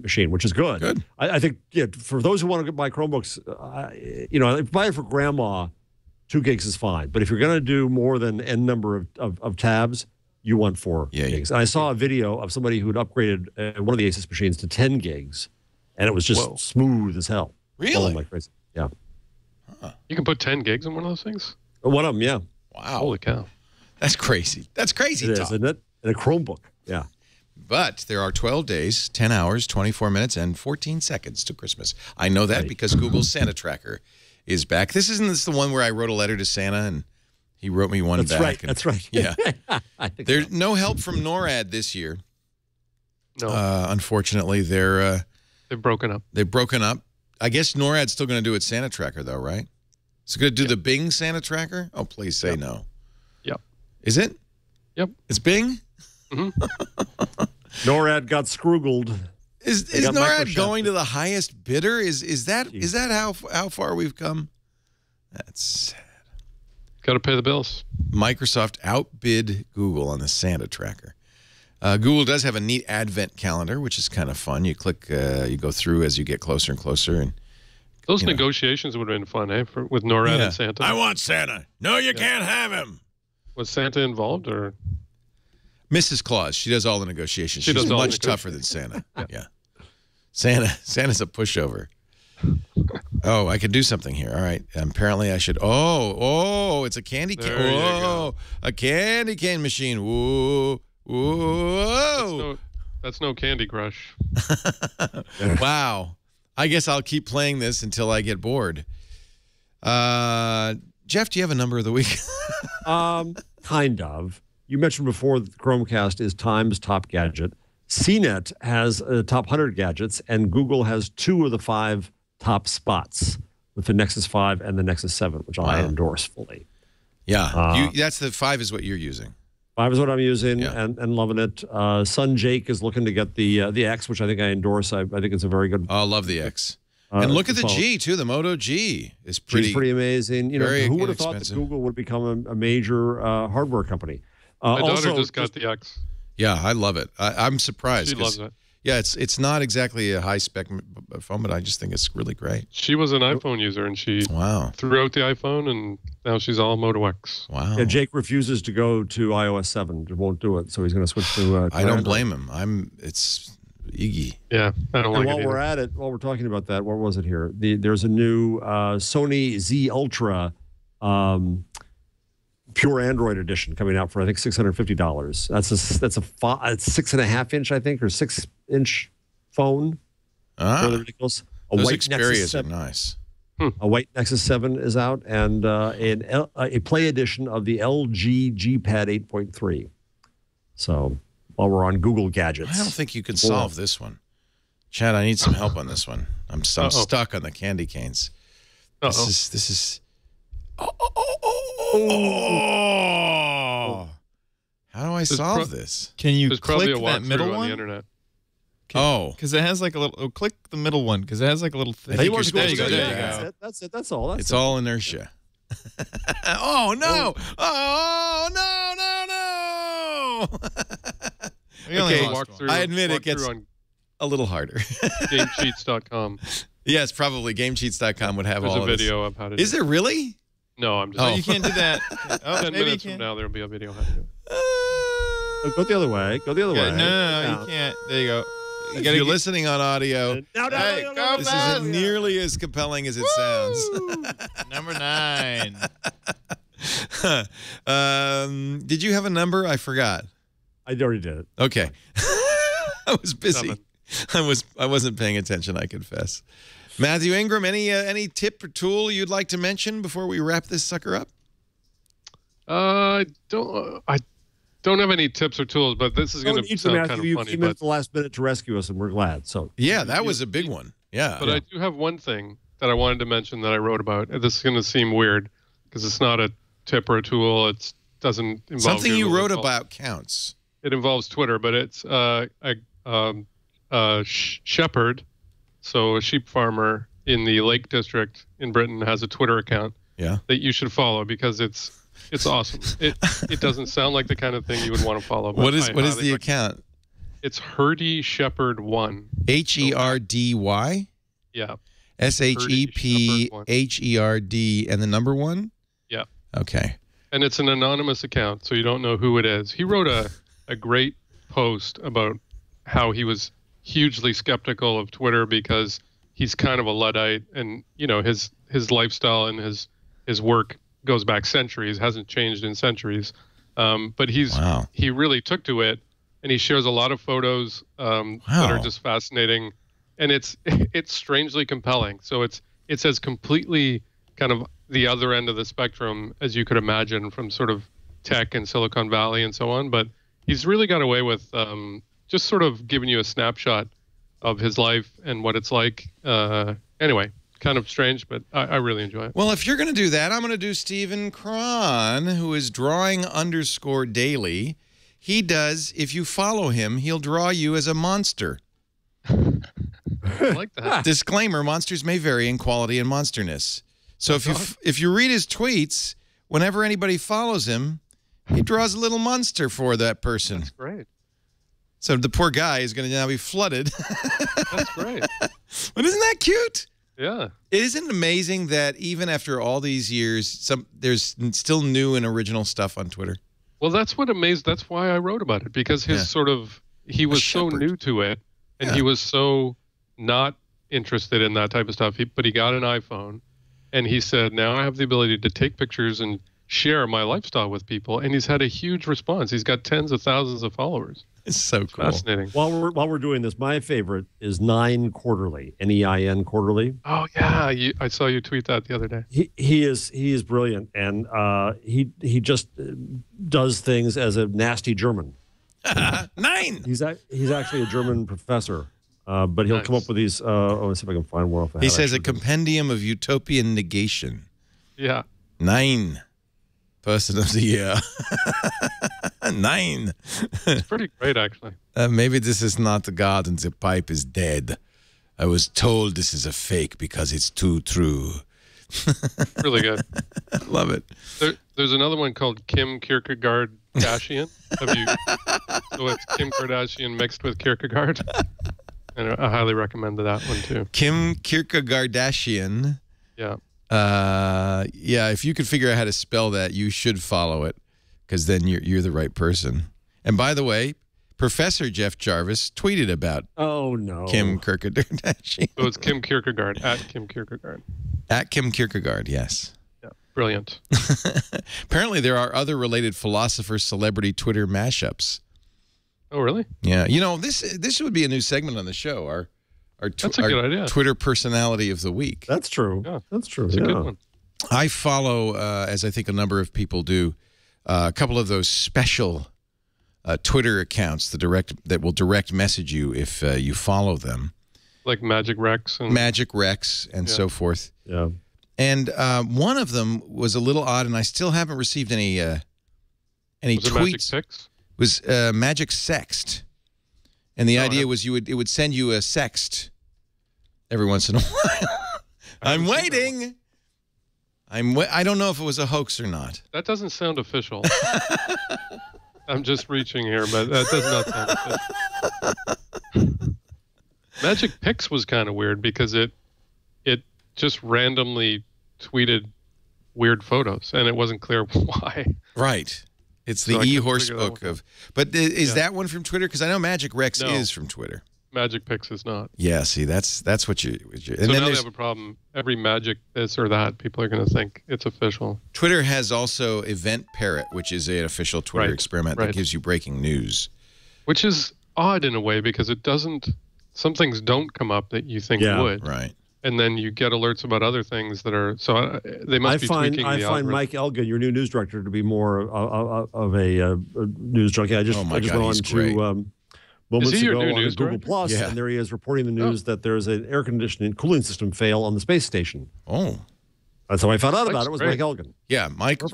machine, which is good. Good. I think, for those who want to buy Chromebooks, if you buy it for grandma, 2 gigs is fine. But if you're going to do more than N number of tabs, you want 4 gigs. And I saw a video of somebody who had upgraded one of the Asus machines to 10 gigs, and it was just smooth as hell. Really? Like crazy. Yeah. You can put 10 gigs in one of those things? One of them, yeah. Wow. Holy cow. That's crazy. That's crazy, It is, Tom. isn't it? In a Chromebook, yeah. But there are 12 days, 10 hours, 24 minutes, and 14 seconds to Christmas. I know that because Google's Santa Tracker is back. Isn't this the one where I wrote a letter to Santa and he wrote me one back? Right. That's right. Yeah. I think There's no help from NORAD this year. No. Unfortunately, they've broken up. They've broken up. I guess NORAD's still going to do its Santa Tracker, though, right? It's going to do the Bing Santa Tracker? Oh, please say no. Yep. Is it? Yep. It's Bing? NORAD got scroogled. Is NORAD going to the highest bidder? Is that how far we've come? That's sad. Got to pay the bills. Microsoft outbid Google on the Santa tracker. Google does have a neat advent calendar, which is kind of fun. You click, you go through as you get closer and closer. And those negotiations would have been fun, with NORAD and Santa. I want Santa. No, you can't have him. Was Santa involved or? Mrs. Claus. She does all the negotiations. She's much tougher than Santa. Yeah. Santa's a pushover. Oh, I could do something here. All right. Apparently I should. Oh, it's a candy cane. Oh, a candy cane machine. Whoa. Whoa. That's no Candy Crush. Wow. I guess I'll keep playing this until I get bored. Jeff, do you have a number of the week? Kind of. You mentioned before that the Chromecast is Time's top gadget. CNET has top 100 gadgets, and Google has 2 of the 5 top spots with the Nexus 5 and the Nexus 7, which I endorse fully. Yeah. That's the 5 is what you're using. 5 is what I'm using and loving it. Son Jake is looking to get the X, which I think I endorse. I think it's a very good. I love the X. And look at the G, too. The Moto G is pretty. It's pretty amazing. You know, who would have thought that Google would become a major hardware company? My daughter just got the X. Yeah, I love it. I'm surprised. She loves it. Yeah, it's not exactly a high-spec phone, but I just think it's really great. She was an iPhone user, and she threw out the iPhone, and now she's all Moto X. Wow. Yeah, Jake refuses to go to iOS 7. He won't do it, so he's going to switch to I don't blame him. It's Iggy. Yeah, I don't like it while we're at it, while we're talking about that, what was it here? There's a new Sony Z Ultra pure Android edition coming out for I think $650. That's a 6.5 inch, I think, or 6-inch phone. Really ridiculous. Those Xperias are nice. A white Nexus 7 is out, and a Play edition of the LG G Pad 8.3. So while we're on Google gadgets, I don't think you can solve this one. Chad, I need some help on this one. I'm stuck on the candy canes. This is. Oh! How do I solve this? Can you There's click probably a that middle one? On the internet. Because it has like a little. Click the middle one because it has like a little thing. There you go. That's it. That's all. It's all inertia. Oh no! Oh no! Okay, I admit it gets a little harder. GameCheats.com. Yes, probably GameCheats.com would have There's all a of video of how to. Is there really? No, I'm just. Oh, you can't do that. 10 minutes from now, there'll be a video how to do it. Go the other way. Go the other way. No, you can't. There you go. If you're listening on audio, No, this isn't nearly as compelling as it sounds. Number 9. Did you have a number? I forgot. I already did it. Okay. I was busy. I wasn't paying attention, I confess. Matthew Ingram, any tip or tool you'd like to mention before we wrap this sucker up? I don't have any tips or tools, but this is going to sound kind of funny. You came in at the last minute to rescue us, and we're glad. So yeah, that was a big one. Yeah. But I do have one thing that I wanted to mention that I wrote about. This is going to seem weird because it's not a tip or a tool. It doesn't involve something Google. You wrote about counts. It involves Twitter, but it's shepherd. So a sheep farmer in the Lake District in Britain has a Twitter account that you should follow because it's awesome. It doesn't sound like the kind of thing you would want to follow. What is the account? It's Herdy Shepherd 1. HERDY? Yeah. SHEPHERD and the number 1? Yeah. Okay. And it's an anonymous account, so you don't know who it is. He wrote a great post about how he was hugely skeptical of Twitter because he's kind of a Luddite, and his lifestyle and his work goes back centuries, hasn't changed in centuries. But he really took to it, and he shares a lot of photos that are just fascinating, and it's strangely compelling. So it's as completely kind of the other end of the spectrum as you could imagine from sort of tech and Silicon Valley and so on. But he's really got away with just sort of giving you a snapshot of his life and what it's like. Anyway, kind of strange, but I really enjoy it. Well, if you're going to do that, I'm going to do Stephen Cron, who is drawing_daily. he does, if you follow him, he'll draw you as a monster. I like that. Disclaimer, monsters may vary in quality and monsterness. So if you read his tweets, whenever anybody follows him, he draws a little monster for that person. That's great. So the poor guy is going to now be flooded. That's great. But isn't that cute? Yeah. Isn't it amazing that even after all these years, there's still new and original stuff on Twitter? Well, that's what amazed. That's why I wrote about it, because his he was so new to it, and he was so not interested in that type of stuff. But he got an iPhone, and he said, now I have the ability to take pictures and share my lifestyle with people. And he's had a huge response. He's got tens of thousands of followers. It's so cool. Fascinating. While we're doing this, my favorite is Nine Quarterly, Nein Quarterly. Oh yeah, I saw you tweet that the other day. He is brilliant, and he just does things as a nasty German. Nine. He's actually a German professor, but he'll come up with these. Let's see if I can find one off the hat. He says a compendium of utopian negation. Yeah. 9. Person of the year. 9. It's pretty great, actually. Maybe this is not the God and the pipe is dead. I was told this is a fake because it's too true. Really good. Love it. There's another one called Kim Kierkegaard-Dashian. So it's Kim Kardashian mixed with Kierkegaard. And I highly recommend that one, too. Kim Kierkegaardashian. Yeah. Yeah, if you could figure out how to spell that, you should follow it, because then you're the right person. And by the way, Professor Jeff Jarvis tweeted about Kim Kierkegaardashian. So it's Kim Kierkegaard, at Kim Kierkegaard. At Kim Kierkegaard, yes. Yeah, brilliant. Apparently there are other related philosopher-celebrity Twitter mashups. Oh, really? Yeah. You know, this would be a new segment on the show, our That's a good idea. Twitter personality of the week. That's true. Yeah. That's true. That's a good one. I follow, as I think a number of people do, a couple of those special Twitter accounts that will direct message you if you follow them. Like Magic Rex and so forth. Yeah. And one of them was a little odd, and I still haven't received any was tweets. It Magic Pics? It was Magic Sext. And the idea was it would send you a sext every once in a while. I'm waiting. I don't know if it was a hoax or not. That doesn't sound official. I'm just reaching here, but that does not sound official. Magic Pics was kind of weird because it just randomly tweeted weird photos, and it wasn't clear why. Right. It's the e-horse book of... But is that one from Twitter? Because I know Magic Rex is from Twitter. Magic Pics is not. Yeah, see, that's what you... And so then now they have a problem. Every Magic this or that, people are going to think it's official. Twitter has also Event Parrot, which is an official Twitter experiment that gives you breaking news. Which is odd in a way because it doesn't... Some things don't come up that you think would. Right. And then you get alerts about other things that are... So they must be tweaking the algorithm. I find Mike Elgin, your new news director, to be more of a news junkie. I just went on to moments ago on Google Plus, and there he is reporting the news that there's an air conditioning cooling system fail on the space station. Oh. That's how I found out about it. Was Mike Elgin. Yeah, Mike is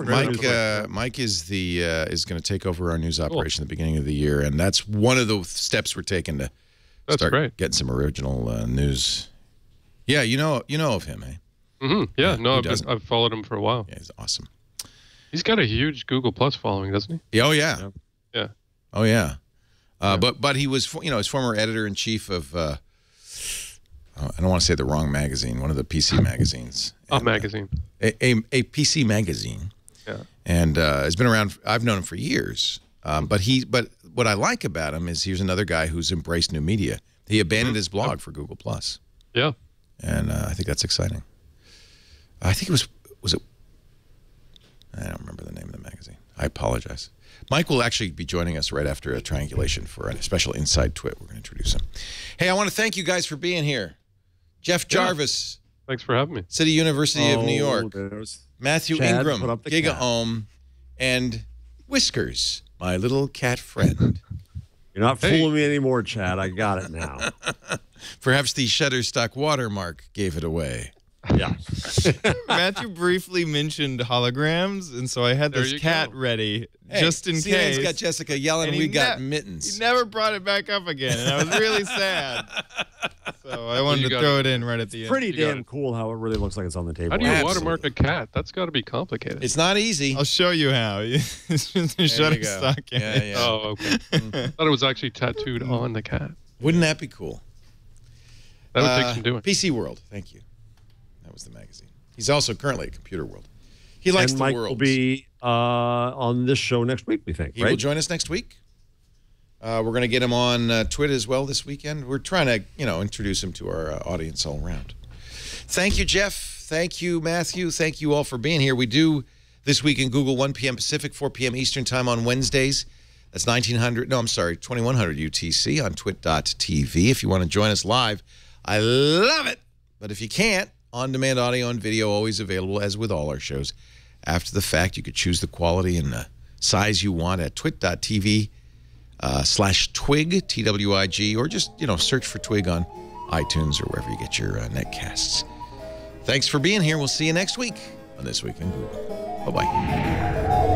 going to take over our news operation at the beginning of the year, and that's one of the steps we're taking to start getting some original news. Yeah, you know of him, eh? Mm-hmm. Yeah, no, I've followed him for a while. Yeah, he's awesome. He's got a huge Google Plus following, doesn't he? Oh yeah. Yeah. Oh yeah. But he was, his former editor-in-chief of I don't want to say the wrong magazine, one of the PC magazines. Magazine. A PC magazine. Yeah. And has been around. I've known him for years. But what I like about him is he's another guy who's embraced new media. He abandoned his blog for Google Plus. Yeah. And I think that's exciting. I think it was it? I don't remember the name of the magazine. I apologize. Mike will actually be joining us right after a triangulation for a special Inside Twit. We're going to introduce him. Hey, I want to thank you guys for being here. Jeff Jarvis. Thanks for having me. City University of New York. Matthew Ingram, Giga-Ohm, and Whiskers, my little cat friend. You're not fooling me anymore, Chad. I got it now. Perhaps the Shutterstock watermark gave it away. Yeah. Matthew briefly mentioned holograms, and so I had this cat ready just in case. CNN's got Jessica yelling, and we got mittens. He never brought it back up again, and I was really sad. So I wanted to throw it in right at the end. Pretty damn cool how it really looks like it's on the table. How do you watermark a cat? That's got to be complicated. It's not easy. I'll show you how. Shutterstock. Yeah. Oh, okay. I thought it was actually tattooed on the cat. Wouldn't that be cool? That would take some doing. PC World, thank you. That was the magazine. He's also currently at Computer World. He likes the Mike world. will be on this show next week, we think, He will join us next week. We're going to get him on Twitter as well this weekend. We're trying to, introduce him to our audience all around. Thank you, Jeff. Thank you, Matthew. Thank you all for being here. We do This Week in Google, 1 p.m. Pacific, 4 p.m. Eastern Time on Wednesdays. That's 2100 UTC on twit.tv. If you want to join us live, I love it. But if you can't, on-demand audio and video always available, as with all our shows. After the fact, you could choose the quality and the size you want at twit.tv /twig, Twig, or just, search for Twig on iTunes or wherever you get your netcasts. Thanks for being here. We'll see you next week on This Week in Google. Bye-bye.